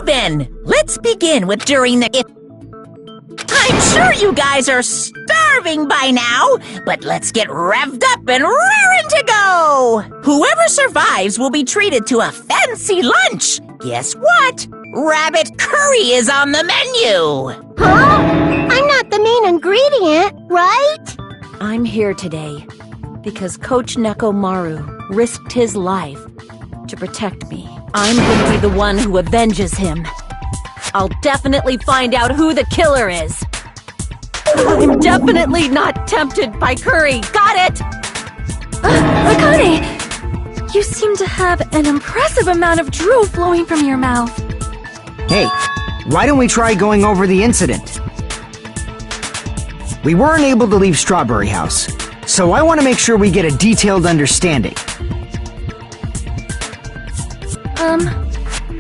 then, let's begin with during the... I'm sure you guys are starving by now, but let's get revved up and raring to go! Whoever survives will be treated to a fancy lunch. Guess what? Rabbit curry is on the menu! Huh? I'm not the main ingredient, right? I'm here today because Coach Nekomaru risked his life to protect me. I'm gonna be the one who avenges him. I'll definitely find out who the killer is. I'm definitely not tempted by curry. Got it? Akane! You seem to have an impressive amount of drool flowing from your mouth. Hey, why don't we try going over the incident? We weren't able to leave Strawberry House, so I want to make sure we get a detailed understanding.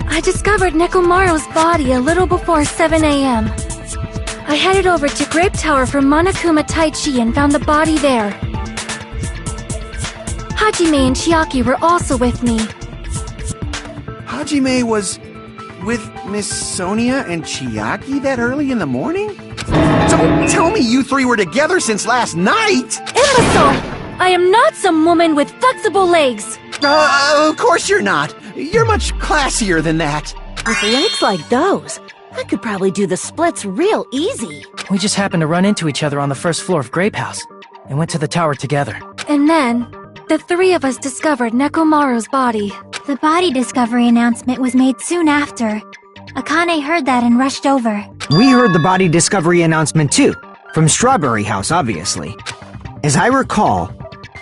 I discovered Nekomaru's body a little before 7 a.m. I headed over to Grape Tower from Monokuma Taichi and found the body there. Hajime and Chiaki were also with me. Hajime was with Miss Sonia and Chiaki that early in the morning? Don't tell me you three were together since last night! Imbecile! I am not some woman with flexible legs! Of course you're not! You're much classier than that! With legs like those, I could probably do the splits real easy. We just happened to run into each other on the first floor of Grape House and went to the tower together. And then, the three of us discovered Nekomaru's body. The body discovery announcement was made soon after. Akane heard that and rushed over. We heard the body discovery announcement too, from Strawberry House, obviously. As I recall,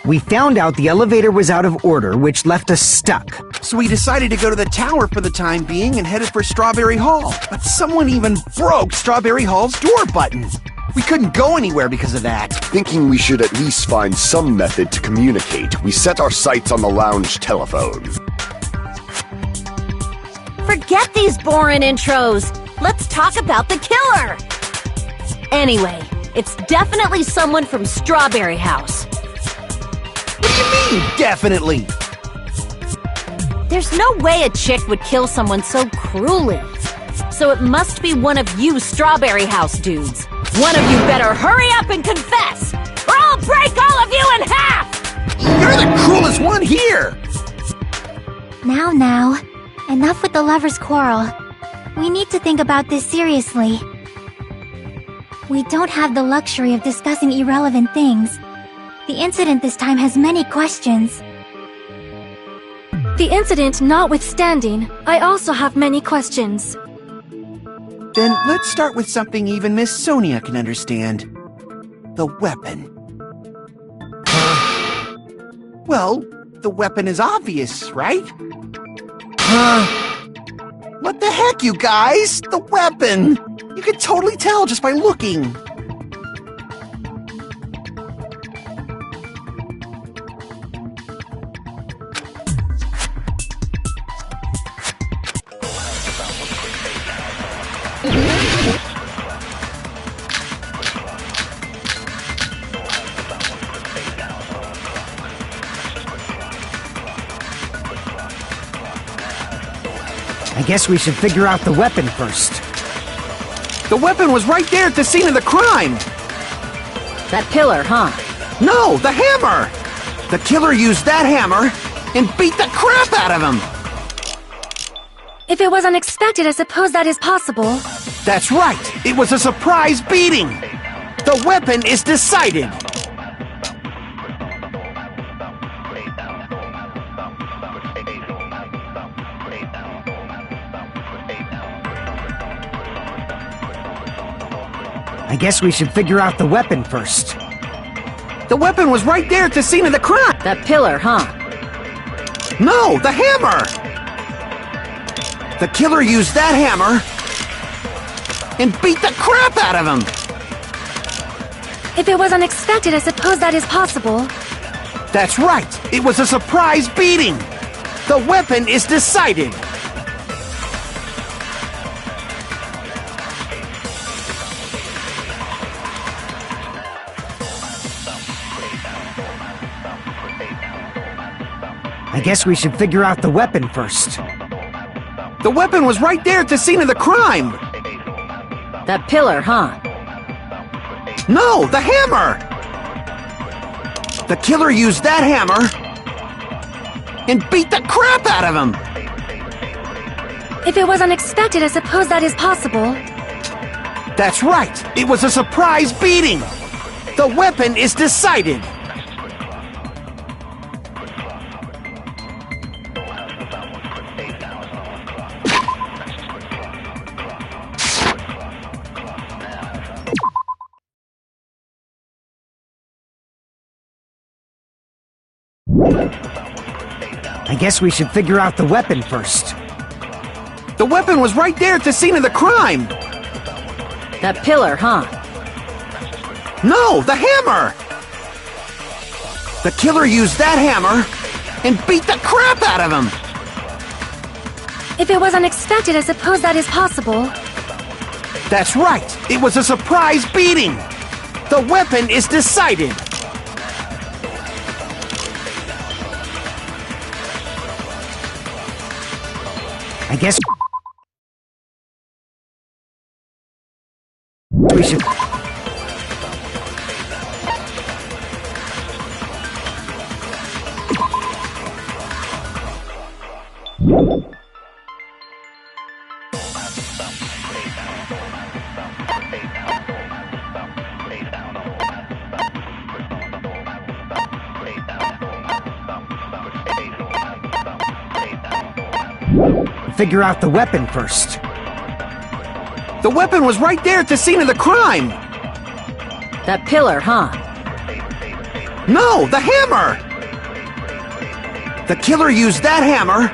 we found out the elevator was out of order, which left us stuck. So we decided to go to the tower for the time being and headed for Strawberry Hall. But someone even broke Strawberry Hall's door button. We couldn't go anywhere because of that. Thinking we should at least find some method to communicate, we set our sights on the lounge telephone. Forget these boring intros. Let's talk about the killer. Anyway, it's definitely someone from Strawberry House. What do you mean, definitely? There's no way a chick would kill someone so cruelly. So it must be one of you Strawberry House dudes. One of you better hurry up and confess, or I'll break all of you in half! You're the cruelest one here! Now, enough with the lovers' quarrel. We need to think about this seriously. We don't have the luxury of discussing irrelevant things. The incident this time has many questions. The incident notwithstanding, I also have many questions. Then let's start with something even Miss Sonia can understand. The weapon. Well, the weapon is obvious, right? What the heck, you guys? The weapon! You can totally tell just by looking. I guess we should figure out the weapon first. The weapon was right there at the scene of the crime! That pillar, huh? No, the hammer! The killer used that hammer and beat the crap out of him! If it was unexpected, I suppose that is possible. That's right! It was a surprise beating! The weapon is decided! I guess we should figure out the weapon first. The weapon was right there at the scene of the crime! That pillar, huh? No, the hammer! The killer used that hammer and beat the crap out of him! If it was unexpected, I suppose that is possible. That's right! It was a surprise beating! The weapon is decided! I guess we should figure out the weapon first. The weapon was right there at the scene of the crime! That pillar, huh? No, the hammer! The killer used that hammer and beat the crap out of him! If it was unexpected, I suppose that is possible. That's right! It was a surprise beating! The weapon is decided! I guess we should figure out the weapon first. The weapon was right there at the scene of the crime! That pillar, huh? No, the hammer! The killer used that hammer and beat the crap out of him! If it was unexpected, I suppose that is possible. That's right! It was a surprise beating! The weapon is decided! I guess we should... figure out the weapon first. The weapon was right there at the scene of the crime! That pillar, huh? No, the hammer! The killer used that hammer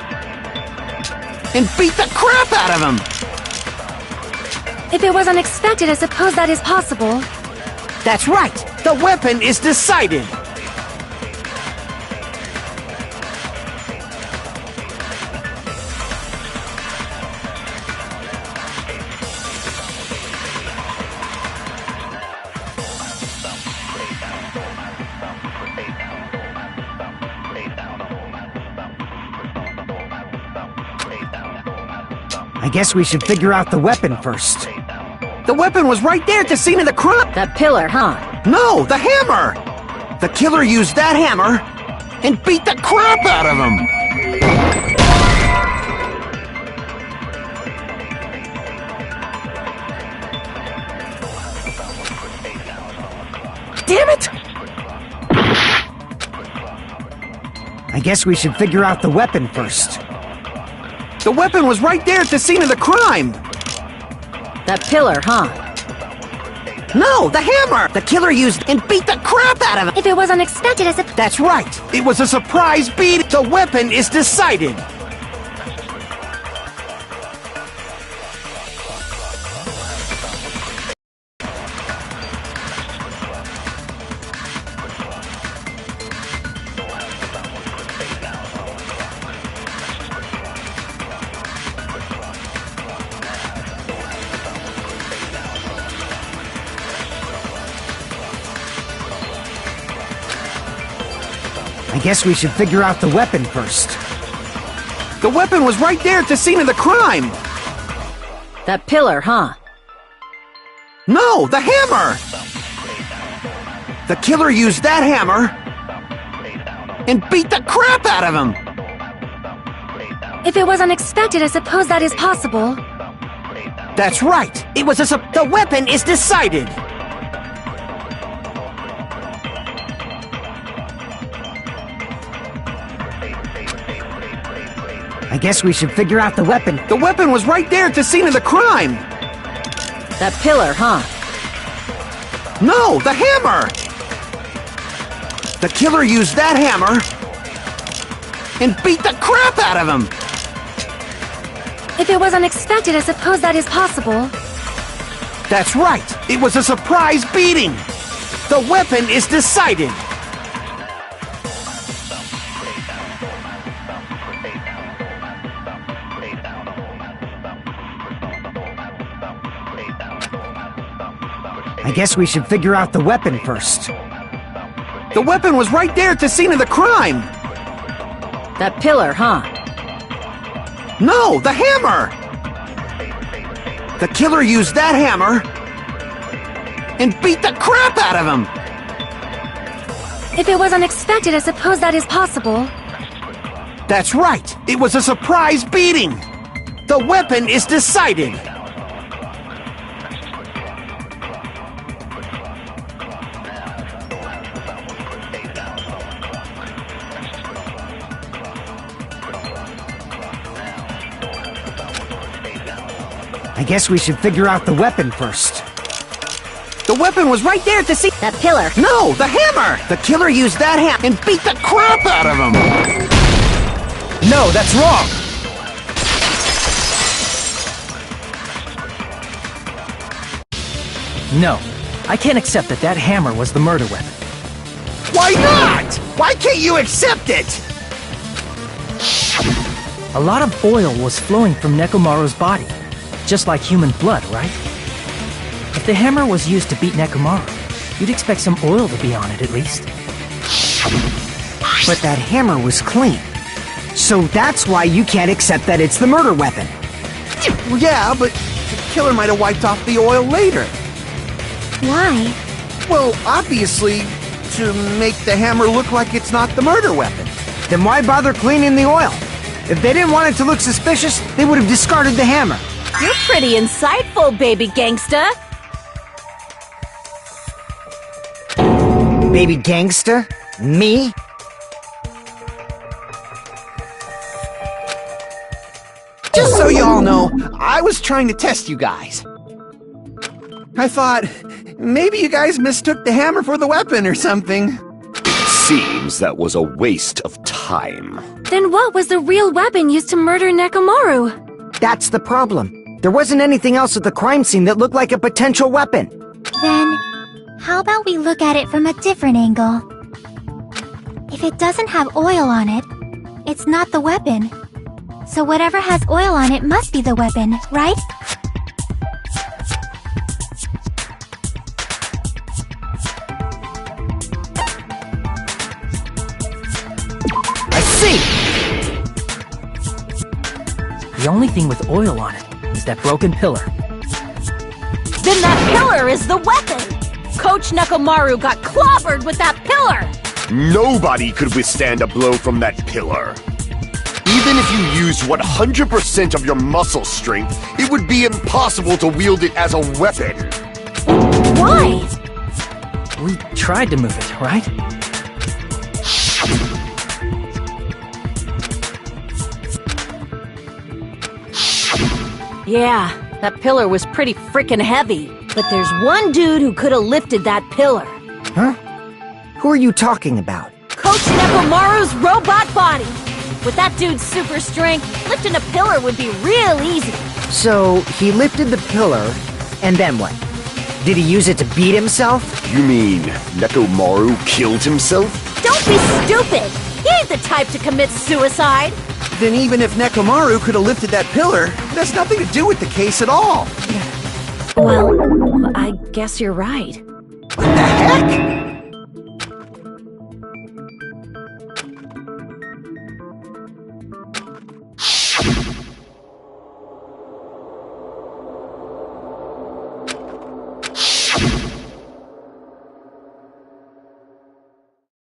and beat the crap out of him! If it was unexpected, I suppose that is possible. That's right! The weapon is decided! I guess we should figure out the weapon first. The weapon was right there at the scene of the crime! That pillar, huh? No, the hammer! The killer used that hammer and beat the crap out of him! Damn it! I guess we should figure out the weapon first. The weapon was right there at the scene of the crime! That pillar, huh? No, the hammer! The killer used and beat the crap out of him! If it was unexpected, I suppose... That's right! It was a surprise beat! The weapon is decided! I guess we should figure out the weapon first. The weapon was right there at the scene of the crime! That pillar, huh? No, the hammer! The killer used that hammer and beat the crap out of him! If it was unexpected, I suppose that is possible. That's right! It was the weapon is decided! I guess we should figure out the weapon. The weapon was right there at the scene of the crime! That pillar, huh? No, the hammer! The killer used that hammer and beat the crap out of him! If it was unexpected, I suppose that is possible. That's right! It was a surprise beating! The weapon is decided! I guess we should figure out the weapon first. The weapon was right there at the scene of the crime! That pillar, huh? No, the hammer! The killer used that hammer and beat the crap out of him! If it was unexpected, I suppose that is possible. That's right! It was a surprise beating! The weapon is decided! I guess we should figure out the weapon first. The weapon was right there to see— That pillar. No, the hammer! The killer used that hammer and beat the crap out of him! No, that's wrong! No, I can't accept that that hammer was the murder weapon. Why not? Why can't you accept it? A lot of oil was flowing from Nekomaru's body, just like human blood, right? If the hammer was used to beat Nekomaru, you'd expect some oil to be on it at least. But that hammer was clean. So that's why you can't accept that it's the murder weapon. Well, yeah, but the killer might have wiped off the oil later. Why? Well, obviously, to make the hammer look like it's not the murder weapon. Then why bother cleaning the oil? If they didn't want it to look suspicious, they would have discarded the hammer. You're pretty insightful, baby gangsta. Baby gangsta? Me? Just so y'all know, I was trying to test you guys. I thought, maybe you guys mistook the hammer for the weapon or something. Seems that was a waste of time. Then what was the real weapon used to murder Nekomaru? That's the problem. There wasn't anything else at the crime scene that looked like a potential weapon. Then, how about we look at it from a different angle? If it doesn't have oil on it, it's not the weapon. So whatever has oil on it must be the weapon, right? I see! The only thing with oil on it is that broken pillar. Then that pillar is the weapon! Coach Nekomaru got clobbered with that pillar! Nobody could withstand a blow from that pillar. Even if you used 100% of your muscle strength, it would be impossible to wield it as a weapon. Why? We tried to move it, right? Yeah, that pillar was pretty frickin' heavy. But there's one dude who could have lifted that pillar. Huh? Who are you talking about? Coach Nekomaru's robot body! With that dude's super strength, lifting a pillar would be real easy. So, he lifted the pillar, and then what? Did he use it to beat himself? You mean Nekomaru killed himself? Don't be stupid! He ain't the type to commit suicide! Then even if Nekomaru could have lifted that pillar, it has nothing to do with the case at all. Well, I guess you're right. What the heck?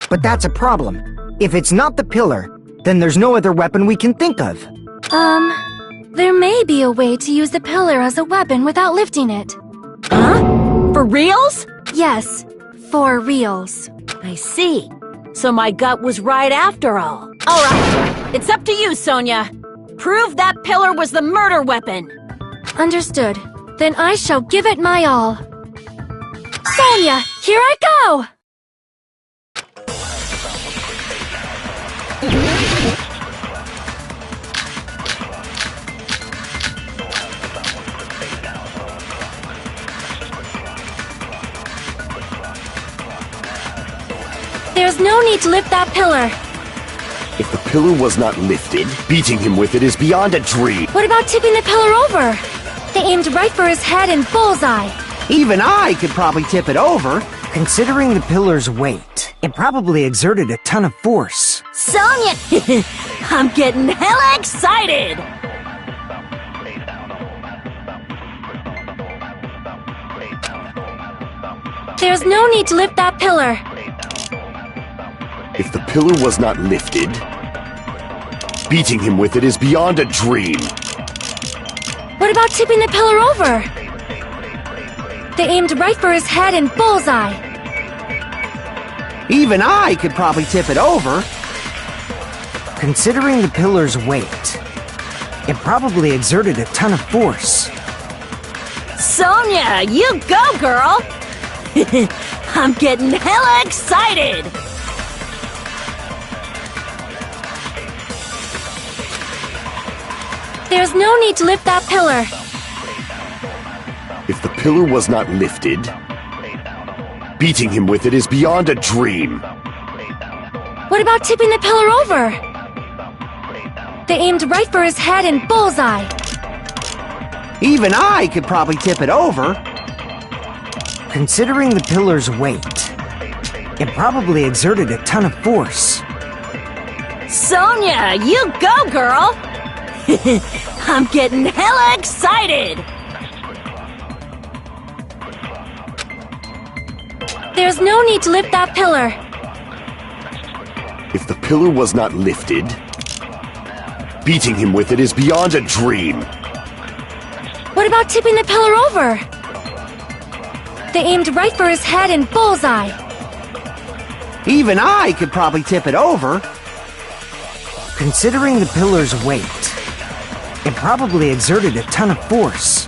But that's a problem. If it's not the pillar, then there's no other weapon we can think of. There may be a way to use the pillar as a weapon without lifting it. Huh? For reals? Yes, for reals. I see. So my gut was right after all. Alright, it's up to you, Sonia. Prove that pillar was the murder weapon. Understood. Then I shall give it my all. Sonia, here I go! There's no need to lift that pillar. If the pillar was not lifted, beating him with it is beyond a dream. What about tipping the pillar over? They aimed right for his head and bullseye. Even I could probably tip it over. Considering the pillar's weight, it probably exerted a ton of force. Sonia! I'm getting hella excited! There's no need to lift that pillar. If the pillar was not lifted, beating him with it is beyond a dream. What about tipping the pillar over? They aimed right for his head and bullseye. Even I could probably tip it over. Considering the pillar's weight, it probably exerted a ton of force. Sonia, you go, girl! I'm getting hella excited! There's no need to lift that pillar. If the pillar was not lifted, beating him with it is beyond a dream. What about tipping the pillar over? They aimed right for his head and bullseye. Even I could probably tip it over. Considering the pillar's weight, it probably exerted a ton of force. Sonia, you go, girl! I'm getting hella excited! There's no need to lift that pillar. If the pillar was not lifted, beating him with it is beyond a dream. What about tipping the pillar over? They aimed right for his head and bullseye. Even I could probably tip it over. Considering the pillar's weight, it probably exerted a ton of force.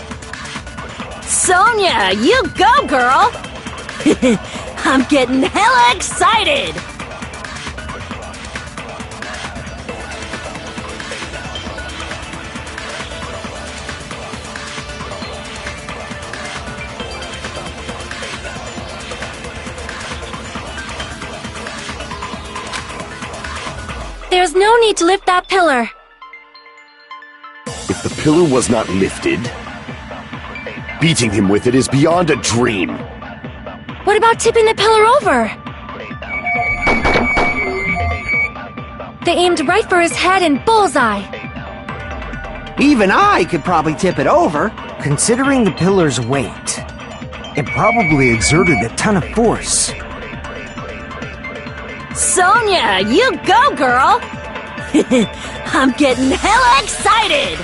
Sonia, you go, girl! I'm getting hella excited! There's no need to lift that pillar. If the pillar was not lifted, beating him with it is beyond a dream. What about tipping the pillar over? They aimed right for his head and bullseye. Even I could probably tip it over. Considering the pillar's weight, it probably exerted a ton of force. Sonia, you go, girl! I'm getting hella excited!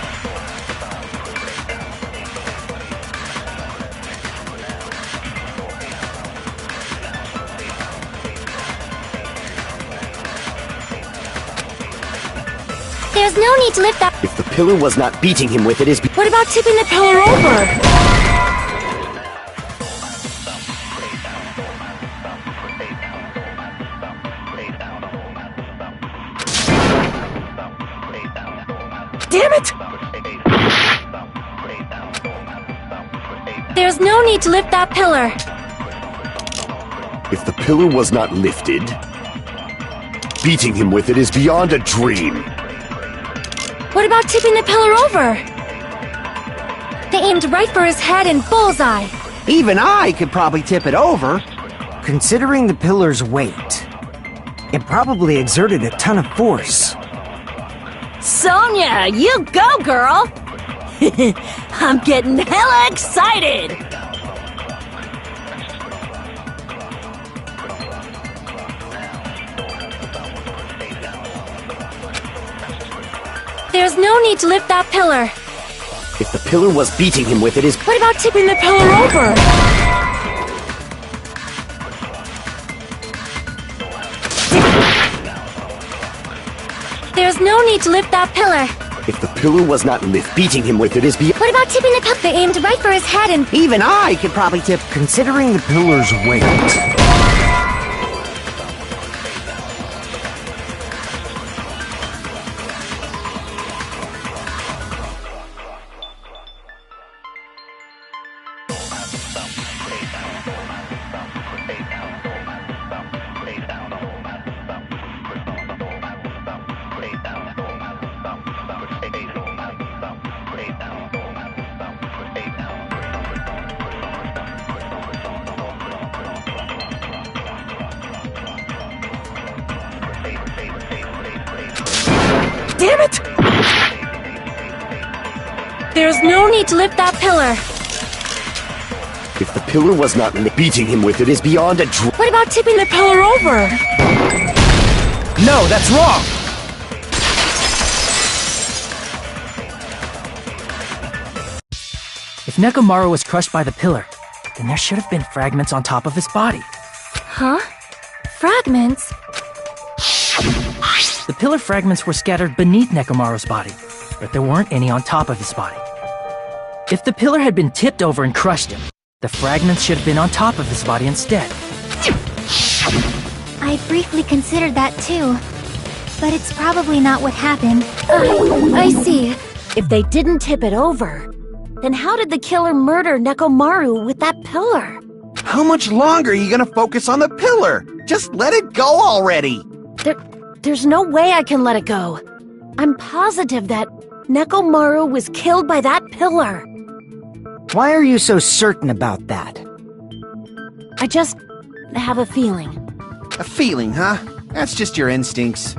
There's no need to lift that. If the pillar was not beating him with it is... What about tipping the pillar over? Damn it! There's no need to lift that pillar. If the pillar was not lifted, beating him with it is beyond a dream. What about tipping the pillar over? They aimed right for his head and bullseye. Even I could probably tip it over. Considering the pillar's weight, it probably exerted a ton of force. Sonia, you go, girl! I'm getting hella excited! There's no need to lift that pillar. If the pillar was beating him with it is... What about tipping the pillar over? There's no need to lift that pillar. If the pillar was not beating him with it is beyond... What about tipping the pillar? They aimed right for his head and... Even I could probably tip. Considering the pillar's weight, Damn it! There's no need to lift that pillar. If the pillar was not beating him with it is beyond a What about tipping the pillar over? No, that's wrong! If Nekomaru was crushed by the pillar, then there should have been fragments on top of his body. Huh? Fragments? The pillar fragments were scattered beneath Nekomaru's body, but there weren't any on top of his body. If the pillar had been tipped over and crushed him, the fragments should have been on top of his body instead. I briefly considered that too, but it's probably not what happened. I see. If they didn't tip it over, then how did the killer murder Nekomaru with that pillar? How much longer are you gonna focus on the pillar? Just let it go already! There's no way I can let it go. I'm positive that Nekomaru was killed by that pillar. Why are you so certain about that? I just have a feeling. A feeling, huh? That's just your instincts.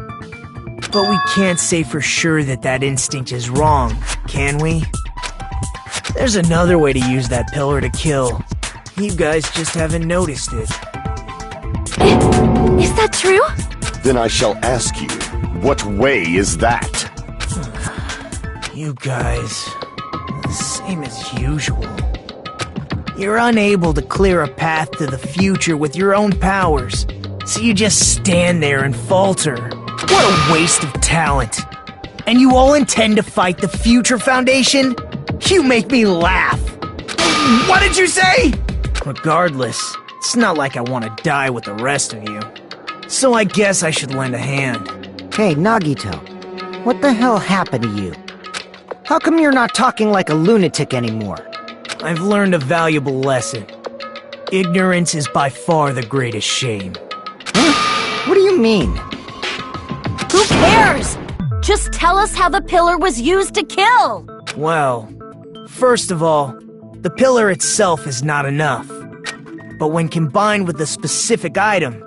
But we can't say for sure that that instinct is wrong, can we? There's another way to use that pillar to kill. You guys just haven't noticed it. Is that true? Then I shall ask you, what way is that? You guys, same as usual. You're unable to clear a path to the future with your own powers, so you just stand there and falter. What a waste of talent. And you all intend to fight the Future Foundation? You make me laugh. What did you say? Regardless, it's not like I want to die with the rest of you. So I guess I should lend a hand. Hey, Nagito, what the hell happened to you? How come you're not talking like a lunatic anymore? I've learned a valuable lesson. Ignorance is by far the greatest shame. Huh? What do you mean? Who cares? Just tell us how the pillar was used to kill! Well, first of all, the pillar itself is not enough. But when combined with a specific item,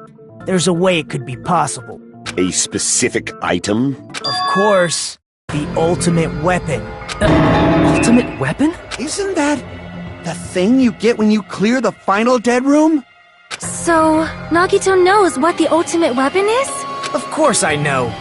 there's a way it could be possible. A specific item? Of course, the ultimate weapon. Ultimate weapon? Isn't that the thing you get when you clear the final dead room? So, Nagito knows what the ultimate weapon is? Of course I know.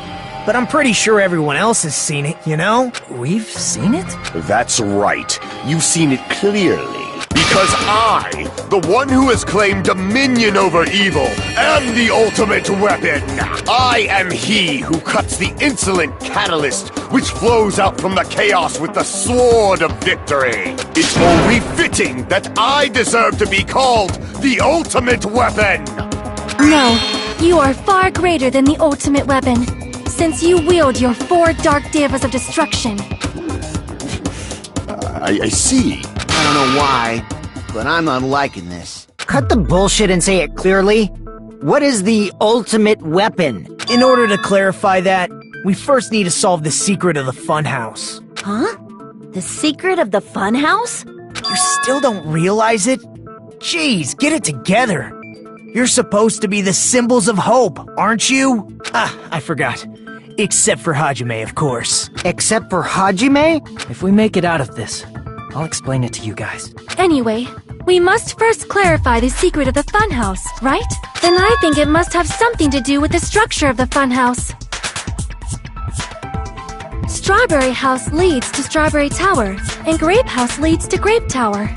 But I'm pretty sure everyone else has seen it, you know? We've seen it? That's right. You've seen it clearly. Because I, the one who has claimed dominion over evil, am the ultimate weapon. I am he who cuts the insolent catalyst which flows out from the chaos with the sword of victory. It's only fitting that I deserve to be called the ultimate weapon. No, you are far greater than the ultimate weapon, since you wield your 4 dark devas of destruction. I see. I don't know why, but I'm not liking this. Cut the bullshit and say it clearly. What is the ultimate weapon? In order to clarify that, we first need to solve the secret of the funhouse. Huh? The secret of the funhouse? You still don't realize it? Jeez, get it together. You're supposed to be the symbols of hope, aren't you? Ah, I forgot. Except for Hajime, of course. Except for Hajime? If we make it out of this, I'll explain it to you guys. Anyway, we must first clarify the secret of the funhouse, right? Then I think it must have something to do with the structure of the funhouse. Strawberry House leads to Strawberry Tower, and Grape House leads to Grape Tower.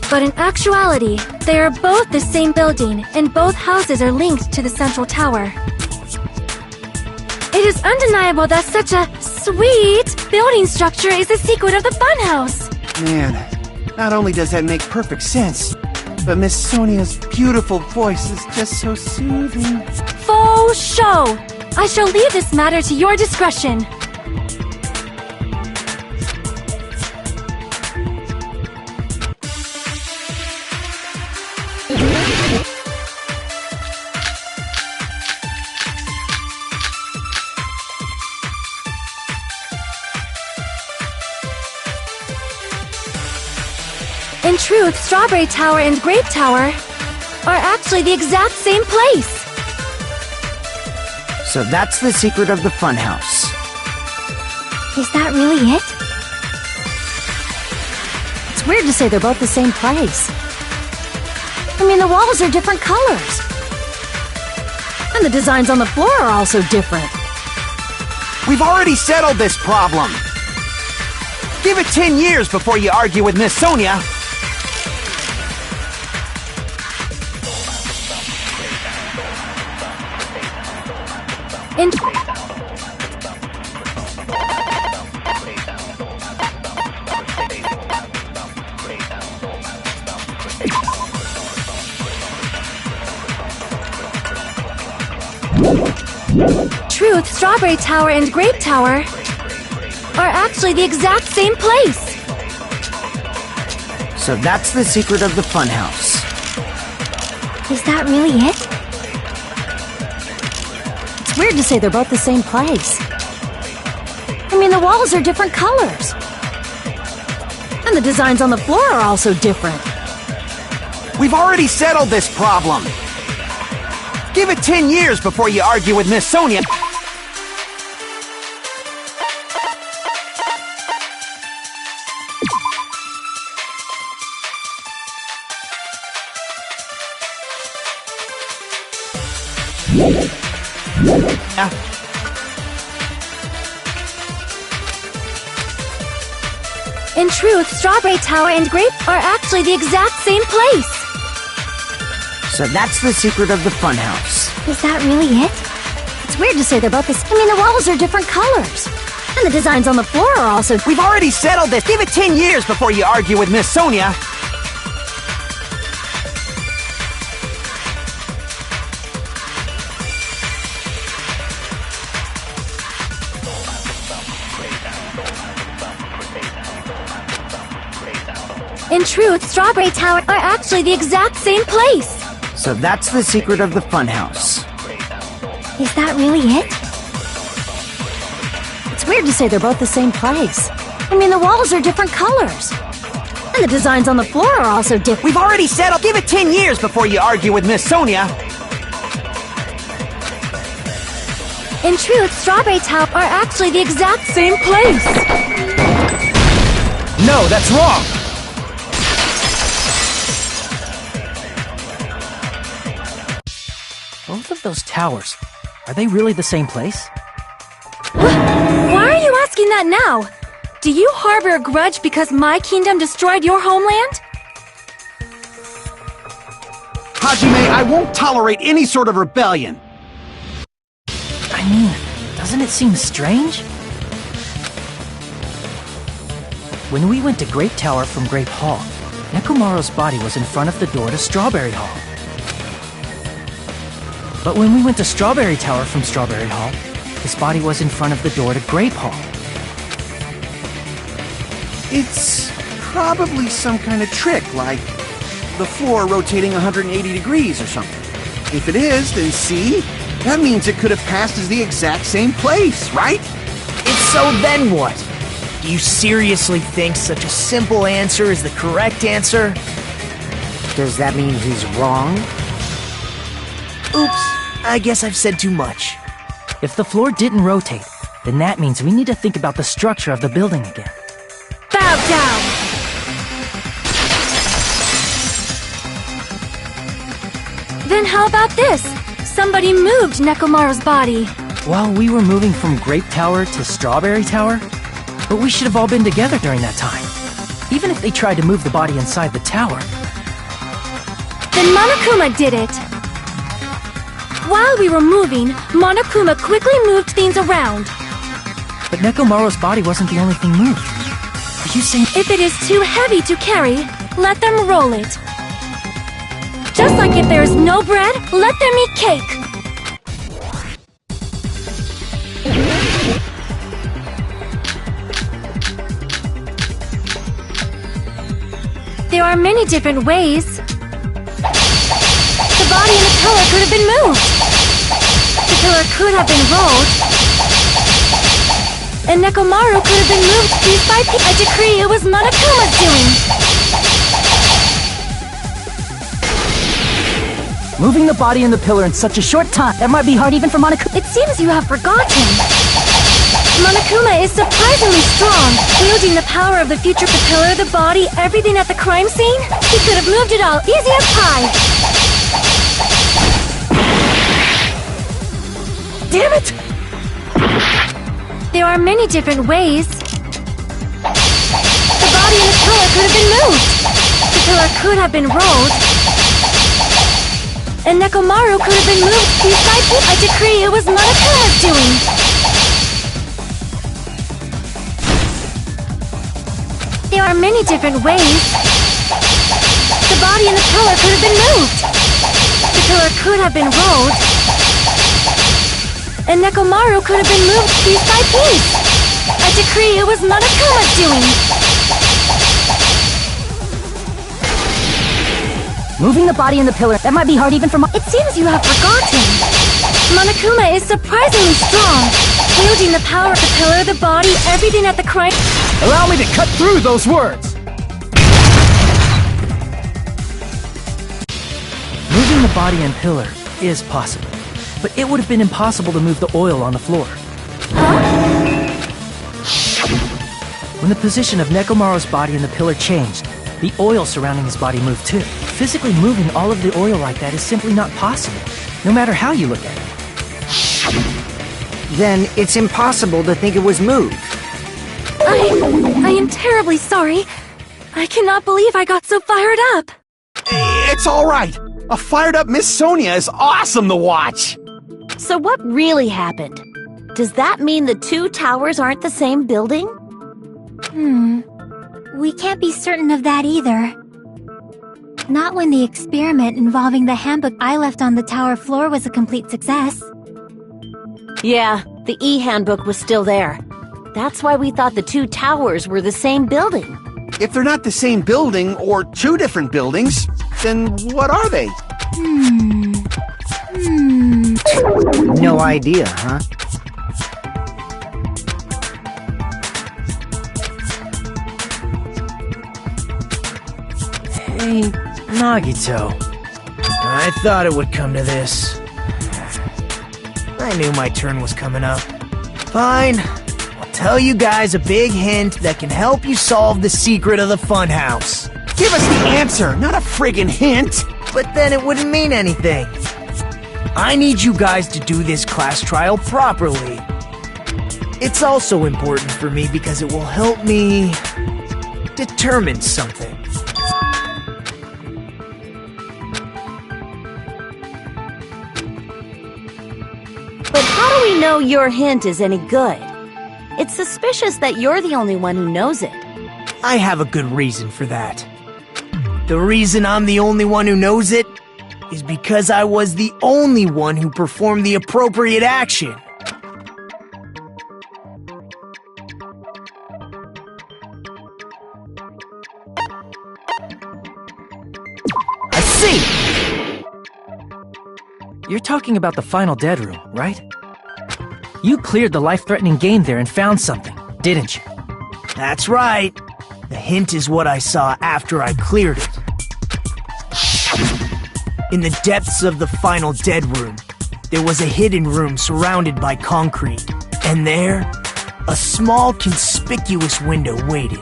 But in actuality, they are both the same building, and both houses are linked to the central tower. It is undeniable that such a sweet building structure is the secret of the funhouse. Man, not only does that make perfect sense, but Miss Sonia's beautiful voice is just so soothing. Faux show! I shall leave this matter to your discretion. In truth, Strawberry Tower and Grape Tower are actually the exact same place. So that's the secret of the funhouse. Is that really it? It's weird to say they're both the same place. I mean, the walls are different colors. And the designs on the floor are also different. We've already settled this problem. Give it 10 years before you argue with Miss Sonia. In truth, Strawberry Tower and Grape Tower are actually the exact same place. So that's the secret of the funhouse. Is that really it? It's weird to say they're both the same place. I mean, the walls are different colors. And the designs on the floor are also different. We've already settled this problem. Give it 10 years before you argue with Miss Sonia. In truth, Strawberry Tower and Grape are actually the exact same place. So that's the secret of the funhouse. Is that really it? It's weird to say they're both the same. I mean, the walls are different colors. And the designs on the floor are also... We've already settled this. Give it 10 years before you argue with Miss Sonia. In truth, Strawberry Tower are actually the exact same place. So that's the secret of the funhouse. Is that really it? It's weird to say they're both the same place. I mean, the walls are different colors. And the designs on the floor are also different. We've already settled. Give it 10 years before you argue with Miss Sonia. In truth, Strawberry Tower are actually the exact same place. No, that's wrong! Both of those towers, are they really the same place? Why are you asking that now? Do you harbor a grudge because my kingdom destroyed your homeland? Hajime, I won't tolerate any sort of rebellion. I mean, doesn't it seem strange? When we went to Grape Tower from Grape Hall, Nekomaru's body was in front of the door to Strawberry Hall. But when we went to Strawberry Tower from Strawberry Hall, his body was in front of the door to Grape Hall. It's probably some kind of trick, like the floor rotating 180 degrees or something. If it is, then see? That means it could have passed as the exact same place, right? If so, then what? Do you seriously think such a simple answer is the correct answer? Does that mean he's wrong? Oops, I guess I've said too much. If the floor didn't rotate, then that means we need to think about the structure of the building again. Bow down! Then how about this? Somebody moved Nekomaru's body. While we were moving from Grape Tower to Strawberry Tower, but we should have all been together during that time. Even if they tried to move the body inside the tower. Then Monokuma did it. While we were moving, Monokuma quickly moved things around. But Nekomaru's body wasn't the only thing moved. Are you saying... If it is too heavy to carry, let them roll it. Just like if there is no bread, let them eat cake. There are many different ways. The body and the pillar could have been moved. The pillar could have been rolled. And Nekomaru could have been moved piece by piece. I decree it was Monokuma's doing. Moving the body and the pillar in such a short time, that might be hard even for Monokuma. It seems you have forgotten. Monokuma is surprisingly strong, wielding the power of the future, the pillar, the body, everything at the crime scene. He could have moved it all easy as pie. Damn it! There are many different ways. The body and the pillar could have been moved. The pillar could have been rolled. And Nekomaru could have been moved piece by piece. I decree it was Monokuma's doing. There are many different ways. The body and the pillar could have been moved. The pillar could have been rolled. And Nekomaru could have been moved piece by piece. I decree it was Monokuma's doing. Moving the body and the pillar, that might be hard even for It seems you have forgotten. Monokuma is surprisingly strong, wielding the power of the pillar, the body, everything at the crime. Allow me to cut through those words! Moving the body and pillar is possible, but it would have been impossible to move the oil on the floor. When the position of Nekomaru's body and the pillar changed, the oil surrounding his body moved too. Physically moving all of the oil like that is simply not possible, no matter how you look at it. Then it's impossible to think it was moved. I am terribly sorry. I cannot believe I got so fired up. It's all right. A fired-up Miss Sonia is awesome to watch. So what really happened? Does that mean the two towers aren't the same building? We can't be certain of that either. Not when the experiment involving the handbook I left on the tower floor was a complete success. Yeah, the e-handbook was still there. That's why we thought the two towers were the same building. If they're not the same building or two different buildings, then what are they? No idea, huh? Hey, Nagito. I thought it would come to this. I knew my turn was coming up. Fine. I'll tell you guys a big hint that can help you solve the secret of the funhouse. Give us the answer, not a friggin' hint. But then it wouldn't mean anything. I need you guys to do this class trial properly. It's also important for me because it will help me determine something. But how do we know your hint is any good? It's suspicious that you're the only one who knows it. I have a good reason for that. The reason I'm the only one who knows it is because I was the only one who performed the appropriate action. I see! You're talking about the final dead room, right? You cleared the life-threatening game there and found something, didn't you? That's right. The hint is what I saw after I cleared it. In the depths of the final dead room, there was a hidden room surrounded by concrete. And there, a small conspicuous window waited,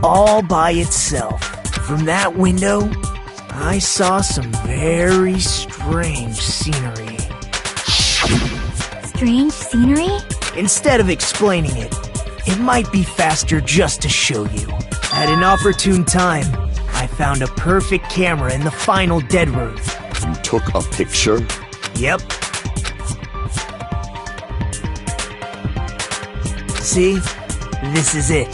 all by itself. From that window, I saw some very strange scenery. Strange scenery? Instead of explaining it, it might be faster just to show you. At an opportune time, I found a perfect camera in the final dead room. You took a picture? Yep. See? This is it.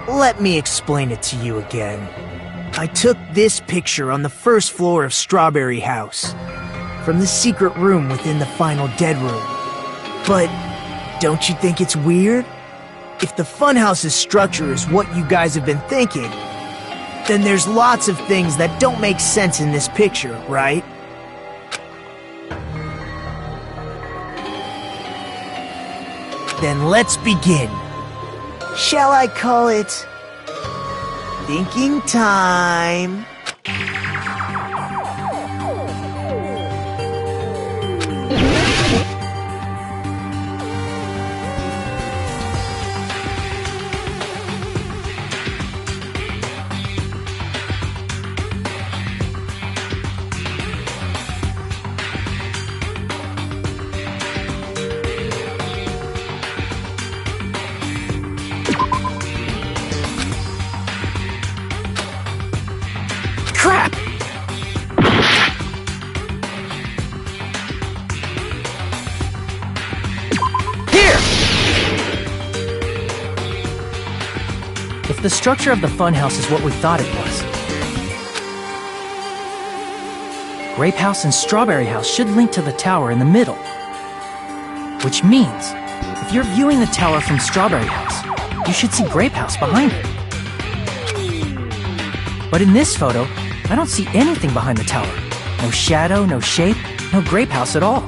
Let me explain it to you again. I took this picture on the first floor of Strawberry House, from the secret room within the final dead room. But don't you think it's weird? If the funhouse's structure is what you guys have been thinking, then there's lots of things that don't make sense in this picture, right? Then let's begin. Shall I call it thinking time? If the structure of the funhouse is what we thought it was, Grape House and Strawberry House should link to the tower in the middle. Which means, if you're viewing the tower from Strawberry House, you should see Grape House behind it. But in this photo, I don't see anything behind the tower. No shadow, no shape, no Grape House at all.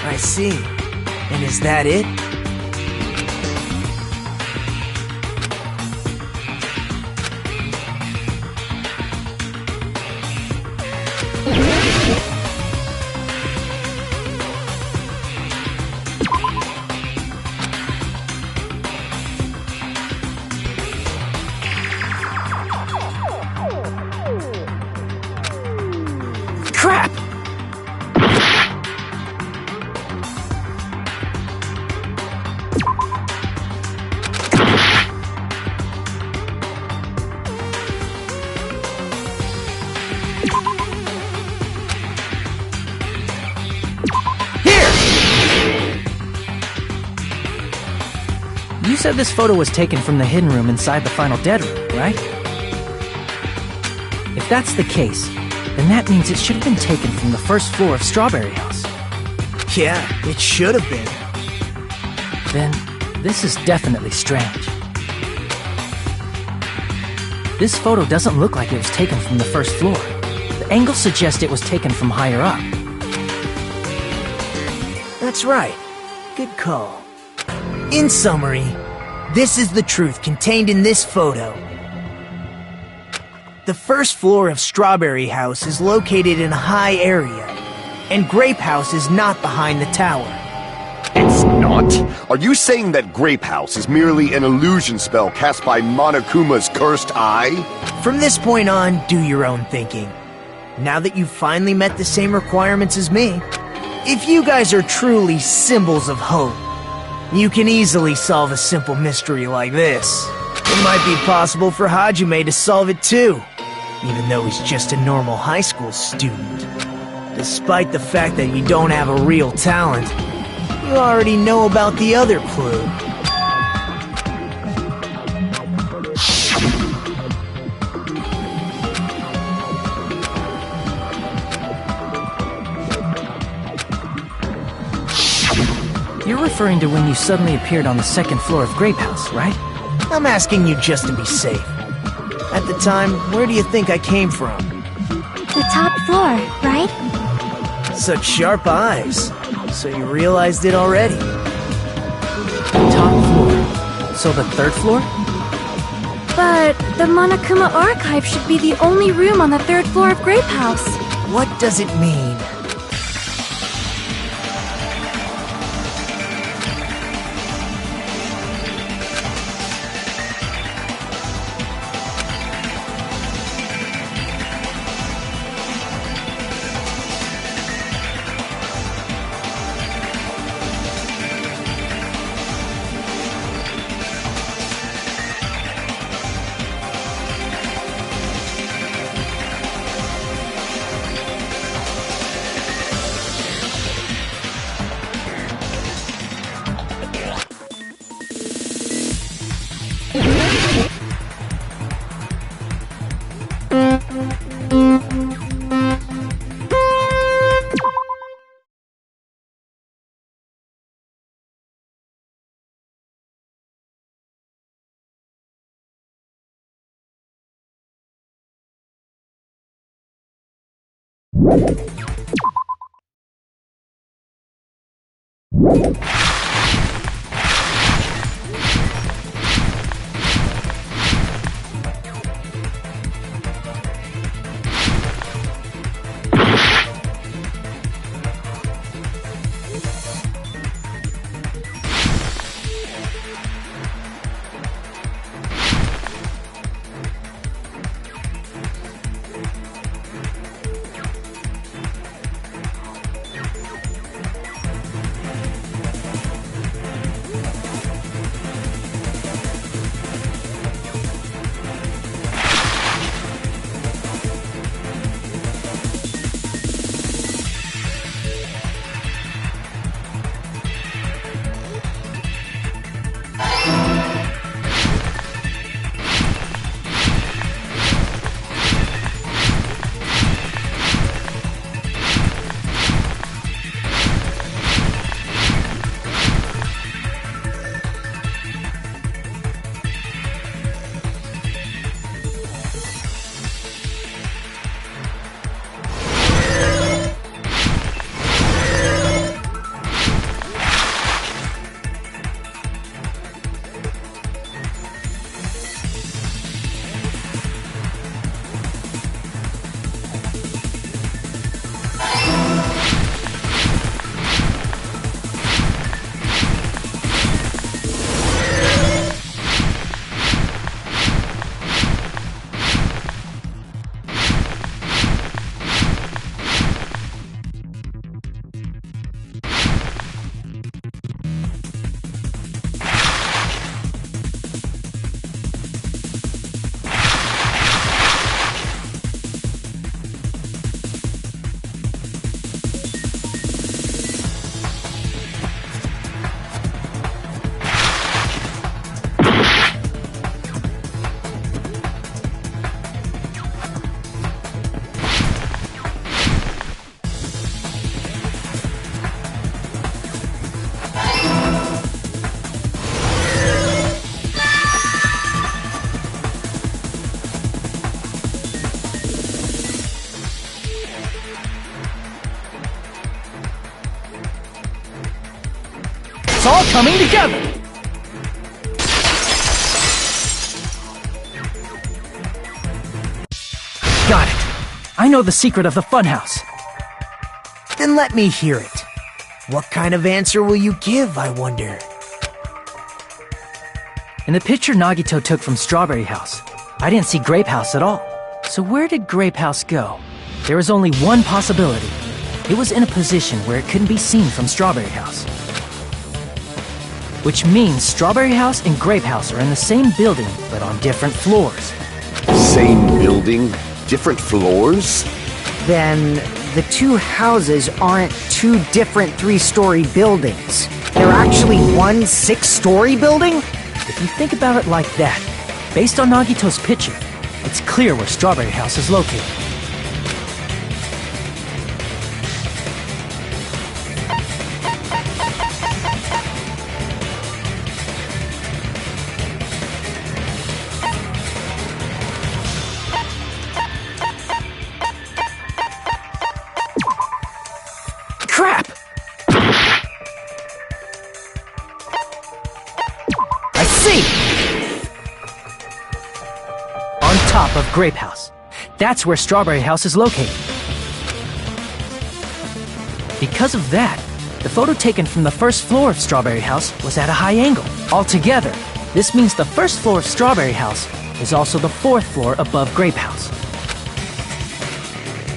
I see. And is that it? Crap! You said this photo was taken from the hidden room inside the final dead room, right? If that's the case, then that means it should have been taken from the first floor of Strawberry House. Yeah, it should have been. Then, this is definitely strange. This photo doesn't look like it was taken from the first floor. The angle suggests it was taken from higher up. That's right. Good call. In summary, this is the truth contained in this photo. The first floor of Strawberry House is located in a high area, and Grape House is not behind the tower. It's not? Are you saying that Grape House is merely an illusion spell cast by Monokuma's cursed eye? From this point on, do your own thinking. Now that you've finally met the same requirements as me, if you guys are truly symbols of hope, you can easily solve a simple mystery like this. It might be possible for Hajime to solve it too, even though he's just a normal high school student. Despite the fact that you don't have a real talent, you already know about the other clue. You're referring to when you suddenly appeared on the second floor of Grape House, right? I'm asking you just to be safe. At the time, where do you think I came from? The top floor, right? Such sharp eyes. So you realized it already. Top floor. So the third floor? But the Monokuma archive should be the only room on the third floor of Grape House. What does it mean? all coming together! Got it. I know the secret of the funhouse. Then let me hear it. What kind of answer will you give, I wonder? In the picture Nagito took from Strawberry House, I didn't see Grape House at all. So where did Grape House go? There was only one possibility. It was in a position where it couldn't be seen from Strawberry House. Which means Strawberry House and Grape House are in the same building, but on different floors. Same building, different floors? Then the two houses aren't two different three-story buildings. They're actually one six-story building? If you think about it like that, based on Nagito's picture, it's clear where Strawberry House is located. Crap! I see! On top of Grape House. That's where Strawberry House is located. Because of that, the photo taken from the first floor of Strawberry House was at a high angle. Altogether, this means the first floor of Strawberry House is also the fourth floor above Grape House.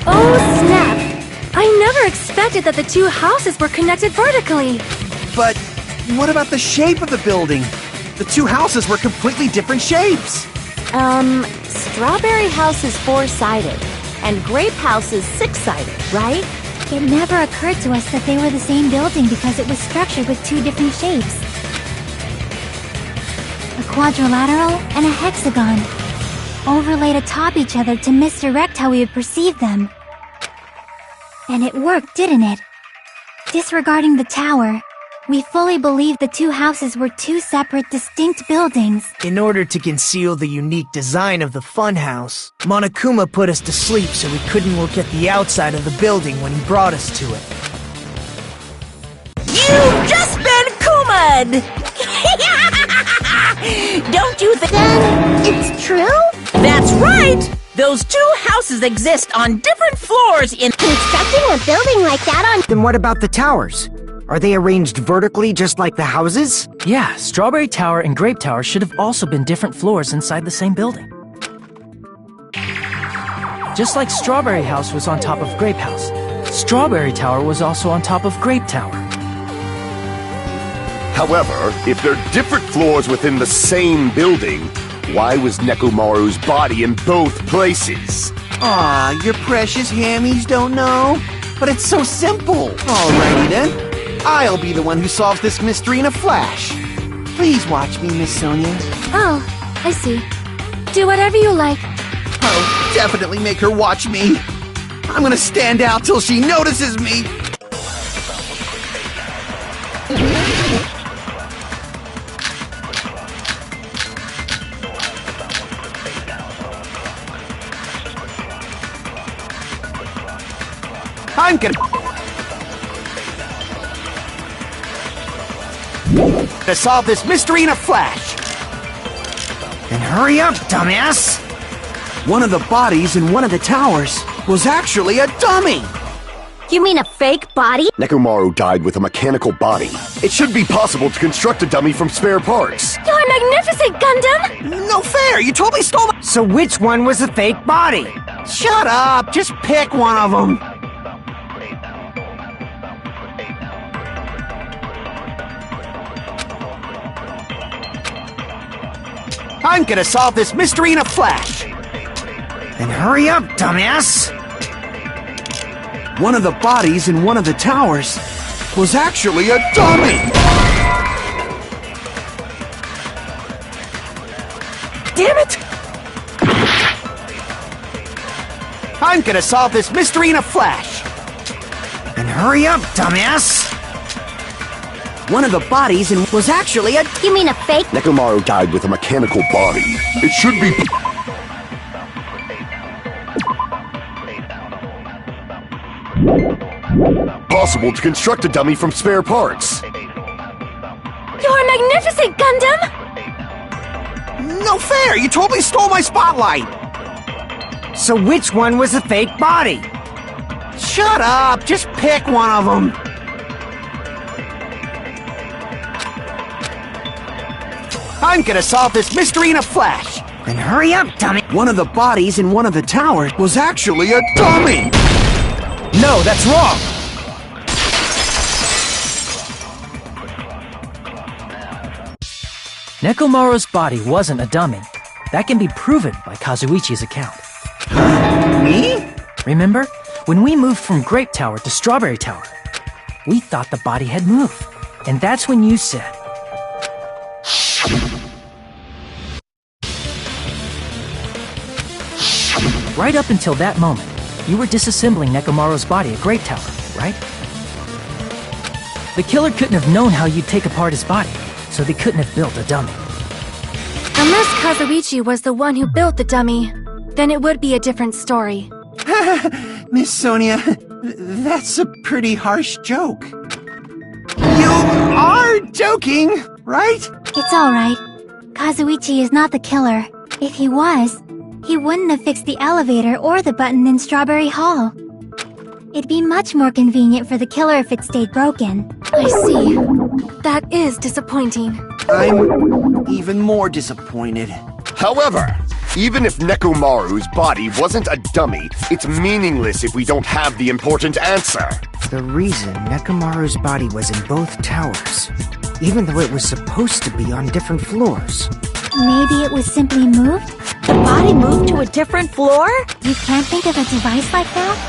Oh, snap! I never expected that the two houses were connected vertically. But what about the shape of the building? The two houses were completely different shapes. Strawberry House is four-sided, and Grape House is six-sided, right? It never occurred to us that they were the same building because it was structured with two different shapes. A quadrilateral and a hexagon, overlaid atop each other to misdirect how we would perceive them. And it worked, didn't it? Disregarding the tower, we fully believed the two houses were two separate, distinct buildings. In order to conceal the unique design of the funhouse, Monokuma put us to sleep so we couldn't look at the outside of the building when he brought us to it. You've just been Kuma'd! Don't you think... It's true? That's right! Those two houses exist on different floors in... Constructing a building like that on... Then what about the towers? Are they arranged vertically just like the houses? Yeah, Strawberry Tower and Grape Tower should have also been different floors inside the same building. Just like Strawberry House was on top of Grape House, Strawberry Tower was also on top of Grape Tower. However, if they're different floors within the same building, why was Nekomaru's body in both places? Aw, your precious hammies don't know? But it's so simple. Alrighty then. I'll be the one who solves this mystery in a flash. Please watch me, Miss Sonia. Oh, I see. Do whatever you like. I'll definitely make her watch me. I'm gonna stand out till she notices me. I'm gonna solve this mystery in a flash. Then hurry up, dumbass! One of the bodies in one of the towers was actually a dummy. You mean a fake body? Nekomaru died with a mechanical body. It should be possible to construct a dummy from spare parts. You're magnificent, Gundam! No fair, you totally stole my... So which one was the fake body? Shut up, just pick one of them. I'm gonna solve this mystery in a flash. Then hurry up, dumbass! One of the bodies in one of the towers was actually a dummy! Damn it! I'm gonna solve this mystery in a flash. Then hurry up, dumbass! One of the bodies in was actually a... You mean a fake? Nekomaru died with a mechanical body. It should be possible to construct a dummy from spare parts. magnificent, Gundam! No fair! You totally stole my spotlight! So which one was the fake body? Shut up! Just pick one of them! I'm gonna solve this mystery in a flash! Then hurry up, dummy! One of the bodies in one of the towers was actually a dummy! No, that's wrong! Nekomaru's body wasn't a dummy. That can be proven by Kazuichi's account. Me? Remember? When we moved from Grape Tower to Strawberry Tower, we thought the body had moved. And that's when you said... Right up until that moment, you were disassembling Nekomaru's body at Grape Tower, right? The killer couldn't have known how you'd take apart his body, so they couldn't have built a dummy. Unless Kazuichi was the one who built the dummy, then it would be a different story. Miss Sonia, that's a pretty harsh joke. You are joking, right? It's alright. Kazuichi is not the killer. If he was, he wouldn't have fixed the elevator or the button in Strawberry Hall. It'd be much more convenient for the killer if it stayed broken. I see. That is disappointing. I'm even more disappointed. However, even if Nekomaru's body wasn't a dummy, it's meaningless if we don't have the important answer. The reason Nekomaru's body was in both towers, even though it was supposed to be on different floors. Maybe it was simply moved? The body moved to a different floor? You can't think of a device like that?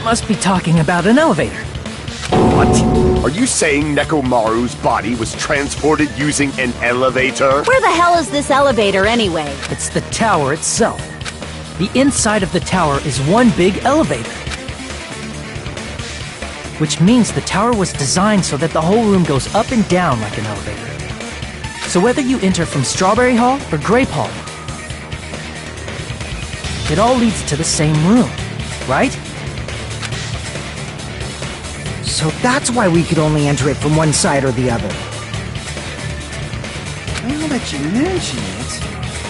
Must be talking about an elevator. What? Are you saying Nekomaru's body was transported using an elevator? Where the hell is this elevator anyway? It's the tower itself. The inside of the tower is one big elevator. Which means the tower was designed so that the whole room goes up and down like an elevator. So whether you enter from Strawberry Hall or Grape Hall, it all leads to the same room, right? So that's why we could only enter it from one side or the other. Now that you mention it,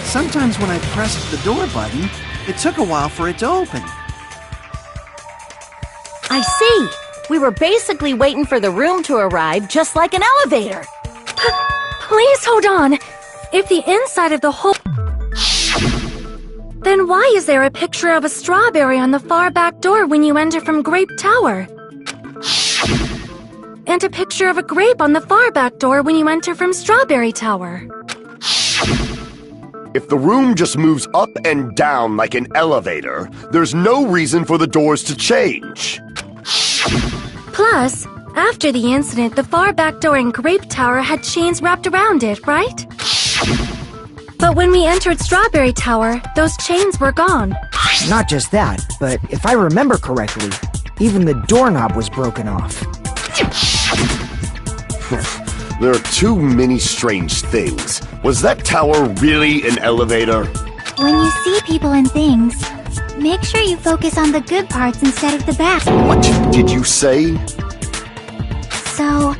sometimes when I pressed the door button, it took a while for it to open. I see. We were basically waiting for the room to arrive, just like an elevator. Please hold on. If the inside of the whole... Then why is there a picture of a strawberry on the far back door when you enter from Grape Tower? And a picture of a grape on the far back door when you enter from Strawberry Tower. If the room just moves up and down like an elevator, there's no reason for the doors to change. Plus, after the incident, the far back door in Grape Tower had chains wrapped around it, right? But when we entered Strawberry Tower, those chains were gone. Not just that, but if I remember correctly, even the doorknob was broken off. There are too many strange things. Was that tower really an elevator? When you see people and things, make sure you focus on the good parts instead of the bad. What did you say? So,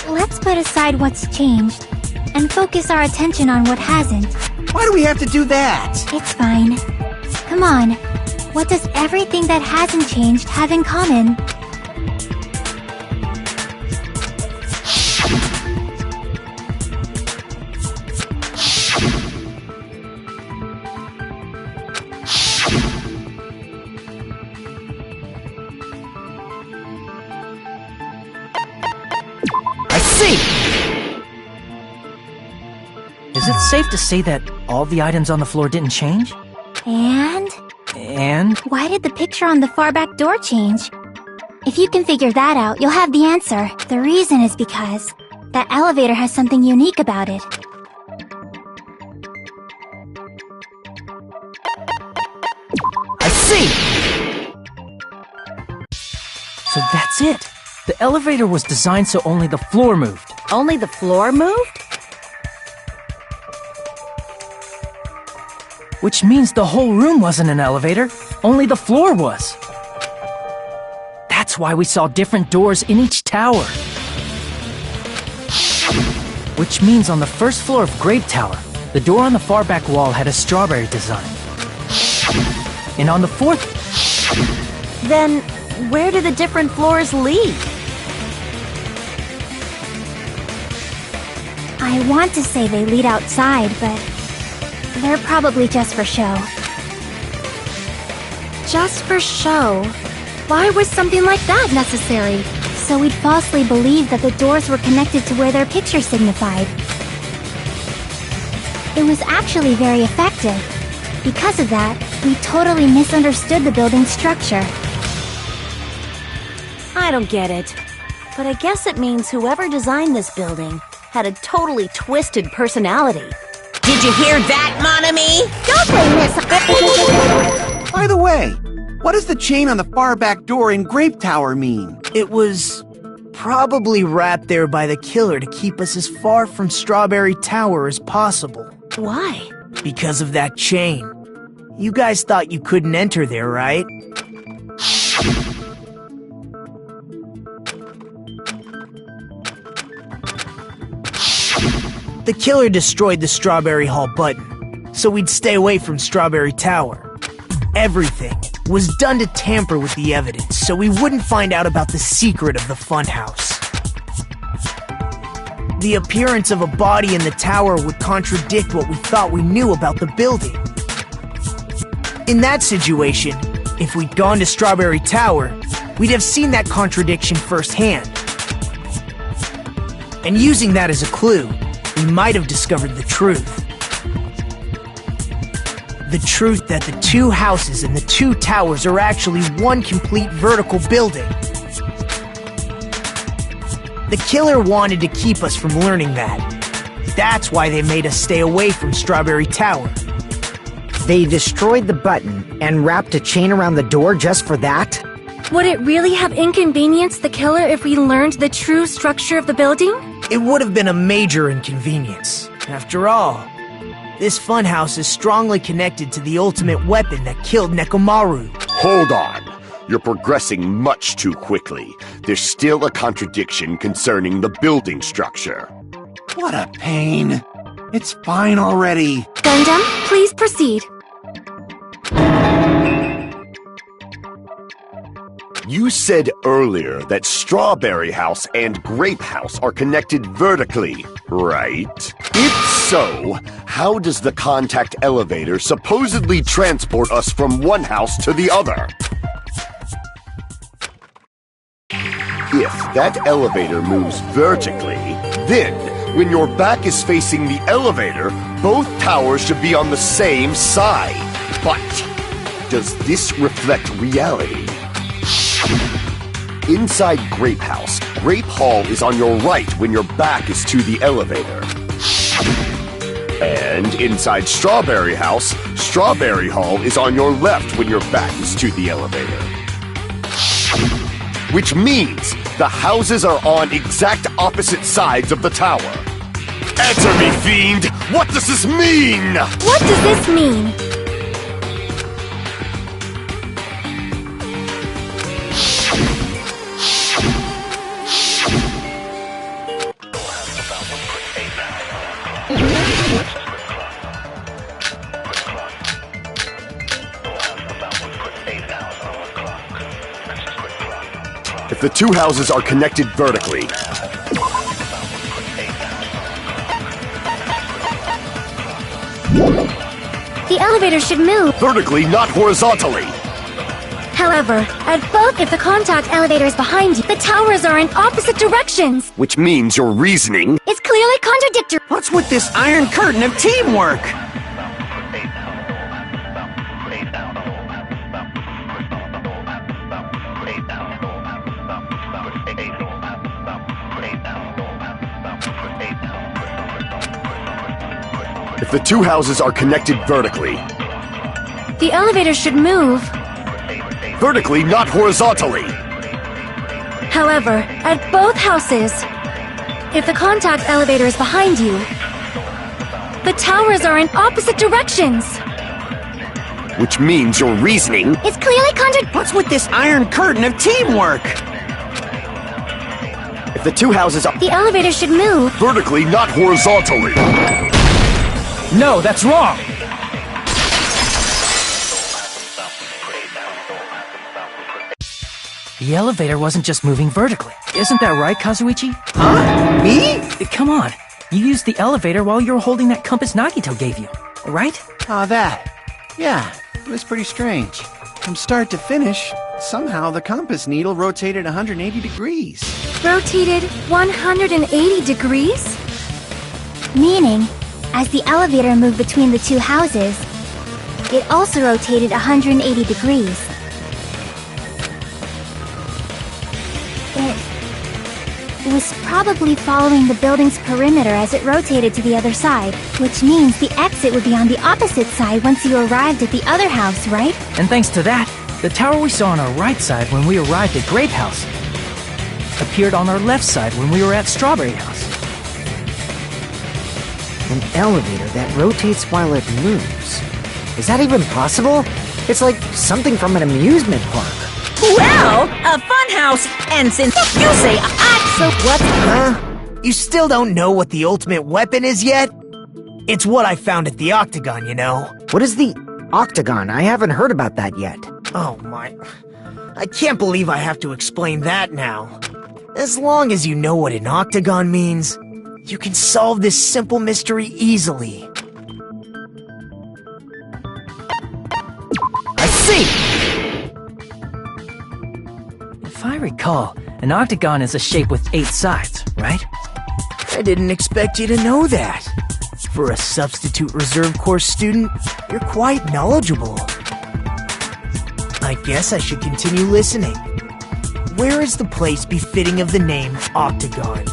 let's put aside what's changed and focus our attention on what hasn't. Why do we have to do that? It's fine. Come on. What does everything that hasn't changed have in common? I see! Is it safe to say that all the items on the floor didn't change? And? And? Why did the picture on the far back door change? If you can figure that out, you'll have the answer. The reason is because that elevator has something unique about it. I see! So that's it! The elevator was designed so only the floor moved. Only the floor moved? Which means the whole room wasn't an elevator, only the floor was. That's why we saw different doors in each tower. Which means on the first floor of Grape Tower, the door on the far back wall had a strawberry design. And on the fourth... Then, where do the different floors lead? I want to say they lead outside, but they're probably just for show. Just for show? Why was something like that necessary? So we'd falsely believe that the doors were connected to where their picture signified. It was actually very effective. Because of that, we totally misunderstood the building's structure. I don't get it. But I guess it means whoever designed this building had a totally twisted personality. Did you hear that, mon ami? Don't blame this. By the way, what does the chain on the far back door in Grape Tower mean? It was probably wrapped there by the killer to keep us as far from Strawberry Tower as possible. Why? Because of that chain. You guys thought you couldn't enter there, right? The killer destroyed the Strawberry Hall button, so we'd stay away from Strawberry Tower. Everything was done to tamper with the evidence, so we wouldn't find out about the secret of the funhouse. The appearance of a body in the tower would contradict what we thought we knew about the building. In that situation, if we'd gone to Strawberry Tower, we'd have seen that contradiction firsthand. And using that as a clue, we might have discovered the truth. The truth that the two houses and the two towers are actually one complete vertical building. The killer wanted to keep us from learning that. That's why they made us stay away from Strawberry Tower. They destroyed the button and wrapped a chain around the door just for that? Would it really have inconvenienced the killer if we learned the true structure of the building? It would have been a major inconvenience. After all, this funhouse is strongly connected to the ultimate weapon that killed Nekomaru. Hold on. You're progressing much too quickly. There's still a contradiction concerning the building structure. What a pain. It's fine already. Gundam, please proceed. You said earlier that Strawberry House and Grape House are connected vertically, right? If so, how does the contact elevator supposedly transport us from one house to the other? If that elevator moves vertically, then, when your back is facing the elevator, both towers should be on the same side. But, does this reflect reality? Inside Grape House, Grape Hall is on your right when your back is to the elevator. And inside Strawberry House, Strawberry Hall is on your left when your back is to the elevator. Which means the houses are on exact opposite sides of the tower. Answer me, fiend! What does this mean? What does this mean? If the two houses are connected vertically, The elevator should move. vertically, not horizontally. However, at both if the contact elevator is behind you, the towers are in opposite directions. Which means your reasoning It's clearly contradictory. What's with this iron curtain of teamwork? If the two houses are connected vertically, The elevator should move. vertically, not horizontally. However, at both houses, if the contact elevator is behind you, the towers are in opposite directions. Which means your reasoning It's clearly contradictory. What's with this iron curtain of teamwork? if the two houses are The elevator should move. vertically, not horizontally. No, that's wrong! The elevator wasn't just moving vertically. Isn't that right, Kazuichi? Huh? Me? Come on. You used the elevator while you were holding that compass Nagito gave you, right? Oh, that. Yeah, it was pretty strange. From start to finish, somehow the compass needle rotated 180 degrees. Rotated 180 degrees? Meaning, as the elevator moved between the two houses, it also rotated 180 degrees. It was probably following the building's perimeter as it rotated to the other side, which means the exit would be on the opposite side once you arrived at the other house, right? And thanks to that, the tower we saw on our right side when we arrived at Grape House appeared on our left side when we were at Strawberry House. An elevator that rotates while it moves. Is that even possible? It's like something from an amusement park. Well, a funhouse, and since you say So what? Huh? You still don't know what the ultimate weapon is yet? It's what I found at the Octagon, you know. What is the Octagon? I haven't heard about that yet. Oh my... I can't believe I have to explain that now. As long as you know what an Octagon means, you can solve this simple mystery easily. I see! If I recall, an octagon is a shape with 8 sides, right? I didn't expect you to know that. For a substitute reserve course student, you're quite knowledgeable. I guess I should continue listening. Where is the place befitting of the name Octagon?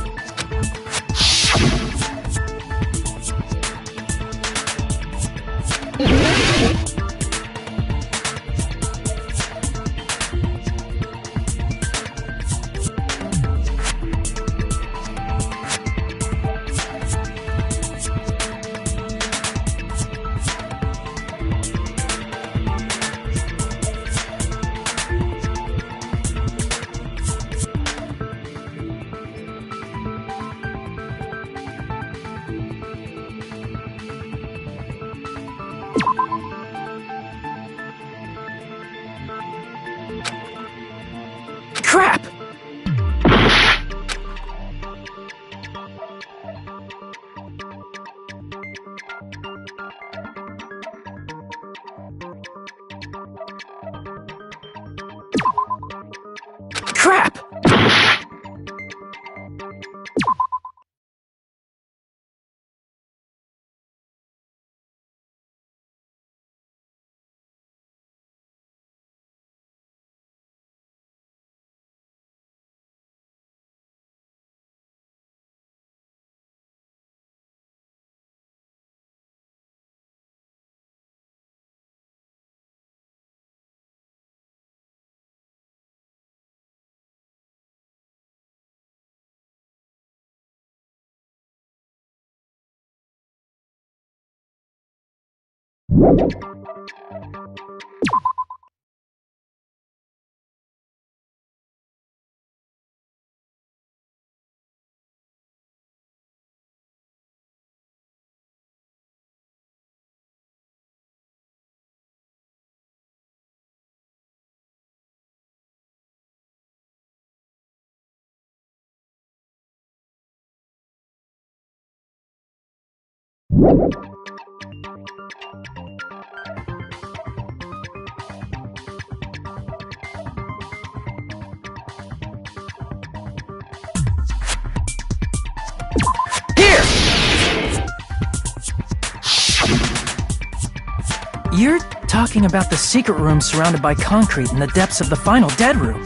You're talking about the secret room surrounded by concrete in the depths of the final dead room.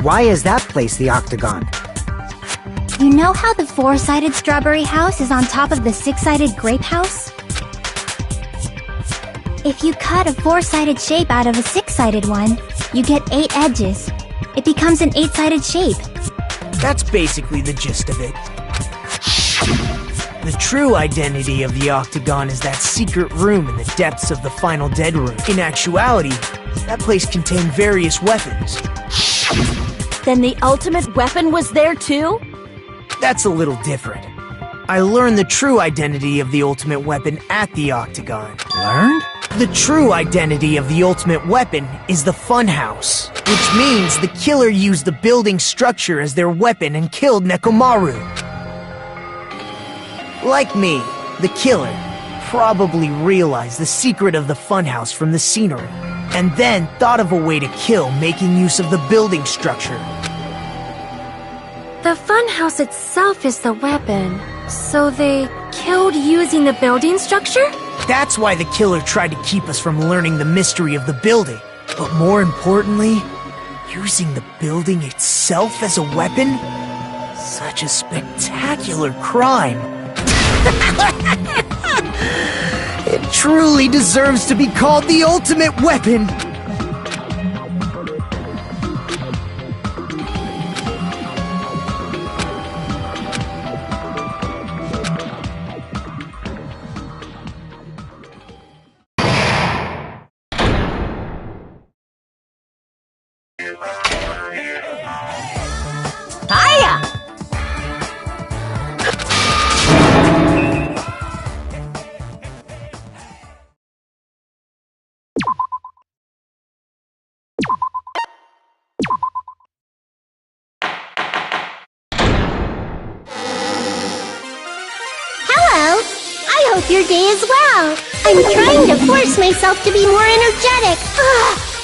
Why is that place the octagon? You know how the four-sided strawberry house is on top of the six-sided grape house? If you cut a four-sided shape out of a six-sided one, you get 8 edges. It becomes an 8-sided shape. That's basically the gist of it. The true identity of the octagon is that secret room in the depths of the final dead room. In actuality, that place contained various weapons. Then the ultimate weapon was there too? That's a little different. I learned the true identity of the ultimate weapon at the octagon. Learned? The true identity of the ultimate weapon is the funhouse, which means the killer used the building structure as their weapon and killed Nekomaru. Like me, the killer probably realized the secret of the funhouse from the scenery, and then thought of a way to kill making use of the building structure. The funhouse itself is the weapon, so they killed using the building structure? That's why the killer tried to keep us from learning the mystery of the building. But more importantly, using the building itself as a weapon? Such a spectacular crime. It truly deserves to be called the ultimate weapon. Hiya! Hello! I hope your day is well. I'm trying to force myself to be more energetic.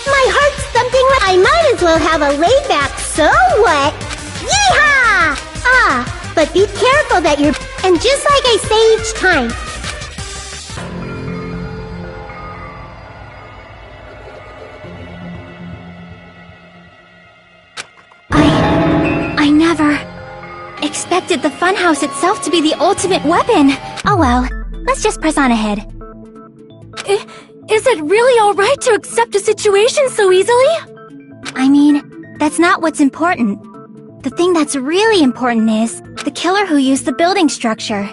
My heart's thumping. I might as well have a laid-back so what? Yeehaw! But be careful that you're... And just like I say each time... I never expected the funhouse itself to be the ultimate weapon. Oh well, let's just press on ahead. Is it really alright to accept a situation so easily? I mean, that's not what's important. The thing that's really important is the killer who used the building structure.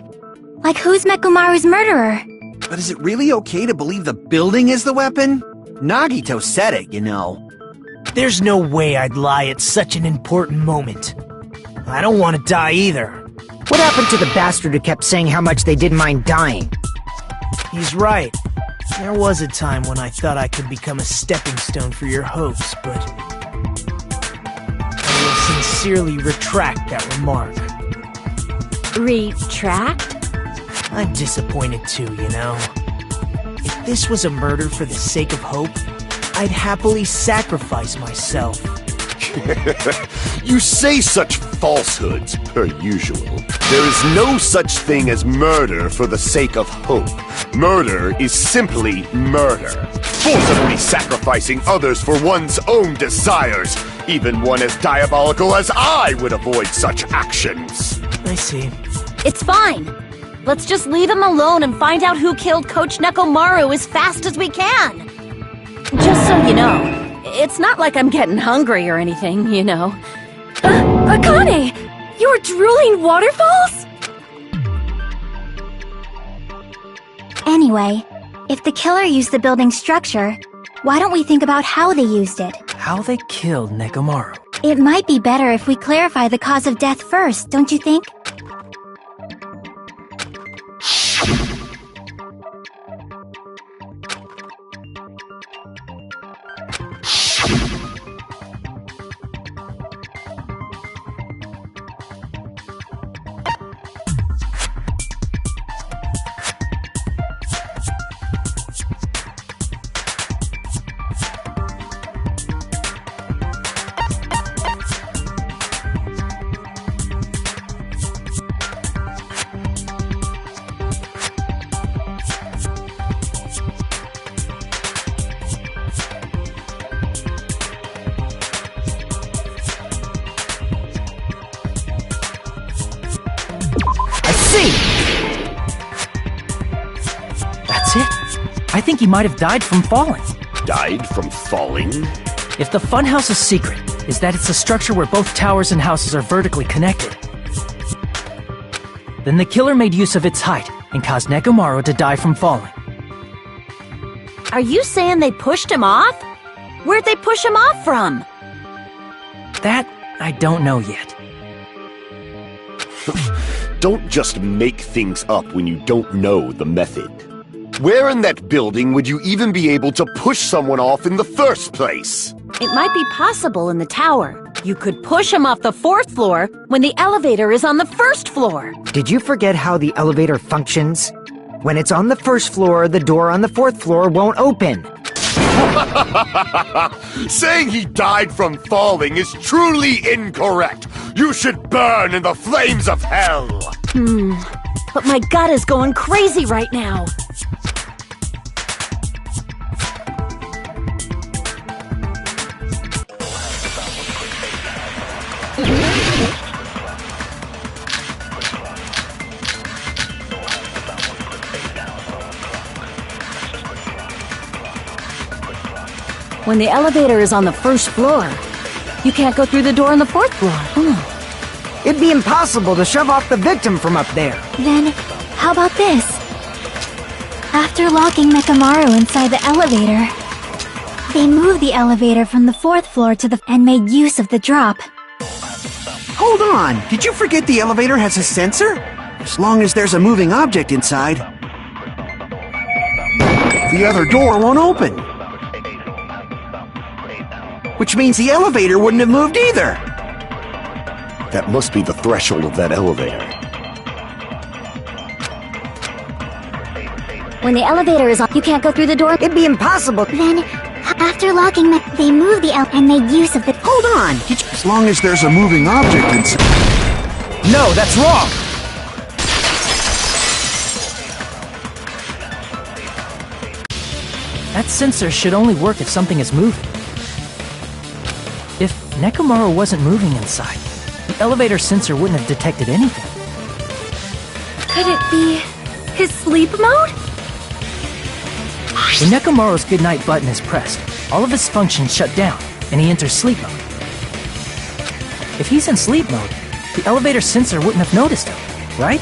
Like, who's Mekumaru's murderer? But is it really okay to believe the building is the weapon? Nagito said it, you know. There's no way I'd lie at such an important moment. I don't want to die either. What happened to the bastard who kept saying how much they didn't mind dying? He's right. There was a time when I thought I could become a stepping stone for your hopes, but... I will sincerely retract that remark. Retract? I'm disappointed too, you know. If this was a murder for the sake of hope, I'd happily sacrifice myself. You say such falsehoods, per usual. There is no such thing as murder for the sake of hope. Murder is simply murder. Forcibly sacrificing others for one's own desires. Even one as diabolical as I would avoid such actions. I see. It's fine. Let's just leave him alone and find out who killed Coach Nekomaru as fast as we can. Just so you know, it's not like I'm getting hungry or anything, you know. Akane! You're drooling waterfalls? Anyway, If the killer used the building's structure, why don't we think about how they used it? How they killed Nekomaru. It might be better if we clarify the cause of death first, don't you think? That's it. I think he might have died from falling. Died from falling? If the funhouse's secret is that it's a structure where both towers and houses are vertically connected, then the killer made use of its height and caused Nekomaru to die from falling. Are you saying they pushed him off? Where'd they push him off from? That I don't know yet. Don't just make things up when you don't know the method. Where in that building would you even be able to push someone off in the first place? It might be possible in the tower. You could push him off the 4th floor when the elevator is on the 1st floor. Did you forget how the elevator functions? When it's on the 1st floor, the door on the 4th floor won't open. Saying he died from falling is truly incorrect. You should burn in the flames of hell. But my gut is going crazy right now. When the elevator is on the 1st floor, you can't go through the door on the 4th floor. It'd be impossible to shove off the victim from up there. Then, how about this? After locking Nekomaru inside the elevator, they moved the elevator from the 4th floor to the and made use of the drop. Hold on, did you forget the elevator has a sensor? As long as there's a moving object inside, the other door won't open. Which means the elevator wouldn't have moved either. That must be the threshold of that elevator. When the elevator is on, you can't go through the door. It'd be impossible. Then, after locking they moved the and made use of the... Hold on! As long as there's a moving object inside. No, that's wrong! That sensor should only work if something is moving. If Nekomaru wasn't moving inside, the elevator sensor wouldn't have detected anything. Could it be his sleep mode? When Nekomaru's goodnight button is pressed, all of his functions shut down, and he enters sleep mode. If he's in sleep mode, the elevator sensor wouldn't have noticed him, right?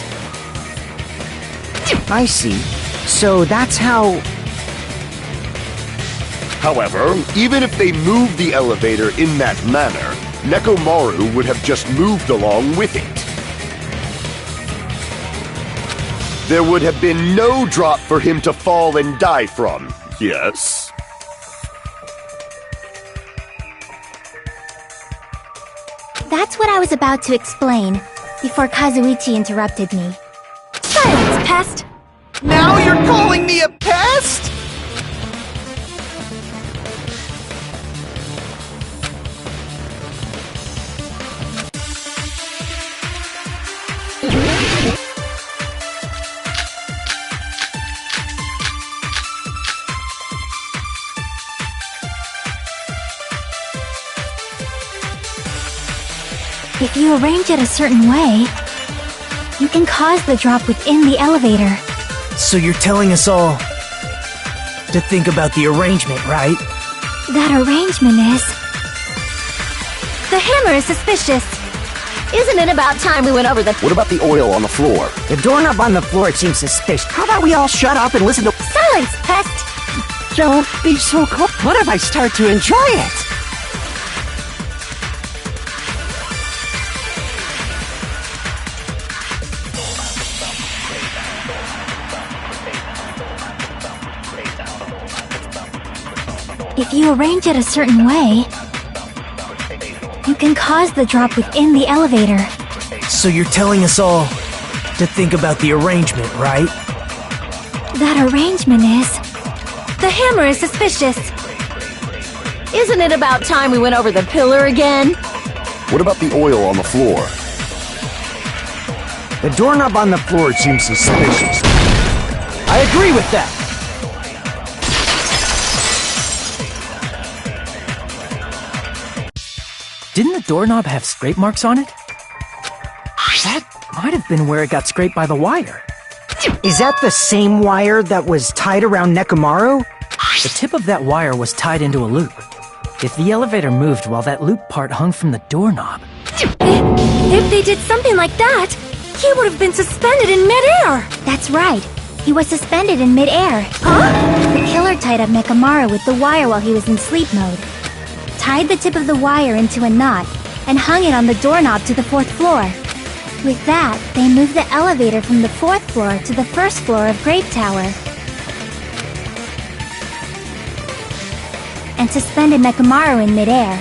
I see. So that's how... However, even if they moved the elevator in that manner, Nekomaru would have just moved along with it. There would have been no drop for him to fall and die from, yes? That's what I was about to explain, before Kazuichi interrupted me. Silence, pest! Now you're calling me a pest? If you arrange it a certain way, you can cause the drop within the elevator. So you're telling us all to think about the arrangement, right? That arrangement is... The hammer is suspicious. Isn't it about time we went over the... What about the oil on the floor? The doorknob on the floor seems suspicious. How about we all shut up and listen to... Silence! balance, pest! Don't be so cold. What if I start to enjoy it? If you arrange it a certain way, you can cause the drop within the elevator. So you're telling us all to think about the arrangement, right? That arrangement is... The hammer is suspicious. Isn't it about time we went over the pillar again? What about the oil on the floor? The doorknob on the floor seems suspicious. I agree with that. Didn't the doorknob have scrape marks on it? That might have been where it got scraped by the wire. Is that the same wire that was tied around Nekomaru? The tip of that wire was tied into a loop. If the elevator moved while that loop part hung from the doorknob... If they did something like that, he would have been suspended in midair! That's right. He was suspended in midair. Huh? The killer tied up Nekomaru with the wire while he was in sleep mode. Tied the tip of the wire into a knot, and hung it on the doorknob to the 4th floor. With that, they moved the elevator from the 4th floor to the 1st floor of Grape Tower. And suspended Nekomaru in midair.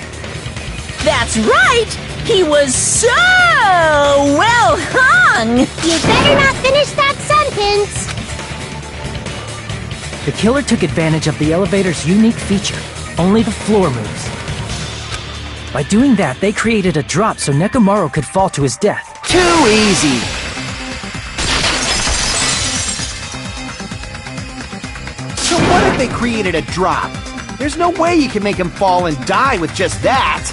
That's right! He was so well hung! You better not finish that sentence! The killer took advantage of the elevator's unique feature. Only the floor moves. By doing that, they created a drop so Nekomaru could fall to his death. Too easy. So what if they created a drop? There's no way you can make him fall and die with just that.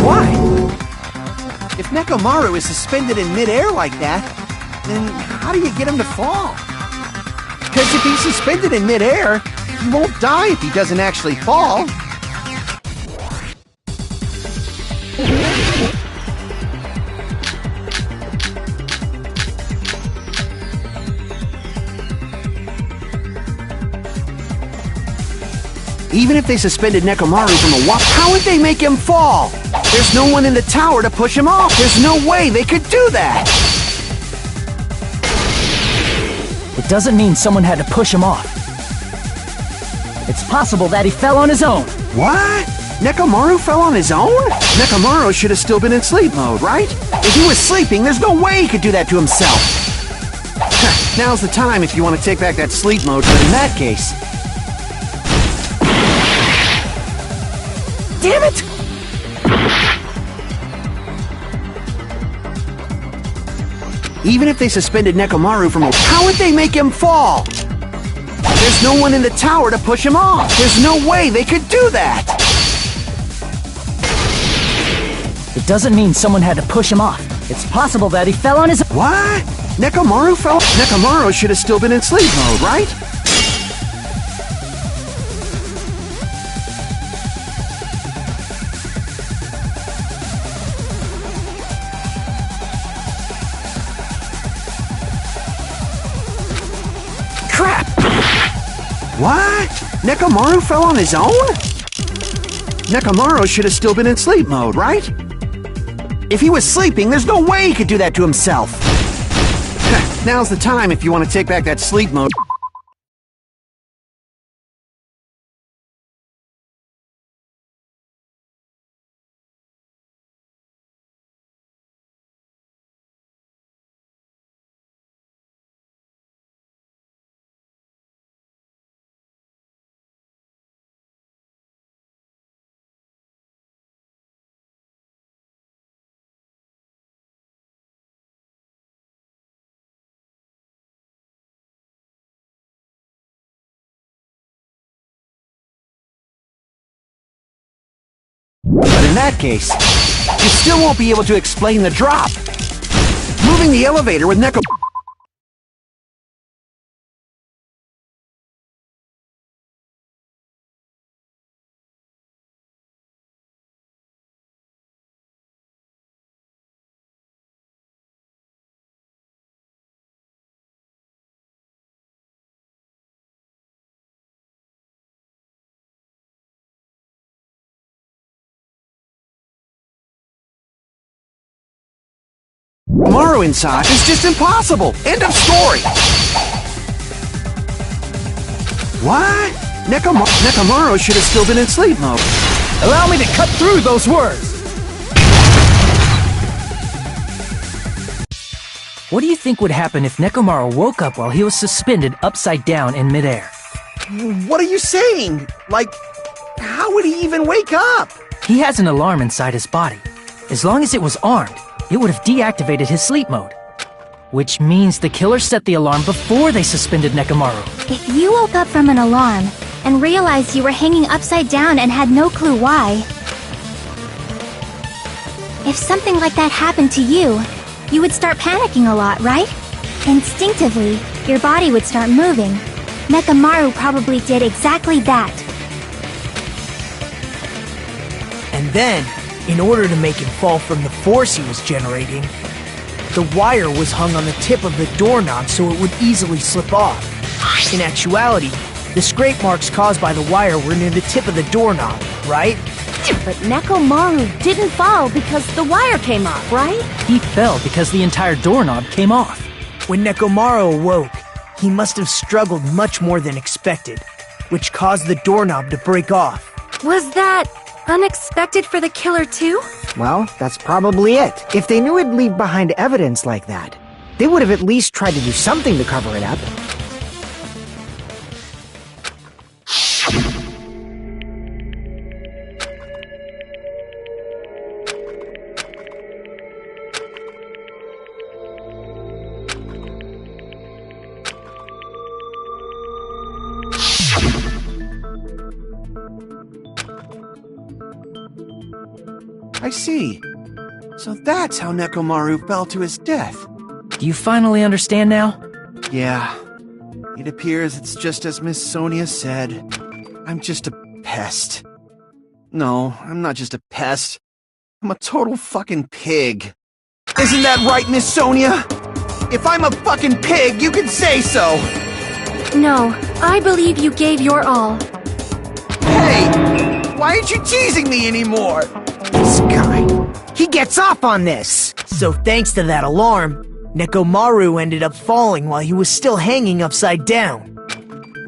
Why? If Nekomaru is suspended in midair like that, then how do you get him to fall? Because if he's suspended in midair, he won't die if he doesn't actually fall. Even if they suspended Nekomaru from a wall, how would they make him fall? There's no one in the tower to push him off. There's no way they could do that. It doesn't mean someone had to push him off. It's possible that he fell on his own. What? Nekomaru fell on his own? Nekomaru should have still been in sleep mode, right? If he was sleeping, there's no way he could do that to himself. Now's the time if you want to take back that sleep mode, but in that case... Damn it! Even if they suspended Nekomaru from a... How would they make him fall? There's no one in the tower to push him off. There's no way they could do that. It doesn't mean someone had to push him off. It's possible that he fell on his own. What? Nekomaru fell... Nekomaru should have still been in sleep mode, right? Crap! What? Nekomaru fell on his own? Nekomaru should have still been in sleep mode, right? If he was sleeping, there's no way he could do that to himself. Now's the time if you want to take back that sleep mode. But in that case, you still won't be able to explain the drop. Moving the elevator with Neko... Maru inside is just impossible. End of story. What? Nekomaru should have still been in sleep mode. Allow me to cut through those words! What do you think would happen if Nekomaru woke up while he was suspended upside down in midair? What are you saying? Like, how would he even wake up? He has an alarm inside his body. As long as it was armed, it would have deactivated his sleep mode. Which means the killer set the alarm before they suspended Nekomaru. If you woke up from an alarm and realized you were hanging upside down and had no clue why, if something like that happened to you, you would start panicking a lot, right? Instinctively, your body would start moving. Nekomaru probably did exactly that. And then, in order to make him fall from the force he was generating, the wire was hung on the tip of the doorknob so it would easily slip off. In actuality, the scrape marks caused by the wire were near the tip of the doorknob, right? But Nekomaru didn't fall because the wire came off, right? He fell because the entire doorknob came off. When Nekomaru awoke, he must have struggled much more than expected, which caused the doorknob to break off. Was that unexpected for the killer too? Well, that's probably it. If they knew it'd leave behind evidence like that, they would have at least tried to do something to cover it up. I see. So that's how Nekomaru fell to his death. Do you finally understand now? Yeah. It appears it's just as Miss Sonia said. I'm just a pest. No, I'm not just a pest. I'm a total fucking pig. Isn't that right, Miss Sonia? If I'm a fucking pig, you can say so! No, I believe you gave your all. Hey! Why aren't you teasing me anymore? This guy, he gets off on this! So thanks to that alarm, Nekomaru ended up falling while he was still hanging upside down.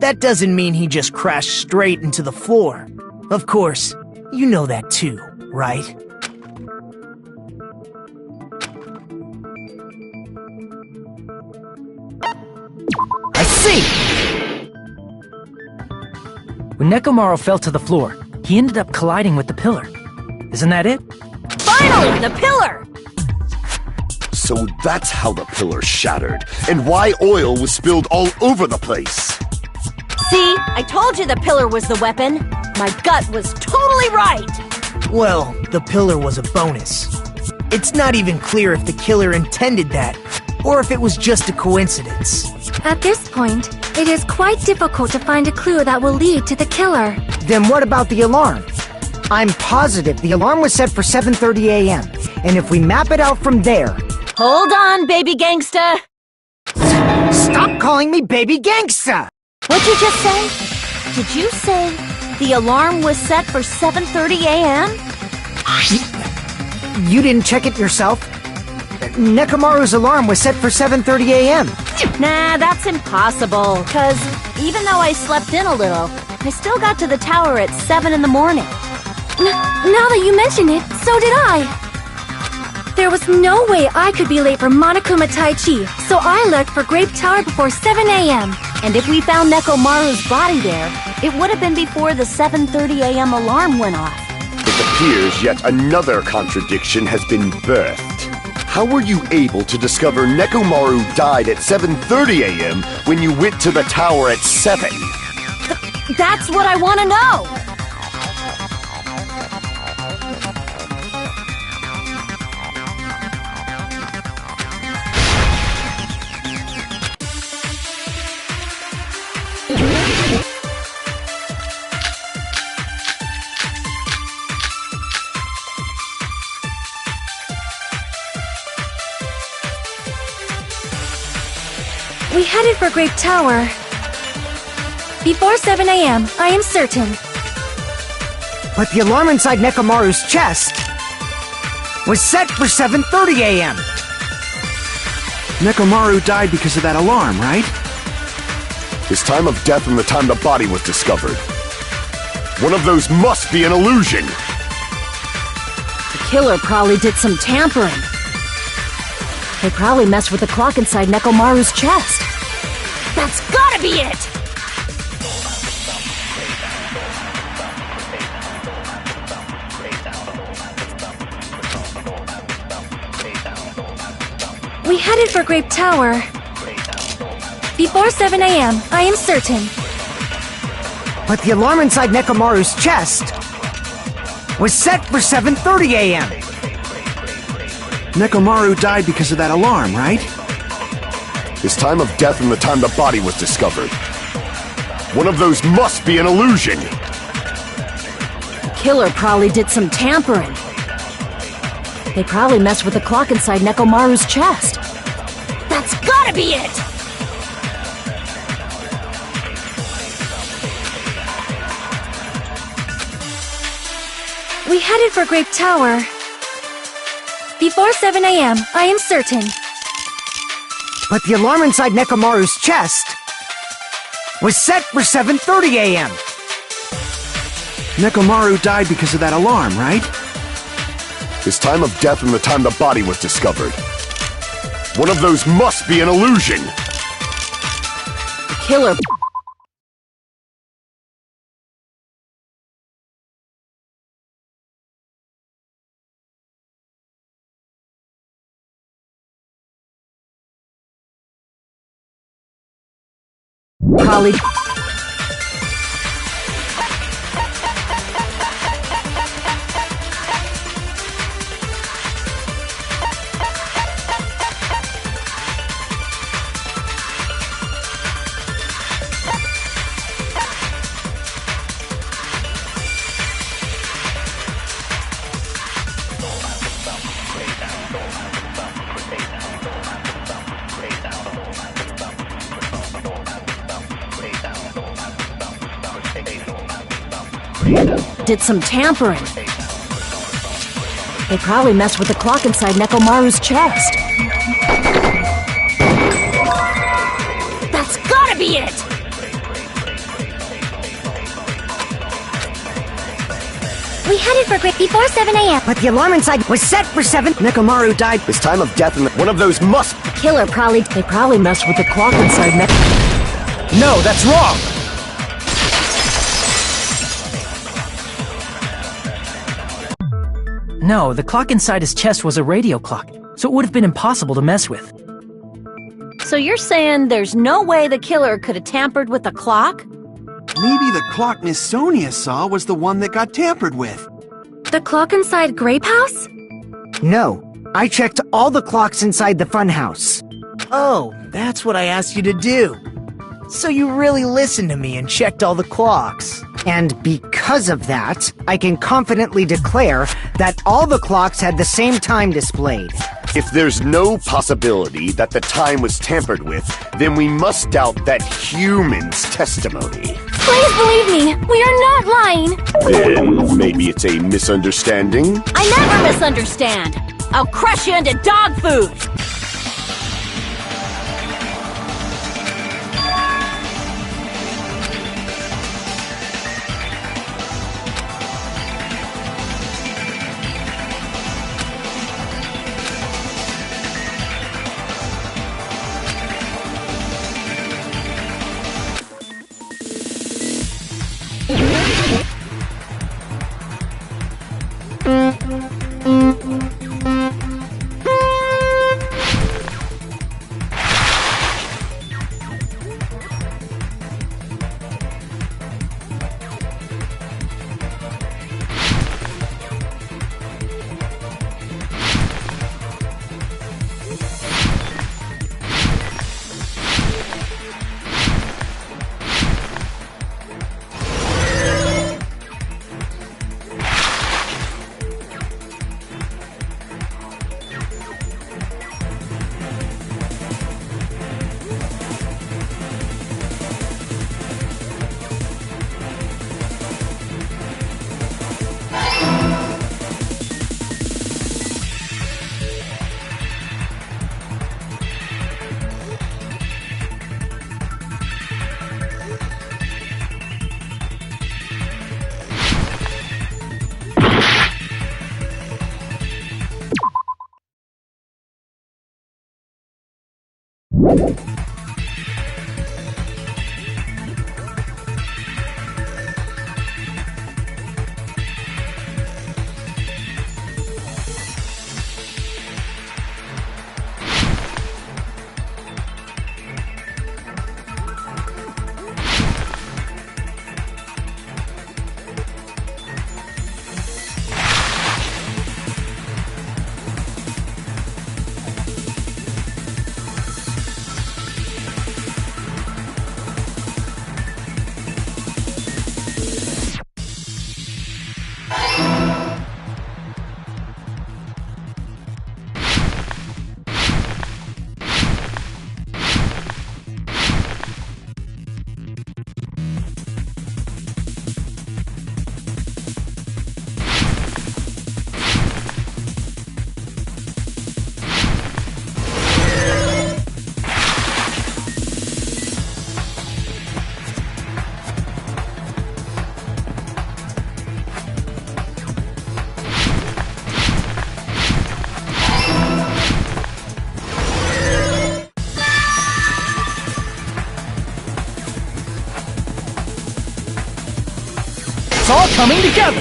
That doesn't mean he just crashed straight into the floor. Of course, you know that too, right? I see! When Nekomaru fell to the floor, he ended up colliding with the pillar. Isn't that it? Finally, the pillar! So that's how the pillar shattered, and why oil was spilled all over the place. See, I told you the pillar was the weapon. My gut was totally right. Well, the pillar was a bonus. It's not even clear if the killer intended that, or if it was just a coincidence. At this point, it is quite difficult to find a clue that will lead to the killer. Then what about the alarm? I'm positive the alarm was set for 7:30 a.m., and if we map it out from there... Hold on, baby gangsta. Stop calling me baby gangsta! What'd you just say? Did you say the alarm was set for 7:30 a.m.? You didn't check it yourself? Nekomaru's alarm was set for 7:30 a.m. Nah, that's impossible, cause even though I slept in a little, I still got to the tower at 7 in the morning. Now that you mention it, so did I. There was no way I could be late for Monokuma Tai Chi, so I left for Grape Tower before 7 a.m. And if we found Nekomaru's body there, it would have been before the 7:30 a.m. alarm went off. It appears yet another contradiction has been birthed. How were you able to discover Nekomaru died at 7:30 a.m. when you went to the tower at 7? That's what I want to know! We headed for Grape Tower before 7 a.m., I am certain. But the alarm inside Nekomaru's chest was set for 7:30 a.m. Nekomaru died because of that alarm, right? His time of death and the time the body was discovered. One of those must be an illusion! The killer probably did some tampering. They probably messed with the clock inside Nekomaru's chest. That's gotta be it! We headed for Grape Tower. Before 7 a.m., I am certain. But the alarm inside Nekomaru's chest was set for 7:30 a.m. Nekomaru died because of that alarm, right? His time of death and the time the body was discovered. One of those must be an illusion! The killer probably did some tampering. They probably messed with the clock inside Nekomaru's chest. That's gotta be it! We headed for Grape Tower. Before 7 a.m., I am certain. But the alarm inside Nekomaru's chest was set for 7:30 a.m. Nekomaru died because of that alarm, right? His time of death and the time the body was discovered. One of those must be an illusion! The killer... probably... did some tampering. They probably messed with the clock inside Nekomaru's chest. That's gotta be it! We headed for Grape before 7 a.m. But the alarm inside was set for 7. Nekomaru died. His time of death and one of those must... The killer probably... They probably messed with the clock inside No, that's wrong! No, the clock inside his chest was a radio clock, so it would have been impossible to mess with. So you're saying there's no way the killer could have tampered with the clock? Maybe the clock Miss Sonia saw was the one that got tampered with. The clock inside Grape House? No, I checked all the clocks inside the funhouse. Oh, that's what I asked you to do. So you really listened to me and checked all the clocks. And because of that, I can confidently declare that all the clocks had the same time displayed. If there's no possibility that the time was tampered with, then we must doubt that human's testimony. Please believe me, we are not lying. Then maybe it's a misunderstanding? I never misunderstand! I'll crush you into dog food! It's all coming together!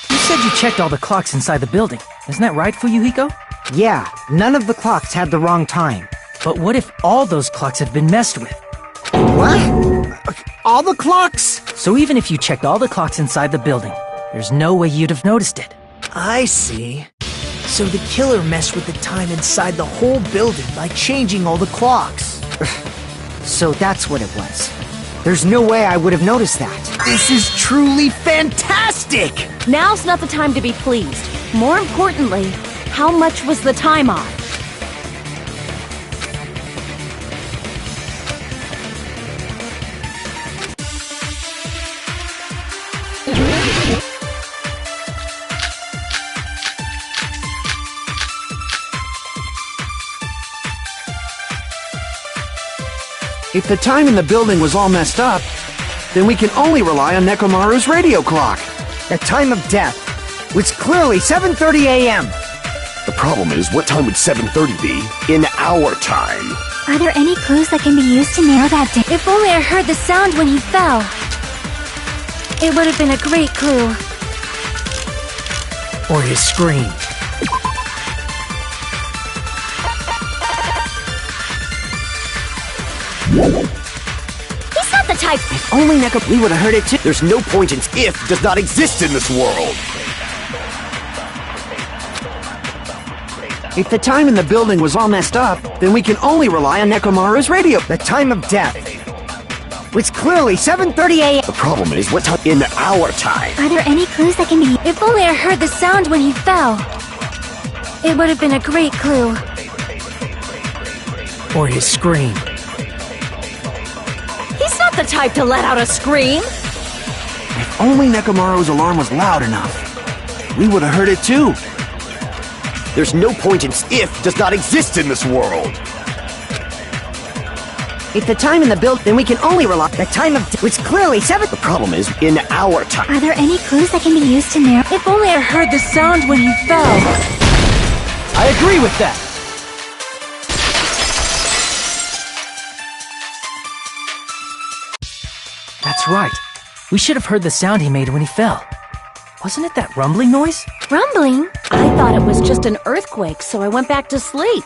You said you checked all the clocks inside the building. Isn't that right, Fuyuhiko? Yeah, none of the clocks had the wrong time. But what if all those clocks had been messed with? What? All the clocks? So even if you checked all the clocks inside the building, there's no way you'd have noticed it. I see. So the killer messed with the time inside the whole building by changing all the clocks. So that's what it was. There's no way I would have noticed that. This is truly fantastic! Now's not the time to be pleased. More importantly, how much was the time off? If the time in the building was all messed up, then we can only rely on Nekomaru's radio clock. The time of death was clearly 7:30 a.m. The problem is, what time would 7:30 be in our time? Are there any clues that can be used to narrow that down? If only I heard the sound when he fell. It would have been a great clue. Or his scream. He's not the type. If only we would have heard it too. There's no point in if does not exist in this world. If the time in the building was all messed up, then we can only rely on Nekomaru's radio. The time of death was clearly 7:30 a.m. The problem is, what time in our time? Are there any clues that can be... If only I heard the sound when he fell. It would have been a great clue. Or his scream. He's not the type to let out a scream. If only Nekomaru's alarm was loud enough, we would have heard it too. There's no point in if does not exist in this world. If the time in the build, then we can only rely. The time of death was clearly 7. The problem is, in our time. Are there any clues that can be used to narrow... If only I heard the sound when he fell. I agree with that! That's right. We should have heard the sound he made when he fell. Wasn't it that rumbling noise? Rumbling? I thought it was just an earthquake, so I went back to sleep.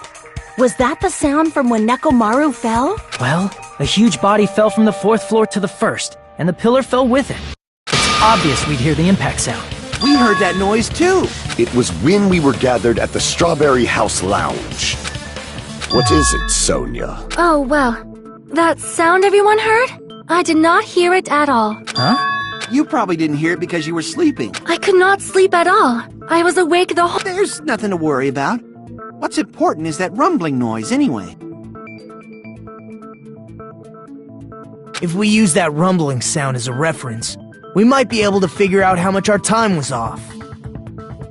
Was that the sound from when Nekomaru fell? Well, a huge body fell from the 4th floor to the 1st, and the pillar fell with it. It's obvious we'd hear the impact sound. We heard that noise too. It was when we were gathered at the Strawberry House Lounge. What is it, Sonia? Oh, well. That sound everyone heard? I did not hear it at all. Huh? You probably didn't hear it because you were sleeping. I could not sleep at all. I was awake the whole... There's nothing to worry about. What's important is that rumbling noise anyway. If we use that rumbling sound as a reference, we might be able to figure out how much our time was off.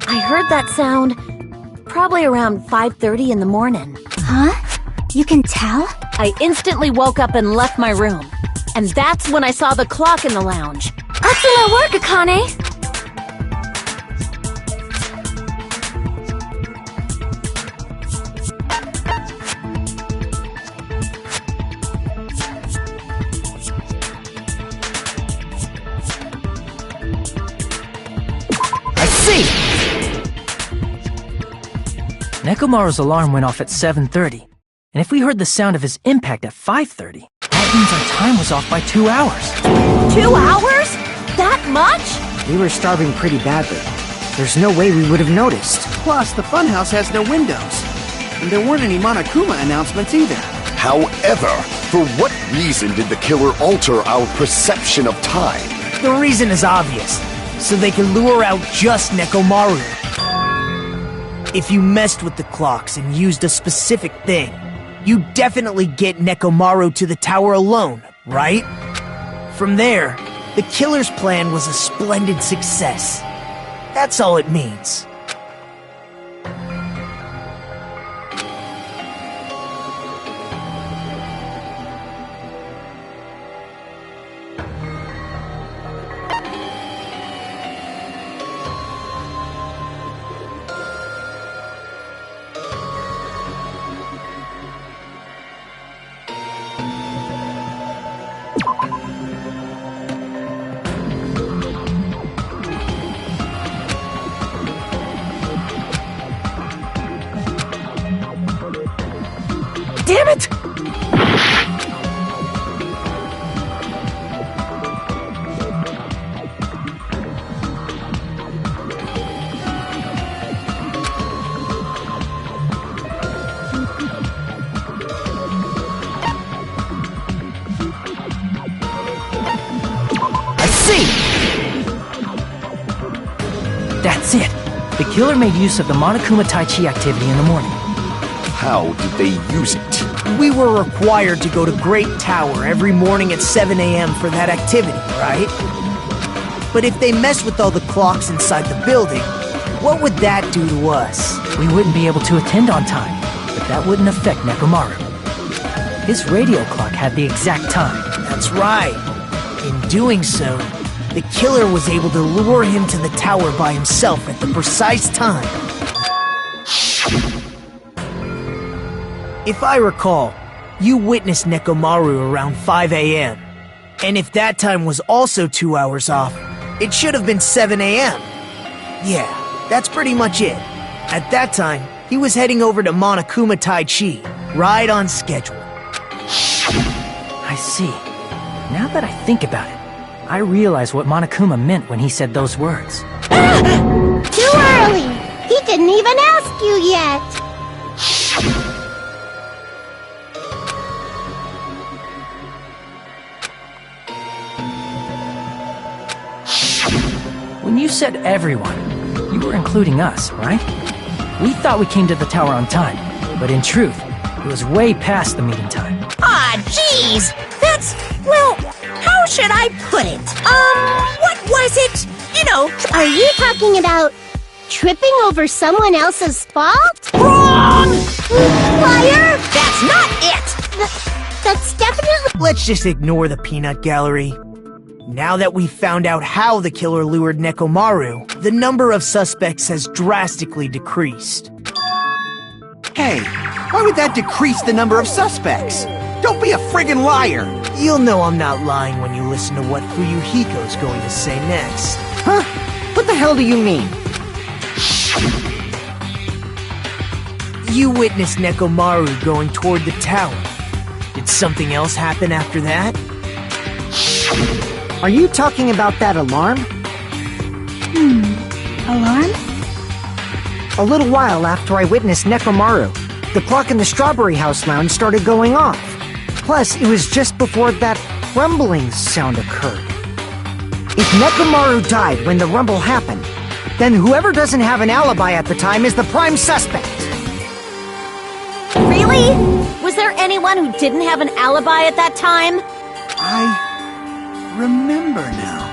I heard that sound probably around 5:30 in the morning. Huh? You can tell? I instantly woke up and left my room. And that's when I saw the clock in the lounge. Excellent work, Akane! Nekomaru's alarm went off at 7:30, and if we heard the sound of his impact at 5:30, that means our time was off by 2 hours. 2 hours? That much? We were starving pretty badly. There's no way we would have noticed. Plus, the funhouse has no windows. And there weren't any Monokuma announcements either. However, for what reason did the killer alter our perception of time? The reason is obvious. So they can lure out just Nekomaru. If you messed with the clocks and used a specific thing, you definitely get Nekomaru to the tower alone, right? From there, the killer's plan was a splendid success. That's all it means. Damn it! I see! That's it. The killer made use of the Monokuma Tai Chi activity in the morning. How did they use it? We were required to go to Great Tower every morning at 7 a.m. for that activity, right? But if they mess with all the clocks inside the building, what would that do to us? We wouldn't be able to attend on time, but that wouldn't affect Nekomaru. His radio clock had the exact time. That's right. In doing so, the killer was able to lure him to the tower by himself at the precise time. If I recall, you witnessed Nekomaru around 5 a.m. And if that time was also 2 hours off, it should have been 7 a.m. Yeah, that's pretty much it. At that time, he was heading over to Monokuma Tai Chi, right on schedule. I see. Now that I think about it, I realize what Monokuma meant when he said those words. Too early! He didn't even ask you yet! When you said everyone, you were including us, right? We thought we came to the tower on time, but in truth, it was way past the meeting time. Ah, jeez! That's, well, how should I put it? What was it? You know, Are you talking about tripping over someone else's fault? wrong! Liar! That's not it! That's definitely... Let's just ignore the peanut gallery. Now that we've found out how the killer lured Nekomaru, the number of suspects has drastically decreased. Hey, why would that decrease the number of suspects? Don't be a friggin' liar! You'll know I'm not lying when you listen to what Fuyuhiko's going to say next. Huh? What the hell do you mean? You witnessed Nekomaru going toward the tower. Did something else happen after that? Are you talking about that alarm? Alarm? A little while after I witnessed Nekomaru, the clock in the Strawberry House lounge started going off. Plus, it was just before that rumbling sound occurred. If Nekomaru died when the rumble happened, then whoever doesn't have an alibi at the time is the prime suspect. Really? Was there anyone who didn't have an alibi at that time? I remember now.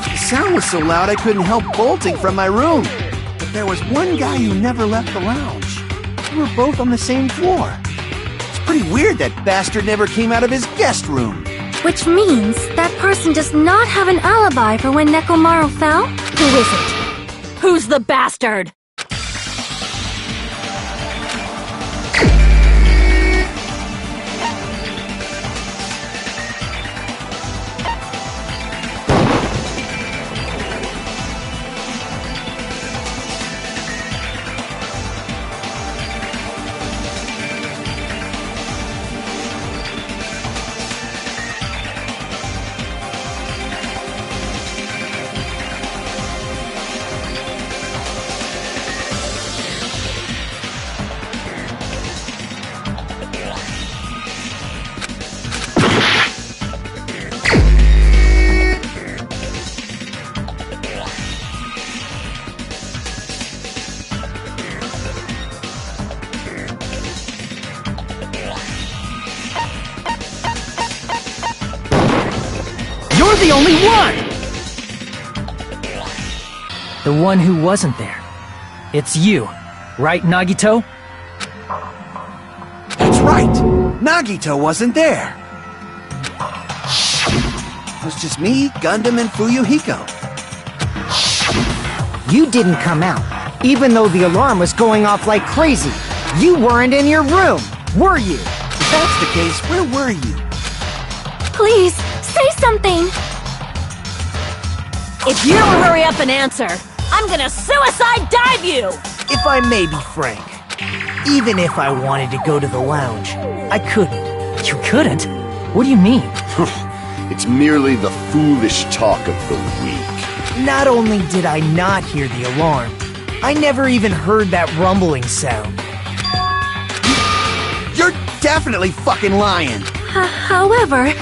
The sound was so loud I couldn't help bolting from my room. But there was one guy who never left the lounge. We were both on the same floor. It's pretty weird that bastard never came out of his guest room. Which means that person does not have an alibi for when Nekomaru fell? Who is it? Who's the bastard? the only one! The one who wasn't there. It's you, right, Nagito? That's right! Nagito wasn't there! It was just me, Gundam, and Fuyuhiko. You didn't come out, even though the alarm was going off like crazy. You weren't in your room, were you? If that's the case, where were you? Please, say something! If you don't hurry up and answer, I'm gonna suicide dive you! If I may be frank, even if I wanted to go to the lounge, I couldn't. You couldn't? What do you mean? It's merely the foolish talk of the weak. Not only did I not hear the alarm, I never even heard that rumbling sound. You're definitely fucking lying! However,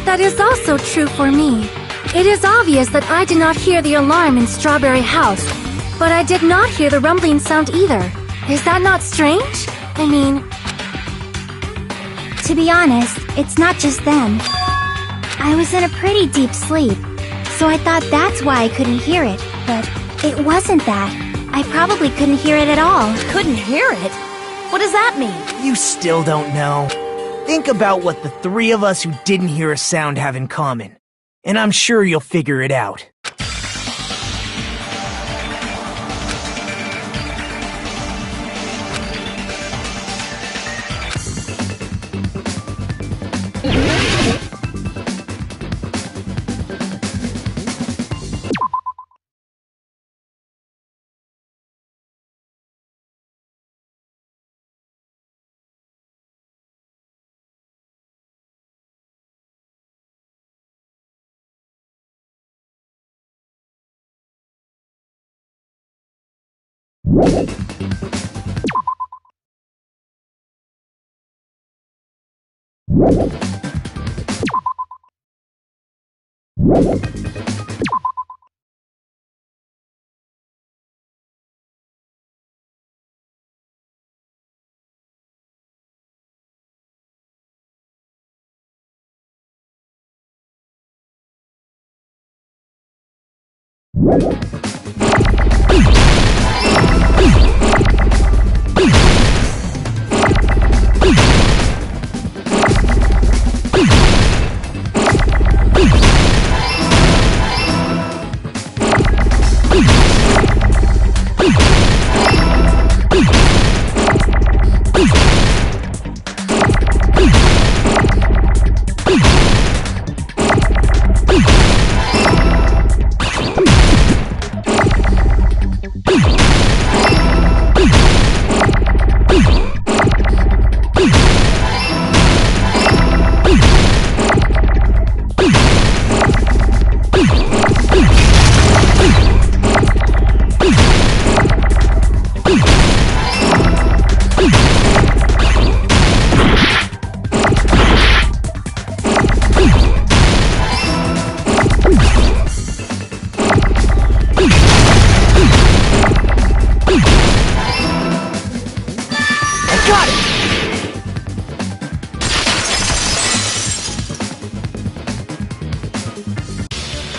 that is also true for me. It is obvious that I did not hear the alarm in Strawberry House, but I did not hear the rumbling sound either. Is that not strange? I mean... To be honest, it's not just them. I was in a pretty deep sleep, so I thought that's why I couldn't hear it, but it wasn't that. I probably couldn't hear it at all. Couldn't hear it? What does that mean? You still don't know. Think about what the three of us who didn't hear a sound have in common, and I'm sure you'll figure it out.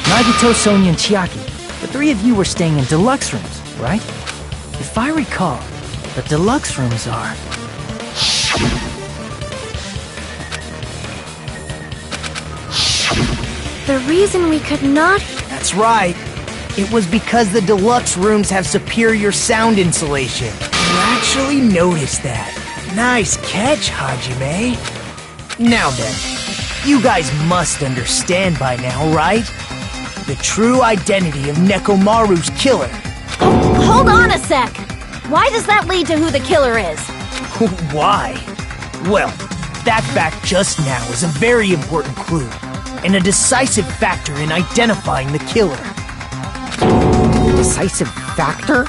Nagito, Sonia, and Chiaki, the three of you were staying in deluxe rooms, right? If I recall, the deluxe rooms are... The reason we could not... That's right. It was because the deluxe rooms have superior sound insulation. You actually noticed that. Nice catch, Hajime. Now then, you guys must understand by now, right? The true identity of Nekomaru's killer. Hold on a sec! Why does that lead to who the killer is? Why? Well, that fact just now is a very important clue, and a decisive factor in identifying the killer. Decisive factor?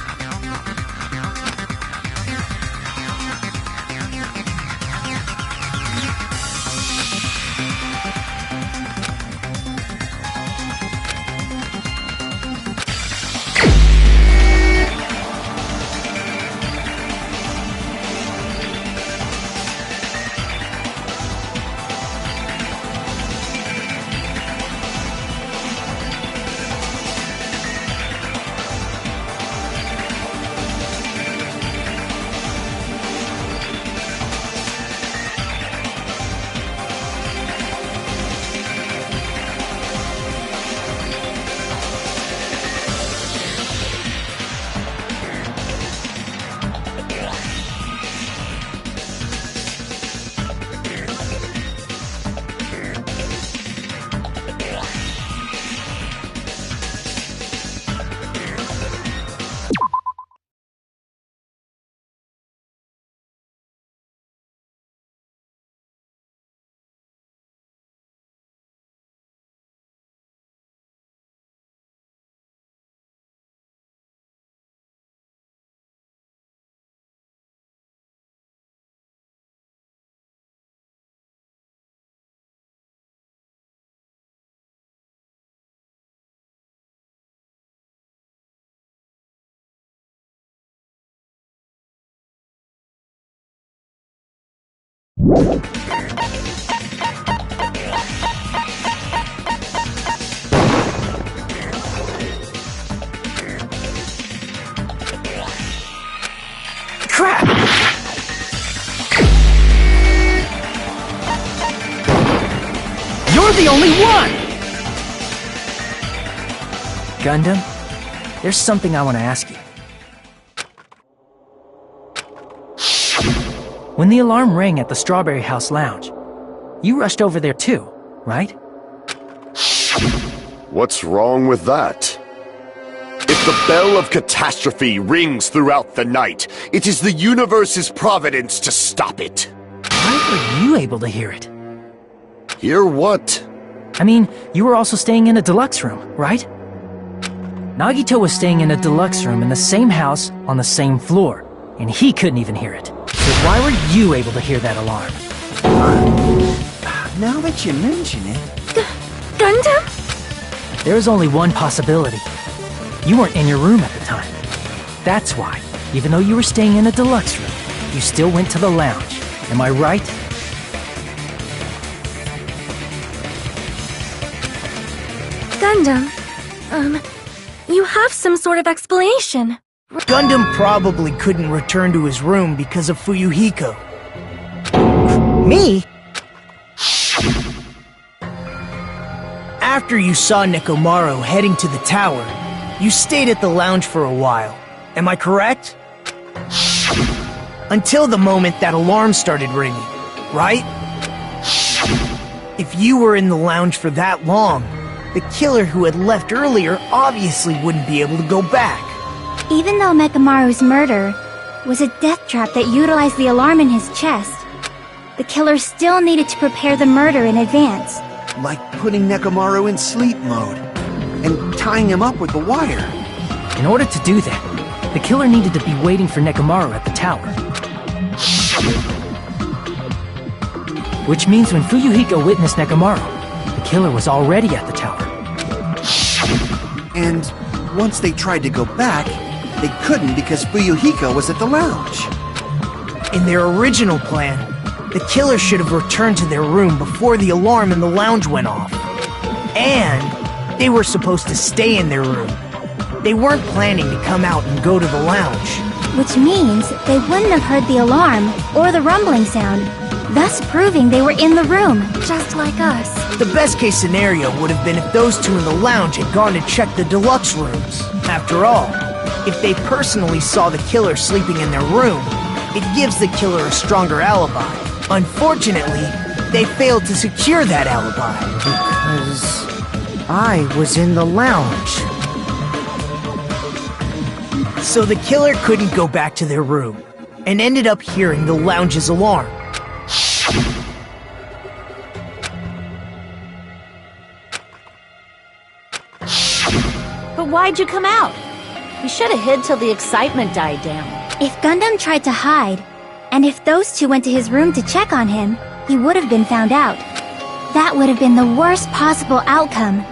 Crap! You're the only one! Gundam, there's something I want to ask you. When the alarm rang at the Strawberry House Lounge, you rushed over there too, right? What's wrong with that? If the bell of catastrophe rings throughout the night, it is the universe's providence to stop it. Why were you able to hear it? Hear what? I mean, you were also staying in a deluxe room, right? Nagito was staying in a deluxe room in the same house on the same floor, and he couldn't even hear it. So why were you able to hear that alarm? Now that you mention it... Gundam? There was only one possibility. You weren't in your room at the time. That's why, even though you were staying in a deluxe room, you still went to the lounge. Am I right? Gundam, you have some sort of explanation. Gundam probably couldn't return to his room because of Fuyuhiko. Me? After you saw Nekomaru heading to the tower, you stayed at the lounge for a while. Am I correct? Until the moment that alarm started ringing, right? If you were in the lounge for that long, the killer who had left earlier obviously wouldn't be able to go back. Even though Mekamaru's murder was a death trap that utilized the alarm in his chest, the killer still needed to prepare the murder in advance. Like putting Nekomaru in sleep mode and tying him up with the wire. In order to do that, the killer needed to be waiting for Nekomaru at the tower. Which means when Fuyuhiko witnessed Nekomaru, the killer was already at the tower. And once they tried to go back, they couldn't because Fuyuhiko was at the lounge. In their original plan, the killer should have returned to their room before the alarm in the lounge went off. And they were supposed to stay in their room. They weren't planning to come out and go to the lounge. Which means they wouldn't have heard the alarm or the rumbling sound, thus proving they were in the room. Just like us. The best case scenario would have been if those two in the lounge had gone to check the deluxe rooms. After all, if they personally saw the killer sleeping in their room, it gives the killer a stronger alibi. Unfortunately, they failed to secure that alibi. Because I was in the lounge. So the killer couldn't go back to their room, and ended up hearing the lounge's alarm. But why'd you come out? You should have hid till the excitement died down. If Gundam tried to hide, and if those two went to his room to check on him, he would have been found out. That would have been the worst possible outcome.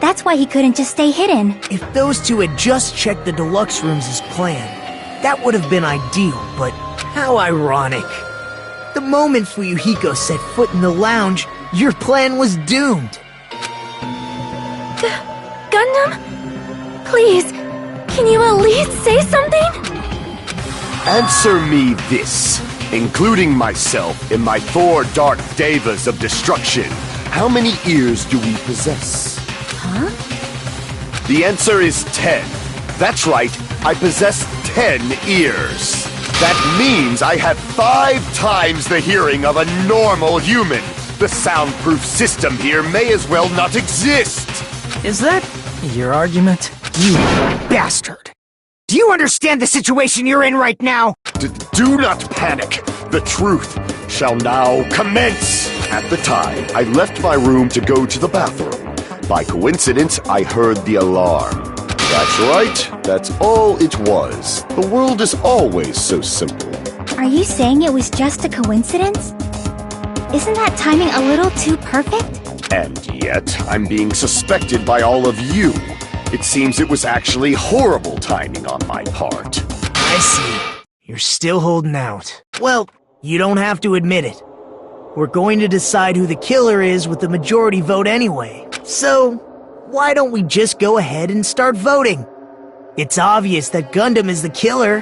That's why he couldn't just stay hidden. If those two had just checked the deluxe rooms as planned, that would have been ideal, but how ironic. The moment Fuyuhiko set foot in the lounge, your plan was doomed. Gundam? Please, can you at least say something? Answer me this. Including myself in my 4 dark devas of destruction, how many ears do we possess? Huh? The answer is 10. That's right, I possess 10 ears. That means I have 5 times the hearing of a normal human. The soundproof system here may as well not exist. Is that your argument? You bastard! Do you understand the situation you're in right now? Do not panic. The truth shall now commence. At the time, I left my room to go to the bathroom. By coincidence, I heard the alarm. That's right. That's all it was. The world is always so simple. Are you saying it was just a coincidence? Isn't that timing a little too perfect? And yet, I'm being suspected by all of you. It seems it was actually horrible timing on my part. I see. You're still holding out. Well, you don't have to admit it. We're going to decide who the killer is with the majority vote anyway. So, why don't we just go ahead and start voting? It's obvious that Gundam is the killer.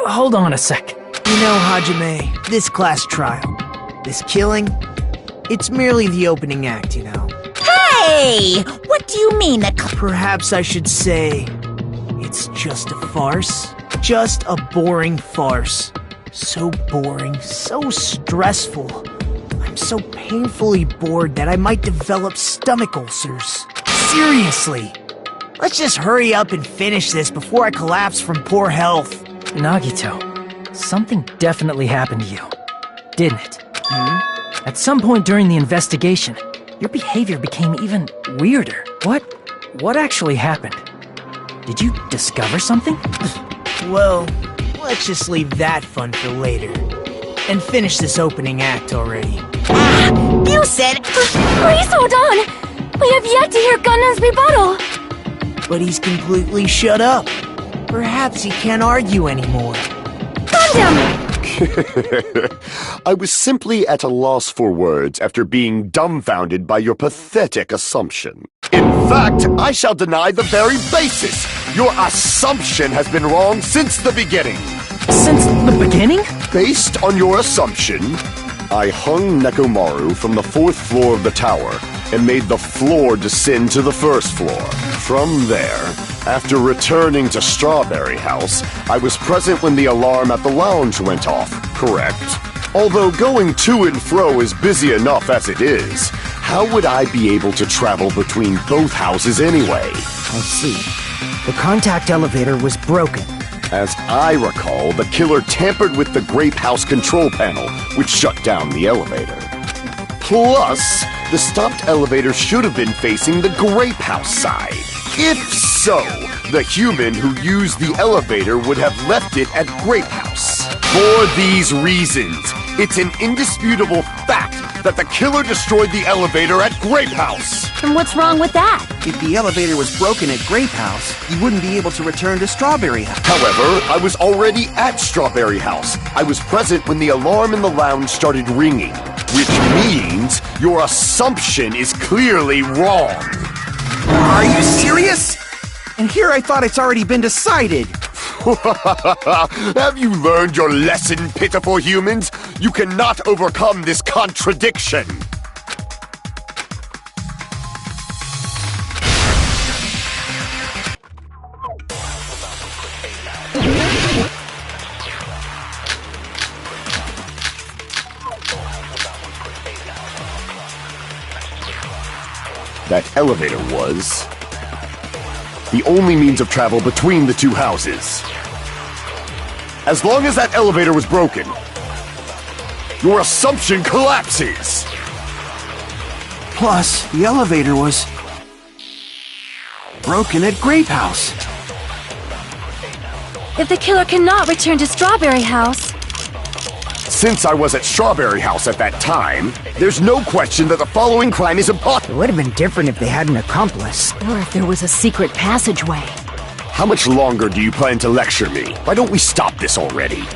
Hold on a sec. You know, Hajime, this class trial, this killing, it's merely the opening act, you know. Hey! What do you mean Perhaps I should say, it's just a farce. Just a boring farce. So boring, so stressful. I'm so painfully bored that I might develop stomach ulcers. Seriously. Let's just hurry up and finish this before I collapse from poor health. Nagito, something definitely happened to you, didn't it? At some point during the investigation, your behavior became even weirder. What actually happened? Did you discover something? Well, let's just leave that fun for later. And finish this opening act already. You said... Please hold on! We have yet to hear Gundam's rebuttal! But he's completely shut up. Perhaps he can't argue anymore. Gundam! I was simply at a loss for words after being dumbfounded by your pathetic assumption. In fact, I shall deny the very basis. Your assumption has been wrong since the beginning. Since the beginning? Based on your assumption, I hung Nekomaru from the 4th floor of the tower and made the floor descend to the 1st floor. From there, after returning to Strawberry House, I was present when the alarm at the lounge went off, correct? Although going to and fro is busy enough as it is, how would I be able to travel between both houses anyway? I see. The contact elevator was broken. As I recall, the killer tampered with the Grape House control panel, which shut down the elevator. Plus, the stopped elevator should have been facing the Grape House side. If so, the human who used the elevator would have left it at Grape House. For these reasons, it's an indisputable fact that the killer destroyed the elevator at Grape House. And what's wrong with that? If the elevator was broken at Grape House, you wouldn't be able to return to Strawberry House. However, I was already at Strawberry House. I was present when the alarm in the lounge started ringing, which means your assumption is clearly wrong. Are you serious? And here I thought it's already been decided. Have you learned your lesson, pitiful humans? You cannot overcome this contradiction. That elevator was the only means of travel between the two houses. As long as that elevator was broken, your assumption collapses. Plus, the elevator was broken at Grape House. If the killer cannot return to Strawberry House... Since I was at Strawberry House at that time, there's no question that the following crime is impossible. It would have been different if they had an accomplice. Or if there was a secret passageway. How much longer do you plan to lecture me? Why don't we stop this already?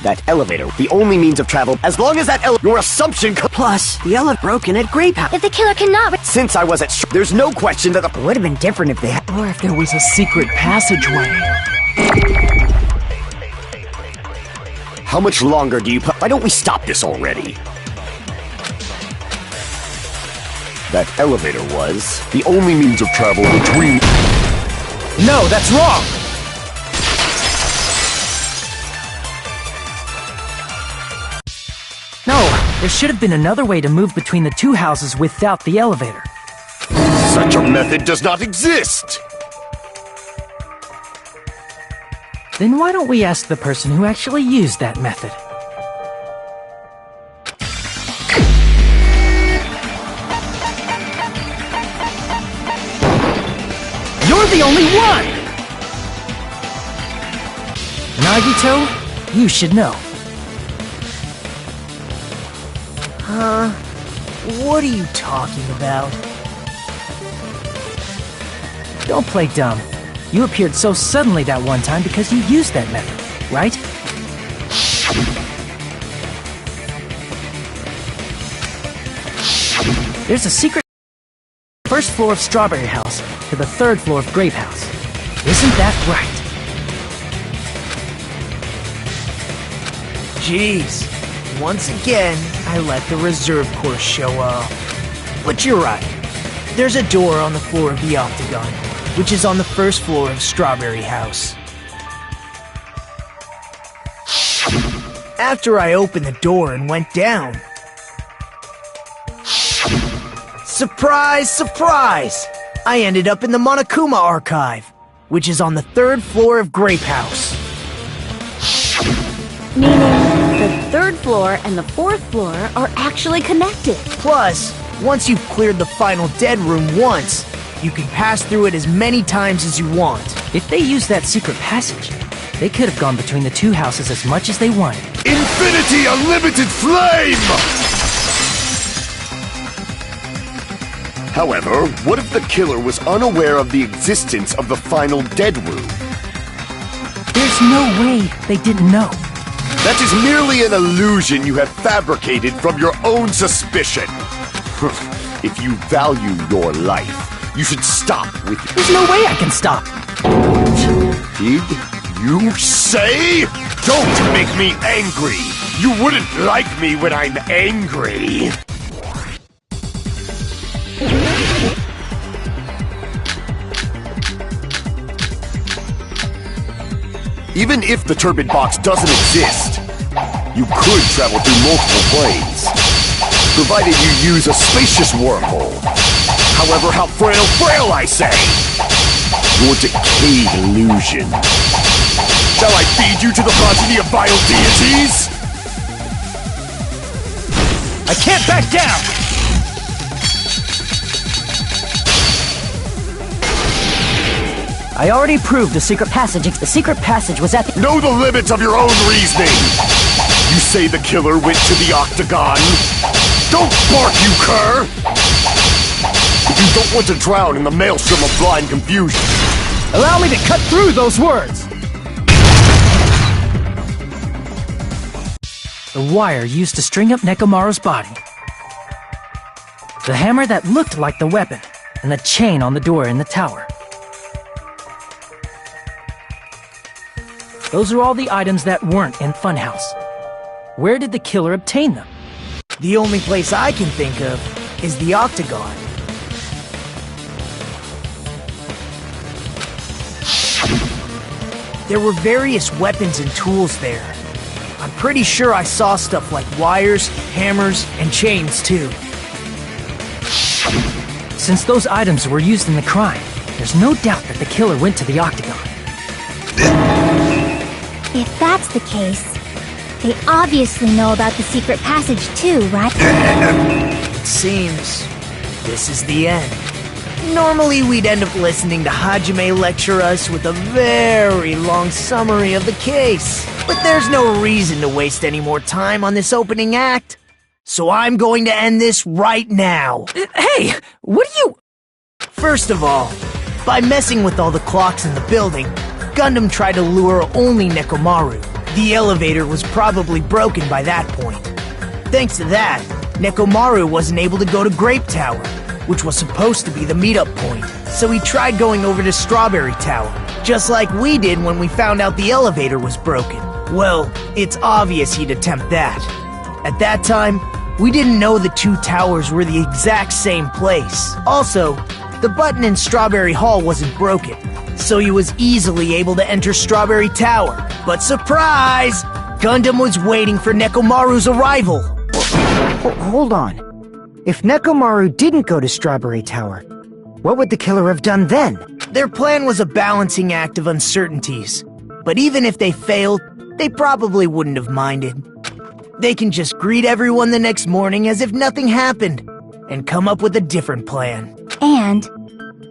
That elevator, the only means of travel, as long as that your assumption Plus, the elevator broken at Grape House. If the killer cannot... Since I was at there's no question that It would have been different if they had... Or if there was a secret passageway. How much longer do you Why don't we stop this already? That elevator was the only means of travel between... No, that's wrong! No, there should have been another way to move between the two houses without the elevator. Such a method does not exist! Then why don't we ask the person who actually used that method? You're the only one! Nagito, you should know. Huh? What are you talking about? Don't play dumb. You appeared so suddenly that one time because you used that method, right? There's a secret first floor of Strawberry House to the third floor of Grape House. Isn't that right? Jeez. Once again, I let the reserve course show up. But you're right. There's a door on the floor of the Octagon, which is on the first floor of Strawberry House. After I opened the door and went down... Surprise, surprise! I ended up in the Monokuma Archive, which is on the third floor of Grape House. Meaning, the third floor and the fourth floor are actually connected. Plus, once you've cleared the final dead room once, you can pass through it as many times as you want. If they used that secret passage, they could have gone between the two houses as much as they wanted. Infinity Unlimited Flame! However, what if the killer was unaware of the existence of the final dead room? There's no way they didn't know. That is merely an illusion you have fabricated from your own suspicion. If you value your life, you should stop with... There's no way I can stop. Did you say? Don't make me angry! You wouldn't like me when I'm angry! Even if the turbid box doesn't exist, you could travel through multiple planes, provided you use a spacious wormhole. However, how frail I say! Your decayed illusion. Shall I feed you to the progeny of vile deities? I can't back down! I already proved the secret passage. The secret passage was at the... Know the limits of your own reasoning! You say the killer went to the Octagon? Don't bark, you cur! If you don't want to drown in the maelstrom of blind confusion... Allow me to cut through those words! The wire used to string up Nekomaru's body. The hammer that looked like the weapon, and the chain on the door in the tower. Those are all the items that weren't in Funhouse. Where did the killer obtain them? The only place I can think of is the Octagon. There were various weapons and tools there. I'm pretty sure I saw stuff like wires, hammers, and chains too. Since those items were used in the crime, there's no doubt that the killer went to the Octagon. If that's the case, they obviously know about the secret passage too, right? It seems this is the end. Normally we'd end up listening to Hajime lecture us with a very long summary of the case. But there's no reason to waste any more time on this opening act. So I'm going to end this right now. Hey, what are you... First of all, by messing with all the clocks in the building, Gundam tried to lure only Nekomaru. The elevator was probably broken by that point. Thanks to that, Nekomaru wasn't able to go to Grape Tower, which was supposed to be the meetup point. So he tried going over to Strawberry Tower, just like we did when we found out the elevator was broken. Well, it's obvious he'd attempt that. At that time, We didn't know the two towers were the exact same place. Also, the button in Strawberry Hall wasn't broken, so he was easily able to enter Strawberry Tower. But surprise! Gundam was waiting for Nekomaru's arrival. Hold on. If Nekomaru didn't go to Strawberry Tower, what would the killer have done then? Their plan was a balancing act of uncertainties. But even if they failed, they probably wouldn't have minded. They can just greet everyone the next morning as if nothing happened, and come up with a different plan. And,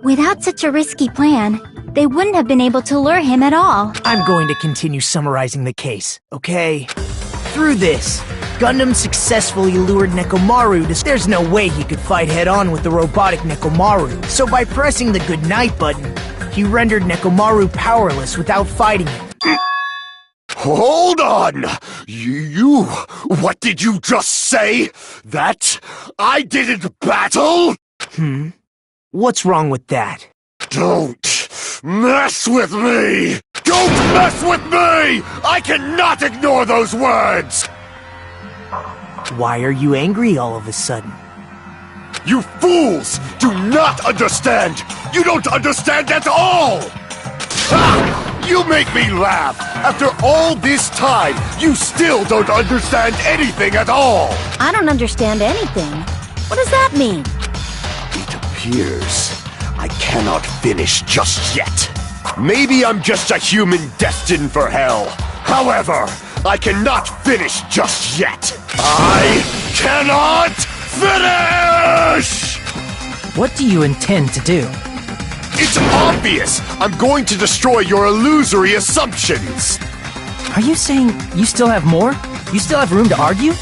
without such a risky plan, they wouldn't have been able to lure him at all. I'm going to continue summarizing the case, okay? Through this, Gundam successfully lured Nekomaru to... There's no way he could fight head-on with the robotic Nekomaru, so by pressing the goodnight button, he rendered Nekomaru powerless without fighting him. Hold on! What did you just say? That I didn't battle? What's wrong with that? Don't mess with me! Don't mess with me! I cannot ignore those words! Why are you angry all of a sudden? You fools do not understand! You don't understand at all! Ha! You make me laugh! After all this time, you still don't understand anything at all! I don't understand anything. What does that mean? It appears I cannot finish just yet. Maybe I'm just a human destined for hell. However, I cannot finish just yet. I cannot finish! What do you intend to do? It's obvious! I'm going to destroy your illusory assumptions! Are you saying you still have more? You still have room to argue?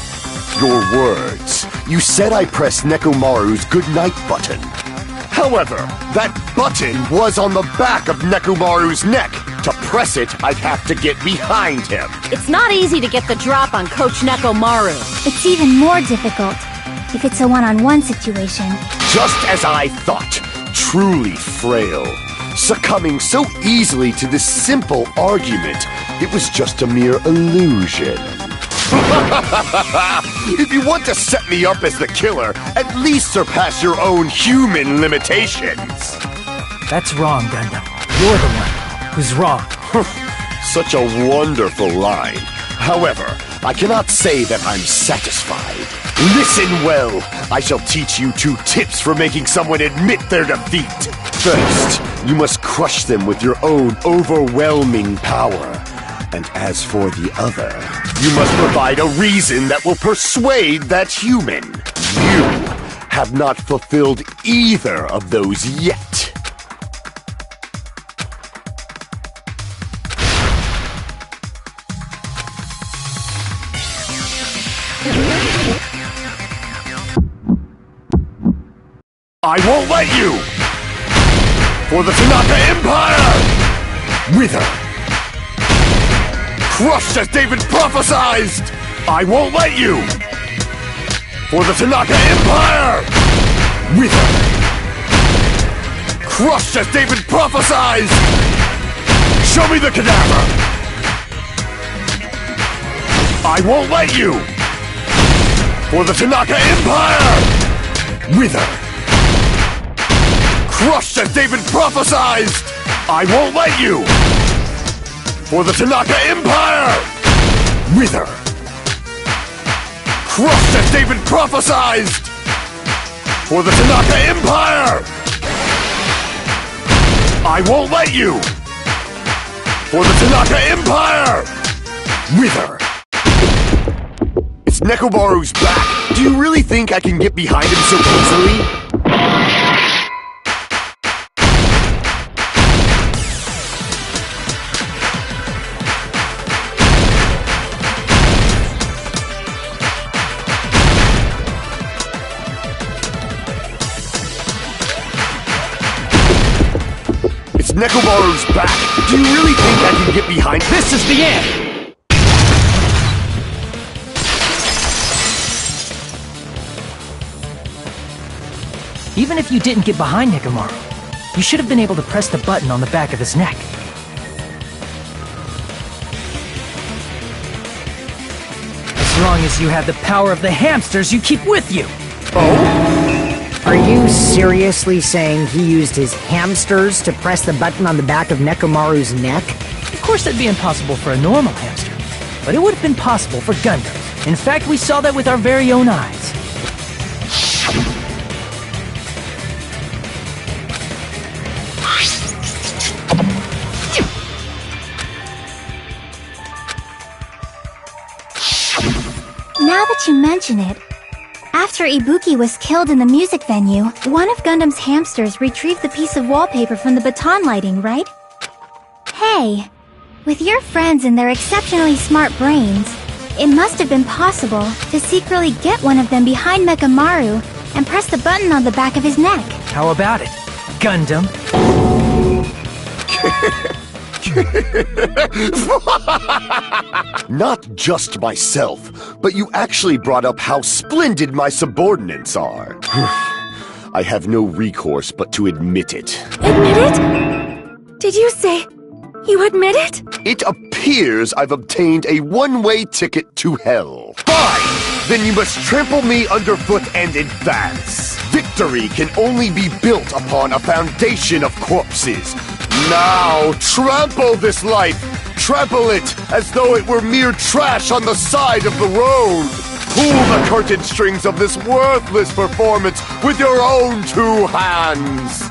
Your words. You said I pressed Nekomaru's goodnight button. However, that button was on the back of Nekomaru's neck. To press it, I'd have to get behind him. It's not easy to get the drop on Coach Nekomaru. It's even more difficult if it's a one-on-one situation. Just as I thought. Truly frail. Succumbing so easily to this simple argument, it was just a mere illusion. If you want to set me up as the killer, at least surpass your own human limitations. That's wrong, Gundam. You're the one who's wrong. Such a wonderful line. However, I cannot say that I'm satisfied. Listen well. I shall teach you 2 tips for making someone admit their defeat. First, you must crush them with your own overwhelming power. And as for the other, you must provide a reason that will persuade that human. You have not fulfilled either of those yet. I won't let you! For the Tanaka Empire! Wither! Crushed as David prophesied! I won't let you! For the Tanaka Empire! Wither! Crushed as David prophesied! Show me the cadaver! I won't let you! For the Tanaka Empire! Wither! Crushed as David prophesied! I won't let you! For the Tanaka Empire! Wither! Crushed as David prophesied! For the Tanaka Empire! I won't let you! For the Tanaka Empire! Wither! It's Nekomaru's back! Do you really think I can get behind him so easily? Nekomaru's back! Do you really think I can get behind? This is the end! Even if you didn't get behind Nekomaru, you should have been able to press the button on the back of his neck. As long as you have the power of the hamsters you keep with you. Are you seriously saying he used his hamsters to press the button on the back of Nekomaru's neck? Of course that'd be impossible for a normal hamster, but it would have been possible for Gundam. In fact, we saw that with our very own eyes. Now that you mention it, after Ibuki was killed in the music venue, one of Gundam's hamsters retrieved the piece of wallpaper from the baton lighting, right? Hey, with your friends and their exceptionally smart brains, it must have been possible to secretly get one of them behind Mechamaru and press the button on the back of his neck. How about it, Gundam? Not just myself, but you actually brought up how splendid my subordinates are. I have no recourse but to admit it. Admit it? Did you say you admit it? It appears I've obtained a one-way ticket to hell. Fine! Then you must trample me underfoot and advance. Victory can only be built upon a foundation of corpses. Now, trample this life! Trample it as though it were mere trash on the side of the road! Pull the curtain strings of this worthless performance with your own two hands!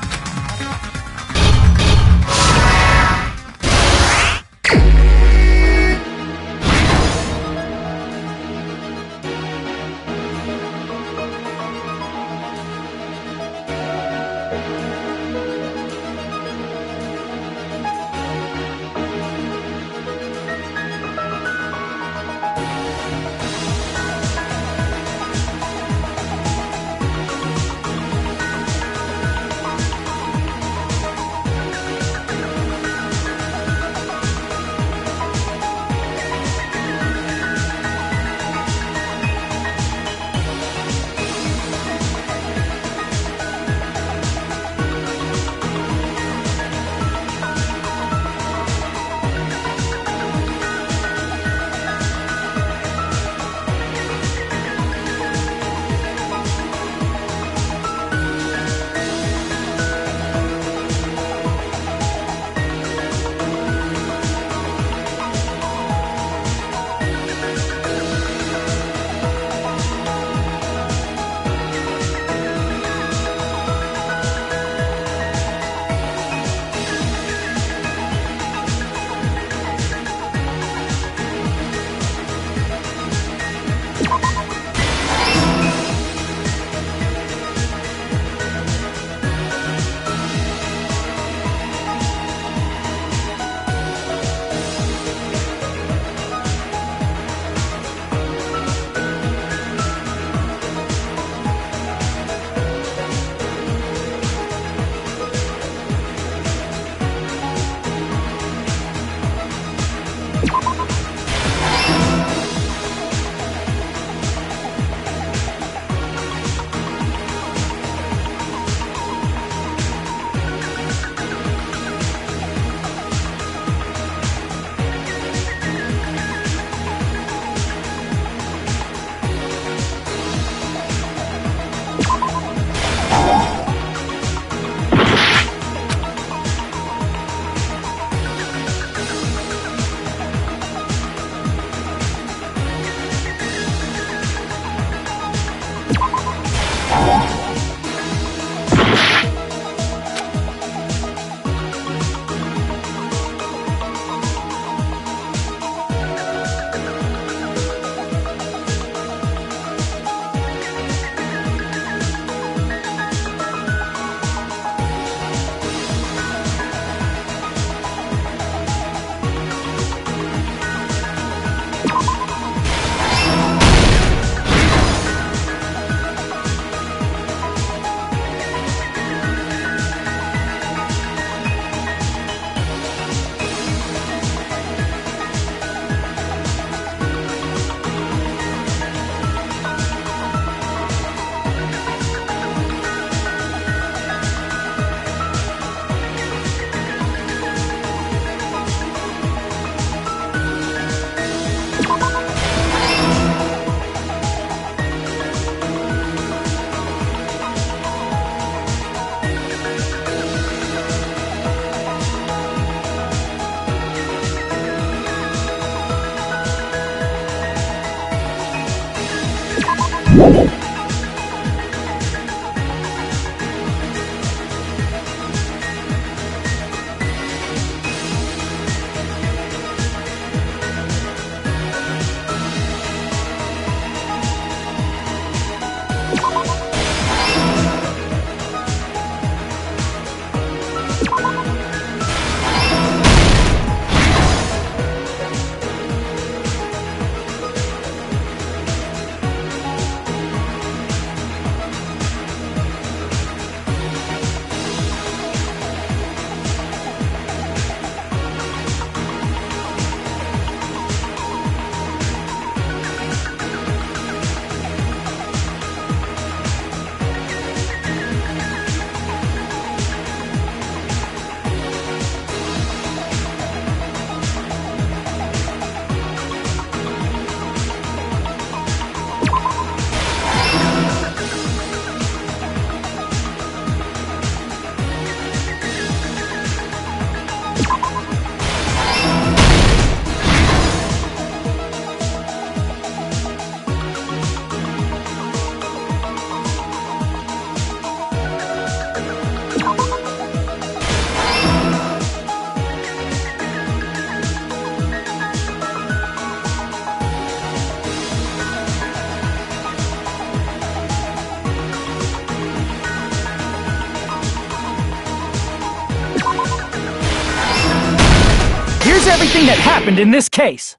Here's everything that happened in this case.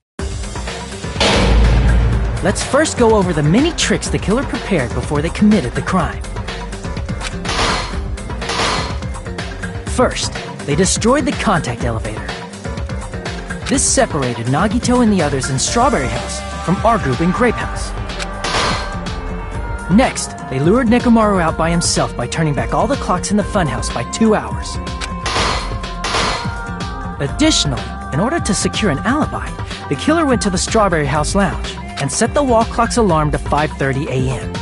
Let's first go over the many tricks the killer prepared before they committed the crime. First, they destroyed the contact elevator. This separated Nagito and the others in Strawberry House from our group in Grape House. Next, they lured Nekomaru out by himself by turning back all the clocks in the funhouse by 2 hours. Additionally, in order to secure an alibi, the killer went to the Strawberry House lounge and set the wall clock's alarm to 5:30 a.m.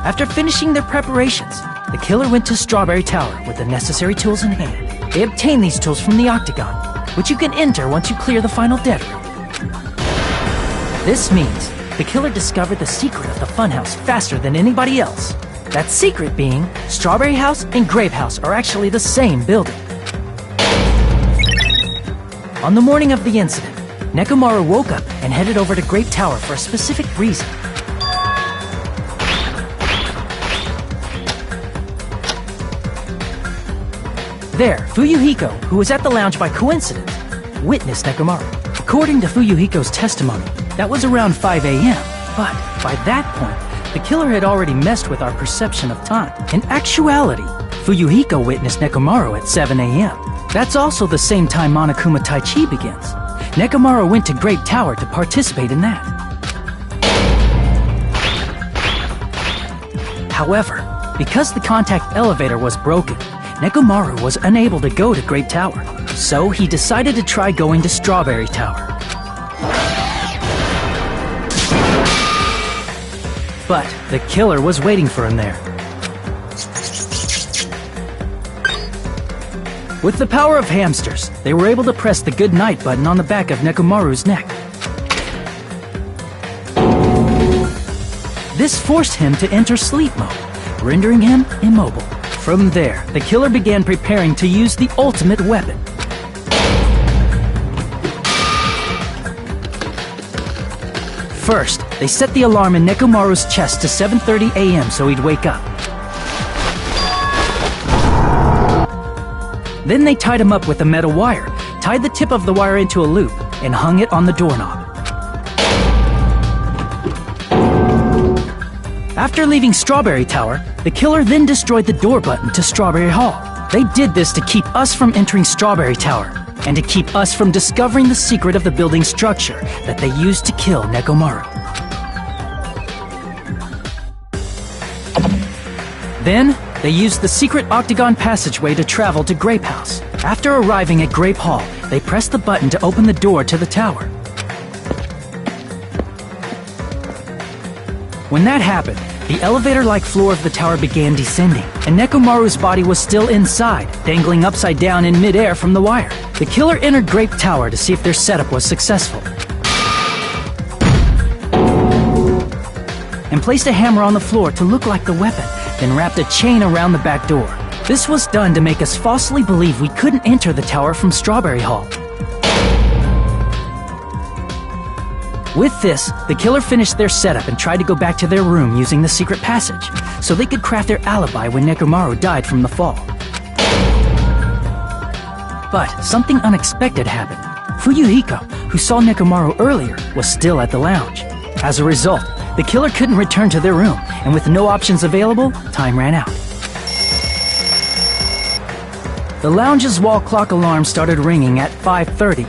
After finishing their preparations, the killer went to Strawberry Tower with the necessary tools in hand. They obtained these tools from the Octagon, which you can enter once you clear the final dead room. This means the killer discovered the secret of the funhouse faster than anybody else. That secret being, Strawberry House and Grape House are actually the same building. On the morning of the incident, Nekomaru woke up and headed over to Grape Tower for a specific reason. There, Fuyuhiko, who was at the lounge by coincidence, witnessed Nekomaru. According to Fuyuhiko's testimony, that was around 5 a.m., but by that point, the killer had already messed with our perception of time. In actuality, Fuyuhiko witnessed Nekomaru at 7 a.m. That's also the same time Monokuma Tai Chi begins. Nekomaru went to Grape Tower to participate in that. However, because the contact elevator was broken, Nekomaru was unable to go to Grape Tower, so he decided to try going to Strawberry Tower. But the killer was waiting for him there. With the power of hamsters, they were able to press the good night button on the back of Nekomaru's neck. This forced him to enter sleep mode, rendering him immobile. From there, the killer began preparing to use the ultimate weapon. First, they set the alarm in Nekomaru's chest to 7:30 a.m. so he'd wake up. Then they tied him up with a metal wire, tied the tip of the wire into a loop, and hung it on the doorknob. After leaving Strawberry Tower, the killer then destroyed the door button to Strawberry Hall. They did this to keep us from entering Strawberry Tower, and to keep us from discovering the secret of the building's structure that they used to kill Nekomaru. Then, they used the secret octagon passageway to travel to Grape House. After arriving at Grape Hall, they pressed the button to open the door to the tower. When that happened, the elevator-like floor of the tower began descending, and Nekomaru's body was still inside, dangling upside down in midair from the wire. The killer entered Grape Tower to see if their setup was successful. placed a hammer on the floor to look like the weapon, then wrapped a chain around the back door. This was done to make us falsely believe we couldn't enter the tower from Strawberry Hall. With this, the killer finished their setup and tried to go back to their room using the secret passage, so they could craft their alibi when Nekomaru died from the fall. But something unexpected happened. Fuyuhiko, who saw Nekomaru earlier, was still at the lounge. As a result, the killer couldn't return to their room, and with no options available, time ran out. The lounge's wall clock alarm started ringing at 5:30.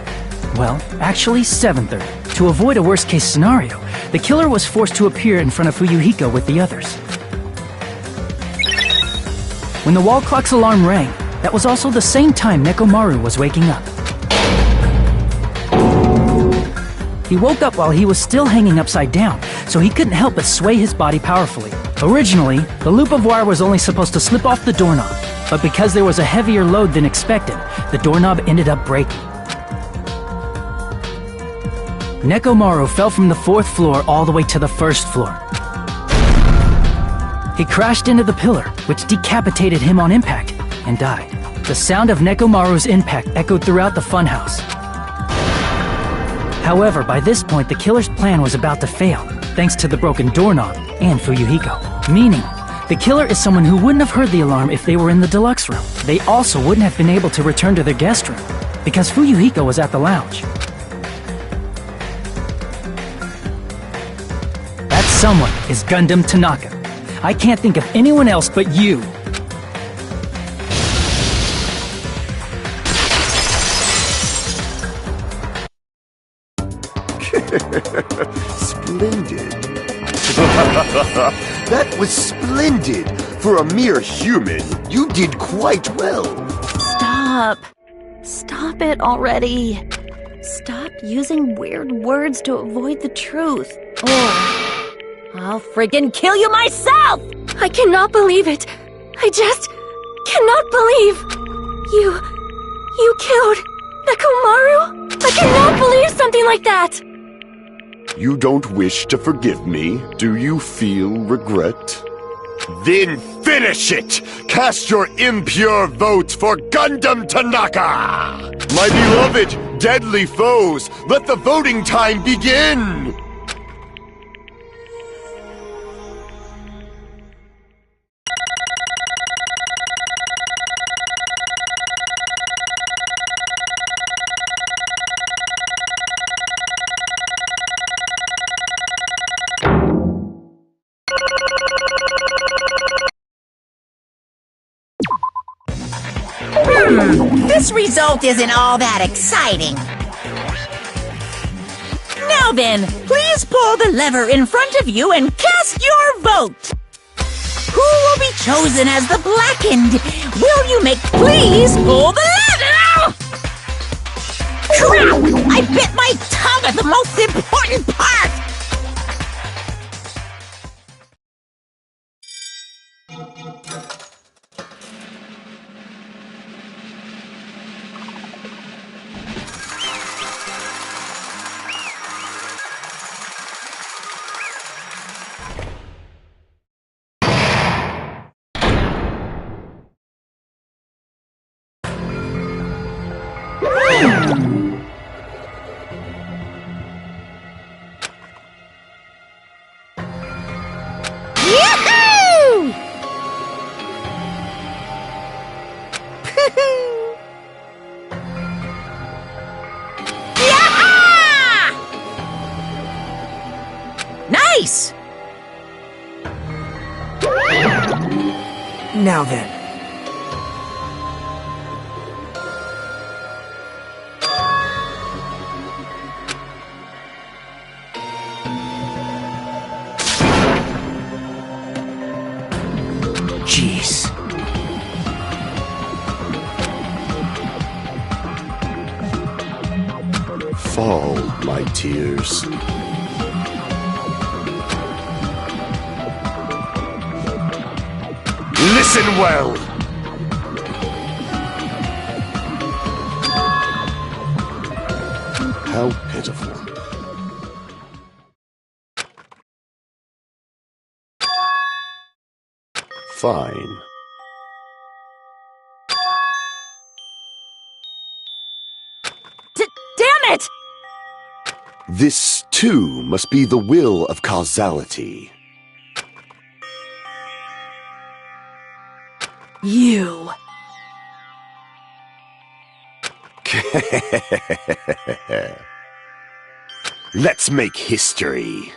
Well, actually 7:30. To avoid a worst-case scenario, the killer was forced to appear in front of Fuyuhiko with the others. When the wall clock's alarm rang, that was also the same time Nekomaru was waking up. He woke up while he was still hanging upside down, so he couldn't help but sway his body powerfully. Originally, the loop of wire was only supposed to slip off the doorknob, but because there was a heavier load than expected, the doorknob ended up breaking. Nekomaru fell from the 4th floor all the way to the 1st floor. He crashed into the pillar, which decapitated him on impact, and died. The sound of Nekomaru's impact echoed throughout the funhouse. However, by this point, the killer's plan was about to fail, thanks to the broken doorknob and Fuyuhiko. Meaning, the killer is someone who wouldn't have heard the alarm if they were in the deluxe room. They also wouldn't have been able to return to their guest room, because Fuyuhiko was at the lounge. That someone is Gundam Tanaka. I can't think of anyone else but you. Splendid. That was splendid. For a mere human, you did quite well. Stop. Stop it already. Stop using weird words to avoid the truth. Or I'll friggin' kill you myself! I cannot believe it. I just cannot believe. You killed Nekomaru? I cannot believe something like that. You don't wish to forgive me? Do you feel regret? Then finish it! Cast your impure votes for Gundam Tanaka! My beloved, deadly foes, let the voting time begin! This result isn't all that exciting. Now then, please pull the lever in front of you and cast your vote. Who will be chosen as the blackened? Will you please pull the lever? Crap! I bit my tongue at the most important part! Nice! Now then. Jeez. Fall, my tears. Listen well! How pitiful. Fine. Damn it! This, too, must be the will of causality. You. Let's make history.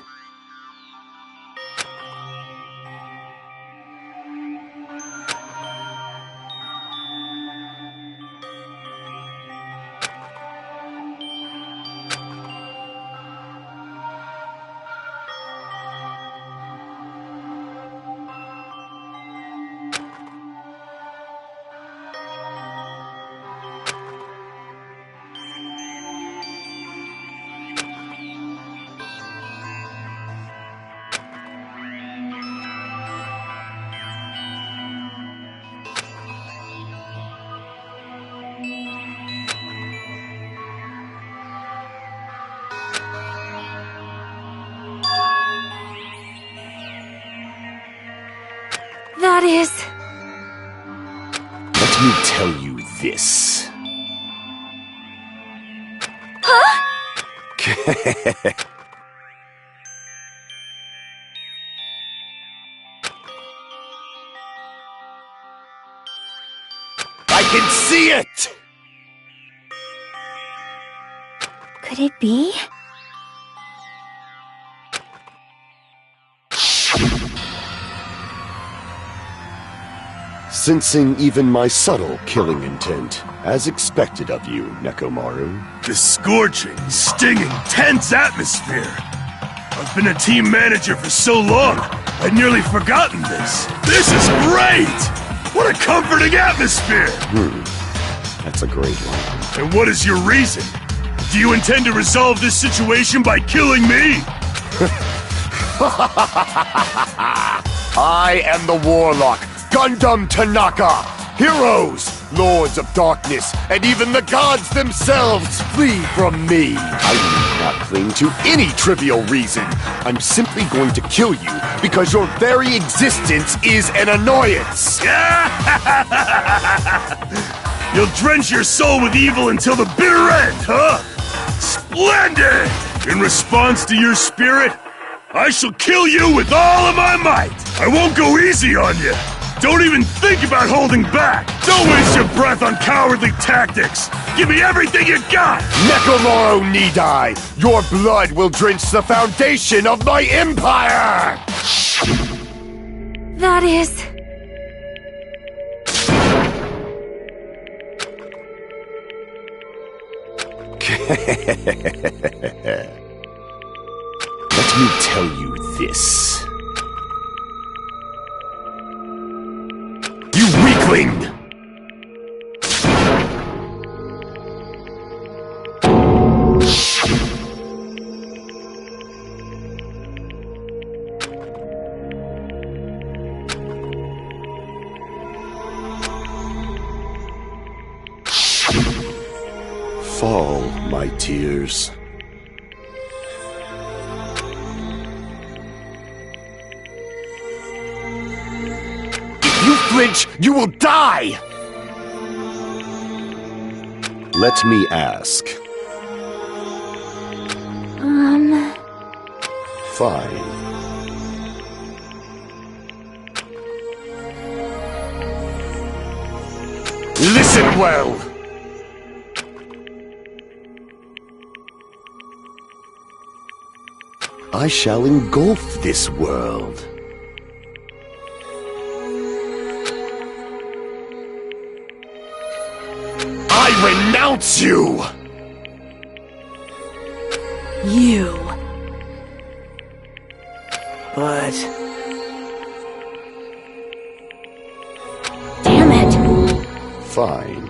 That is... Let me tell you this. Huh? I can see it! Could it be? Sensing even my subtle killing intent, as expected of you, Nekomaru. The scorching, stinging, tense atmosphere. I've been a team manager for so long, I'd nearly forgotten this. This is great! What a comforting atmosphere! That's a great one. And what is your reason? Do you intend to resolve this situation by killing me? I am the Warlock, Gundam Tanaka! Heroes, Lords of Darkness, and even the gods themselves flee from me! I do not cling to any trivial reason. I'm simply going to kill you because your very existence is an annoyance! You'll drench your soul with evil until the bitter end, huh? Splendid! In response to your spirit, I shall kill you with all of my might! I won't go easy on you! Don't even think about holding back! Don't waste your breath on cowardly tactics! Give me everything you got! Nekomaru Nidai, your blood will drench the foundation of my empire! That is... Let me tell you this. You weakling! Fall, my tears. If you flinch, you will die! Let me ask. Fine. Listen well! I shall engulf this world. I renounce you! You. But... Damn it. Fine.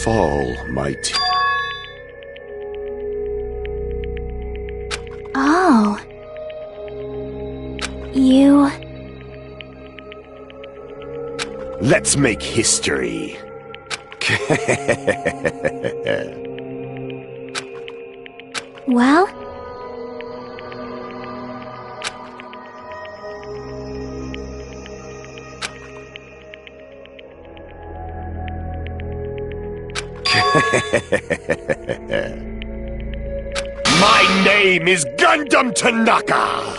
Fall, my Oh. You... Let's make history. Well? My name is Gundam Tanaka!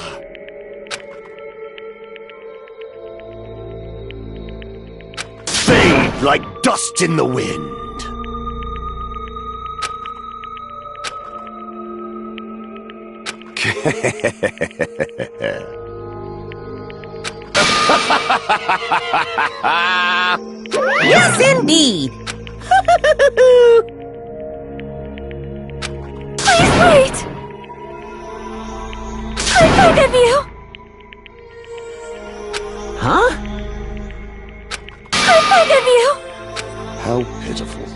Fade like dust in the wind. Yes, indeed. Please wait! I beg of you! Huh? I beg of you! How pitiful.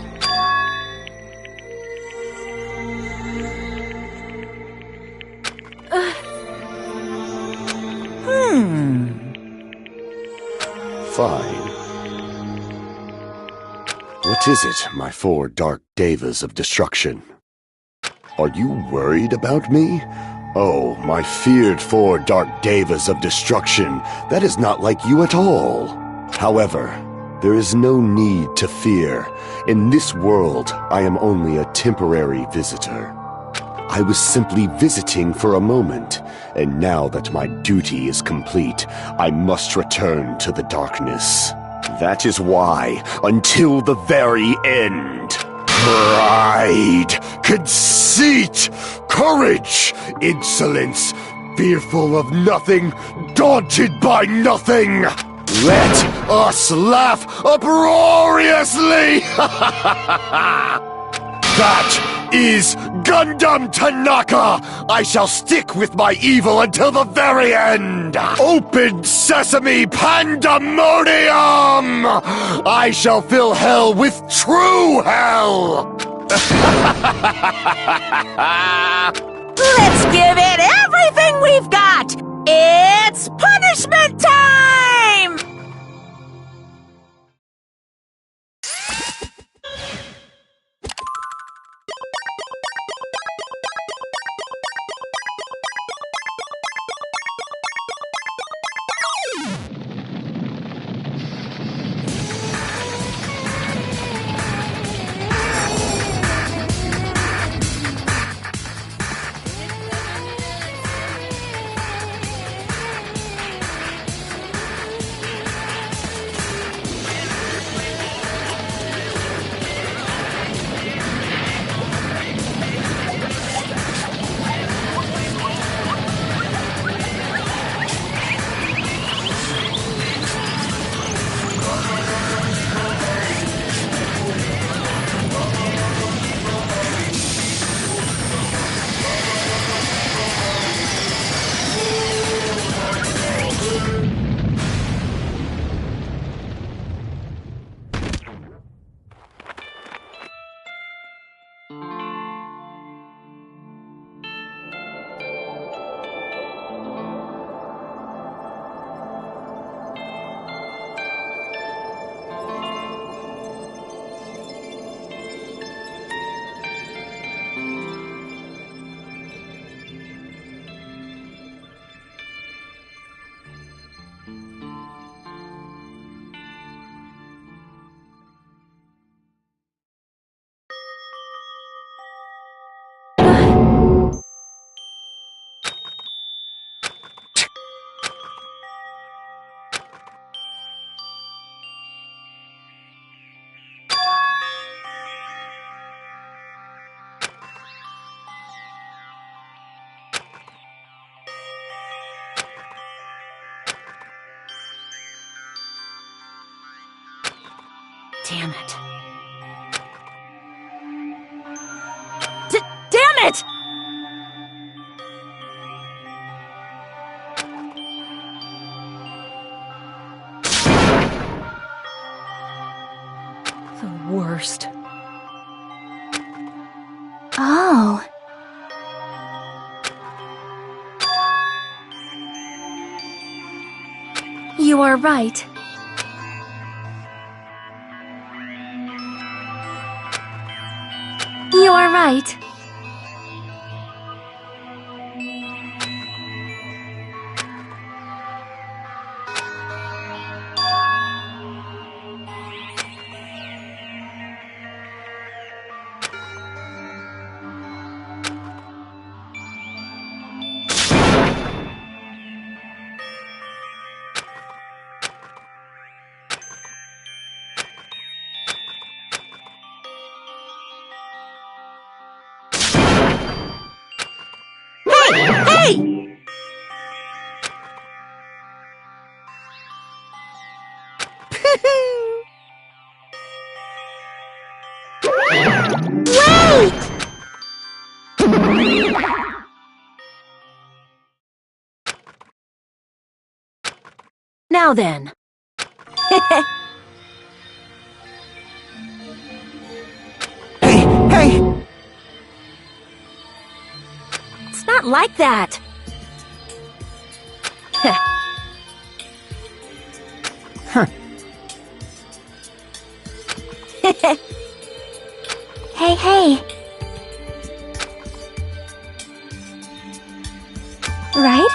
Fine. What is it, my four dark devas of destruction? Are you worried about me? Oh, my feared four dark devas of destruction, that is not like you at all. However, there is no need to fear. In this world, I am only a temporary visitor. I was simply visiting for a moment, and now that my duty is complete, I must return to the darkness. That is why, until the very end, pride, conceit, courage, insolence, fearful of nothing, daunted by nothing. Let us laugh uproariously! That is Gundam Tanaka! I shall stick with my evil until the very end! Open sesame pandemonium! I shall fill hell with true hell! Let's give it everything we've got! It's punishment time! Damn it. Damn it! The worst. Oh. You are right. You are right. Hey! Now then. Hey! It's not like that. Huh. Hey. Right?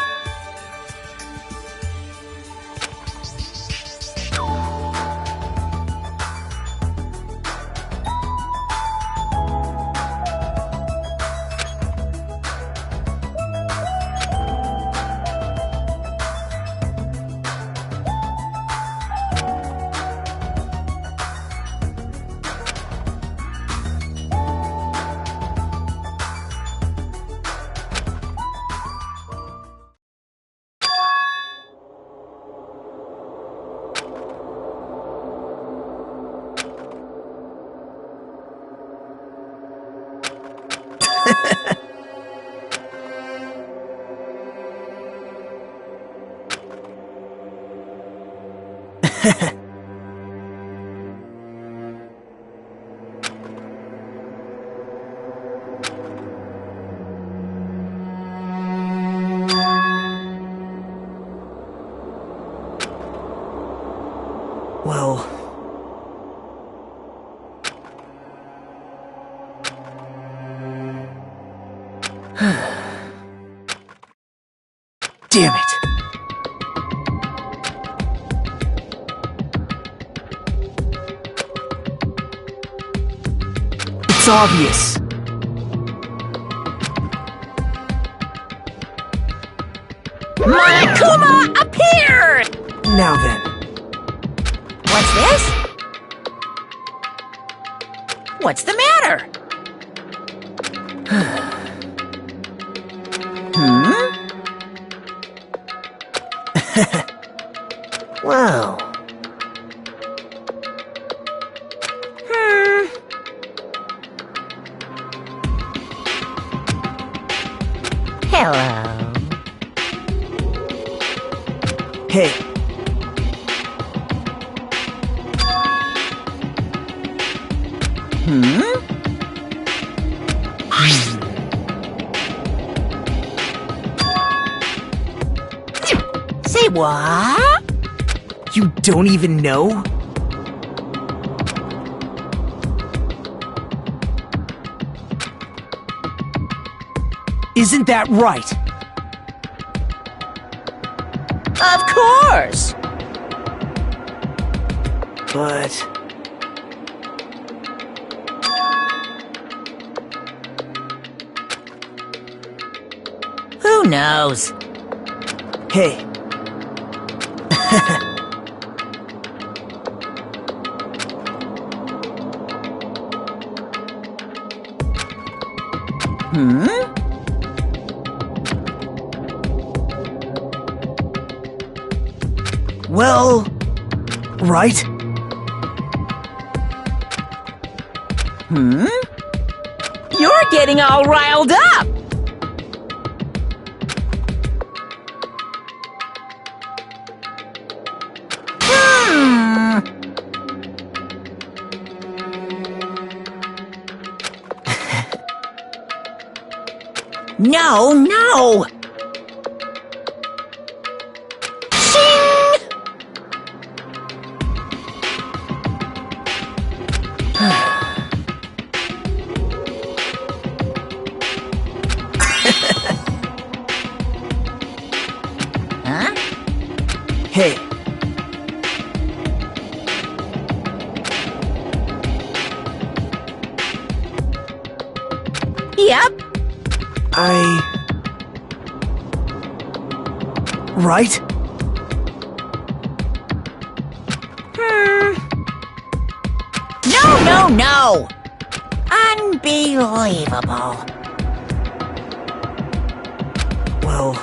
Well... Damn it! It's obvious. My Akuma appeared! Now then. What's this? What's the matter? Well... Hello. Hey. Say what? You don't even know? Isn't that right? Of course! But... Who knows? Hey. Well... Right? You're getting all riled up! No! Shing! Hey, Yep. Right? No. Unbelievable. Well,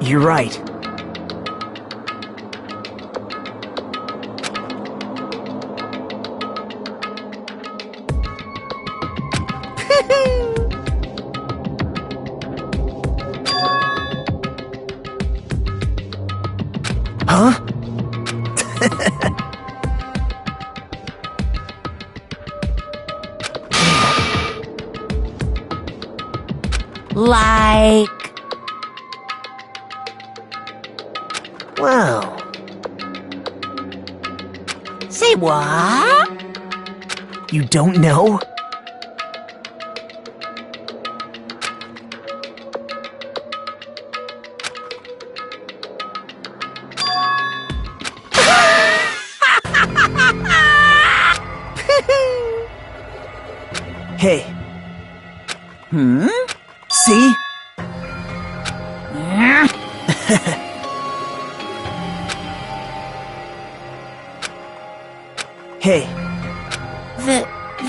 you're right. Huh? Like... Well, Say what? you don't know? Hey. See? Hey.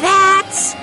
That's...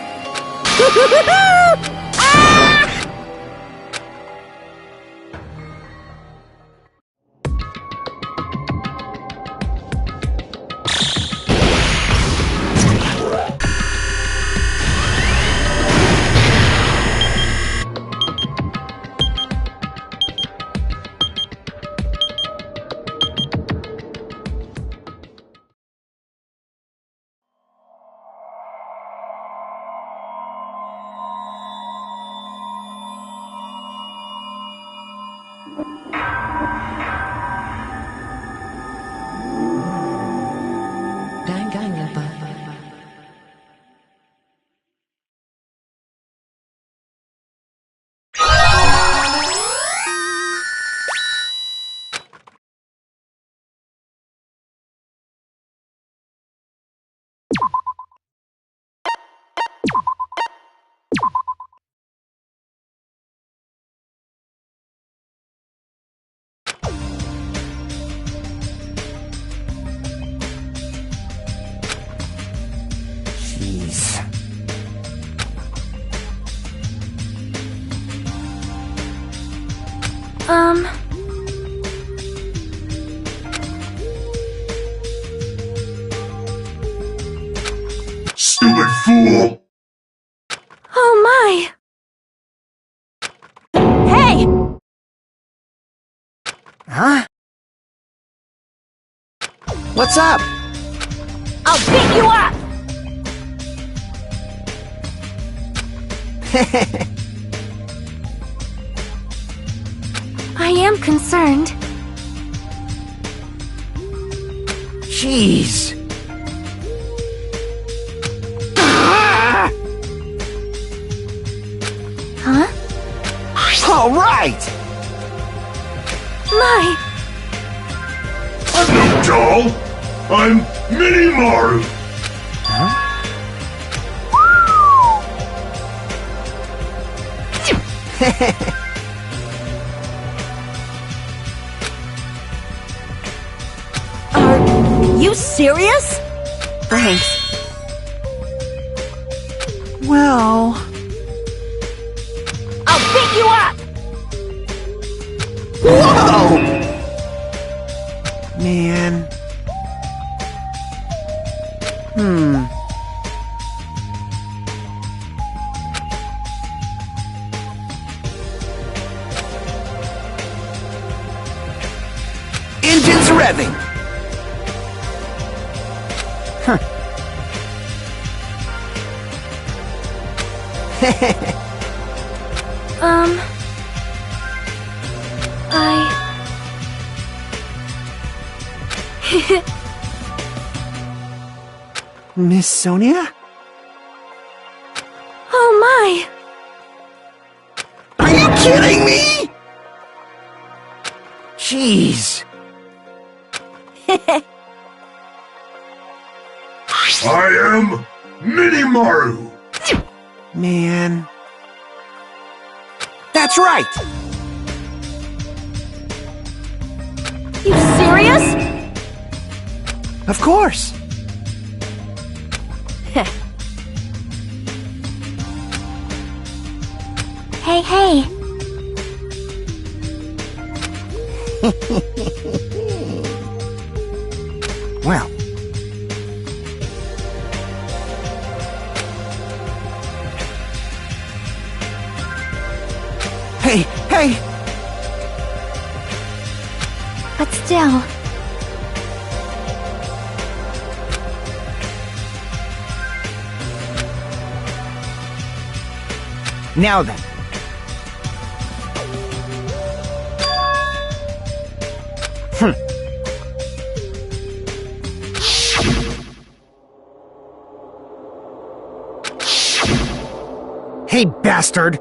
Jeez. Stupid fool! Oh my! Hey! Huh? What's up? I'll beat you up! I am concerned. Jeez. Huh? All right. My! I'm no doll! I'm Mini Maru! Are you serious? Thanks. Well, I'll beat you up! whoa! Man. Engines revving. Miss Sonia? Oh my! Are you kidding me? Jeez. I am Minimaru. Man. That's right! You serious? Of course! Hey, hey. Well, Hey, hey! But still, now then. Hey, bastard!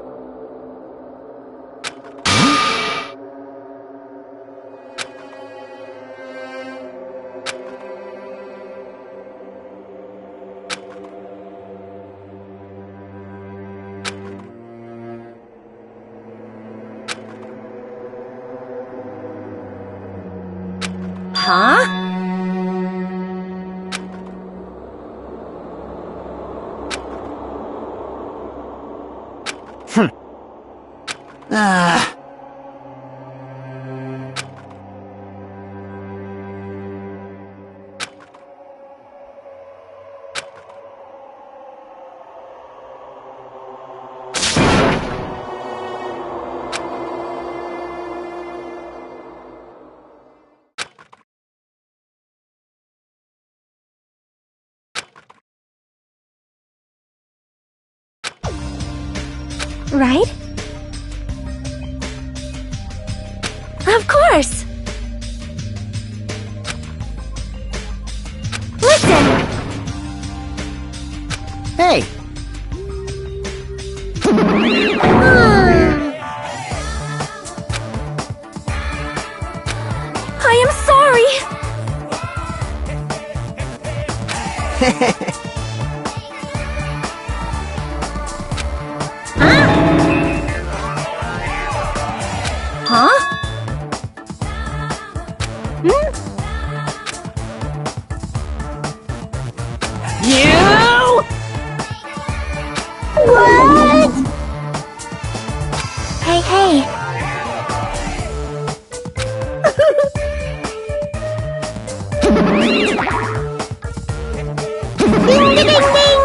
Huh? Ah. right? Of course! Listen! Hey! I am sorry! Huh? You! What? Hey, hey! Ding, ding, ding, ding!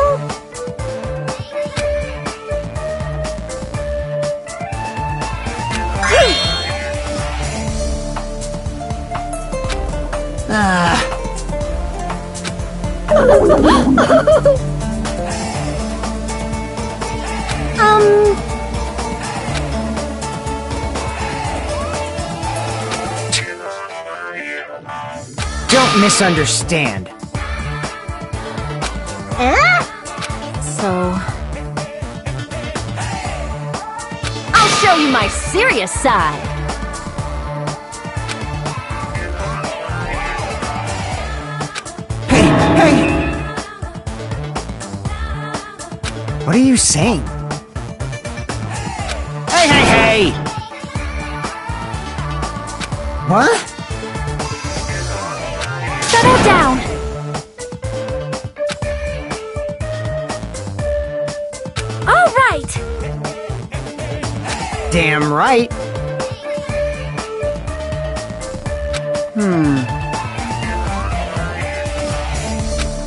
Don't misunderstand. So... I'll show you my serious side. Hey, hey! What are you saying? Hey, hey, hey! What? Settle down! All right! Damn right.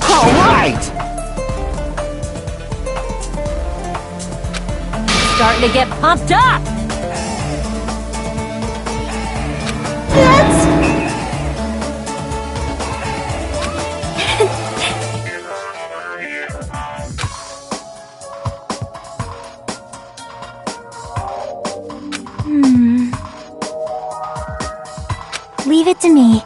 All right! Starting to get pumped up. Leave it to me.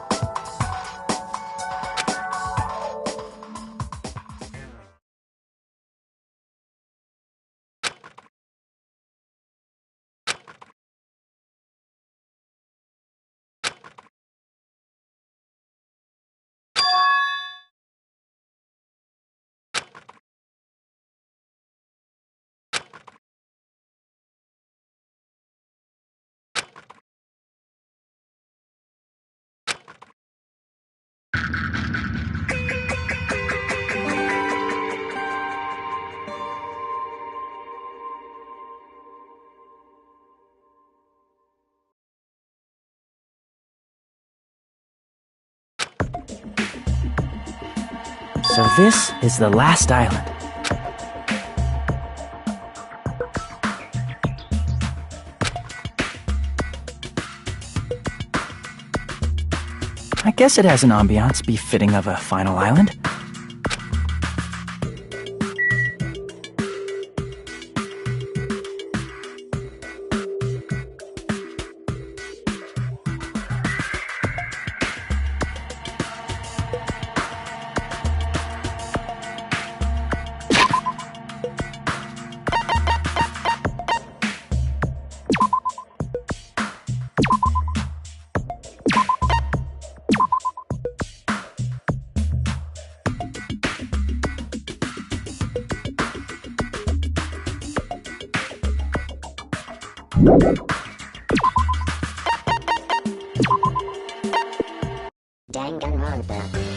So this is the last island. I guess it has an ambiance befitting of a final island. Danganronpa.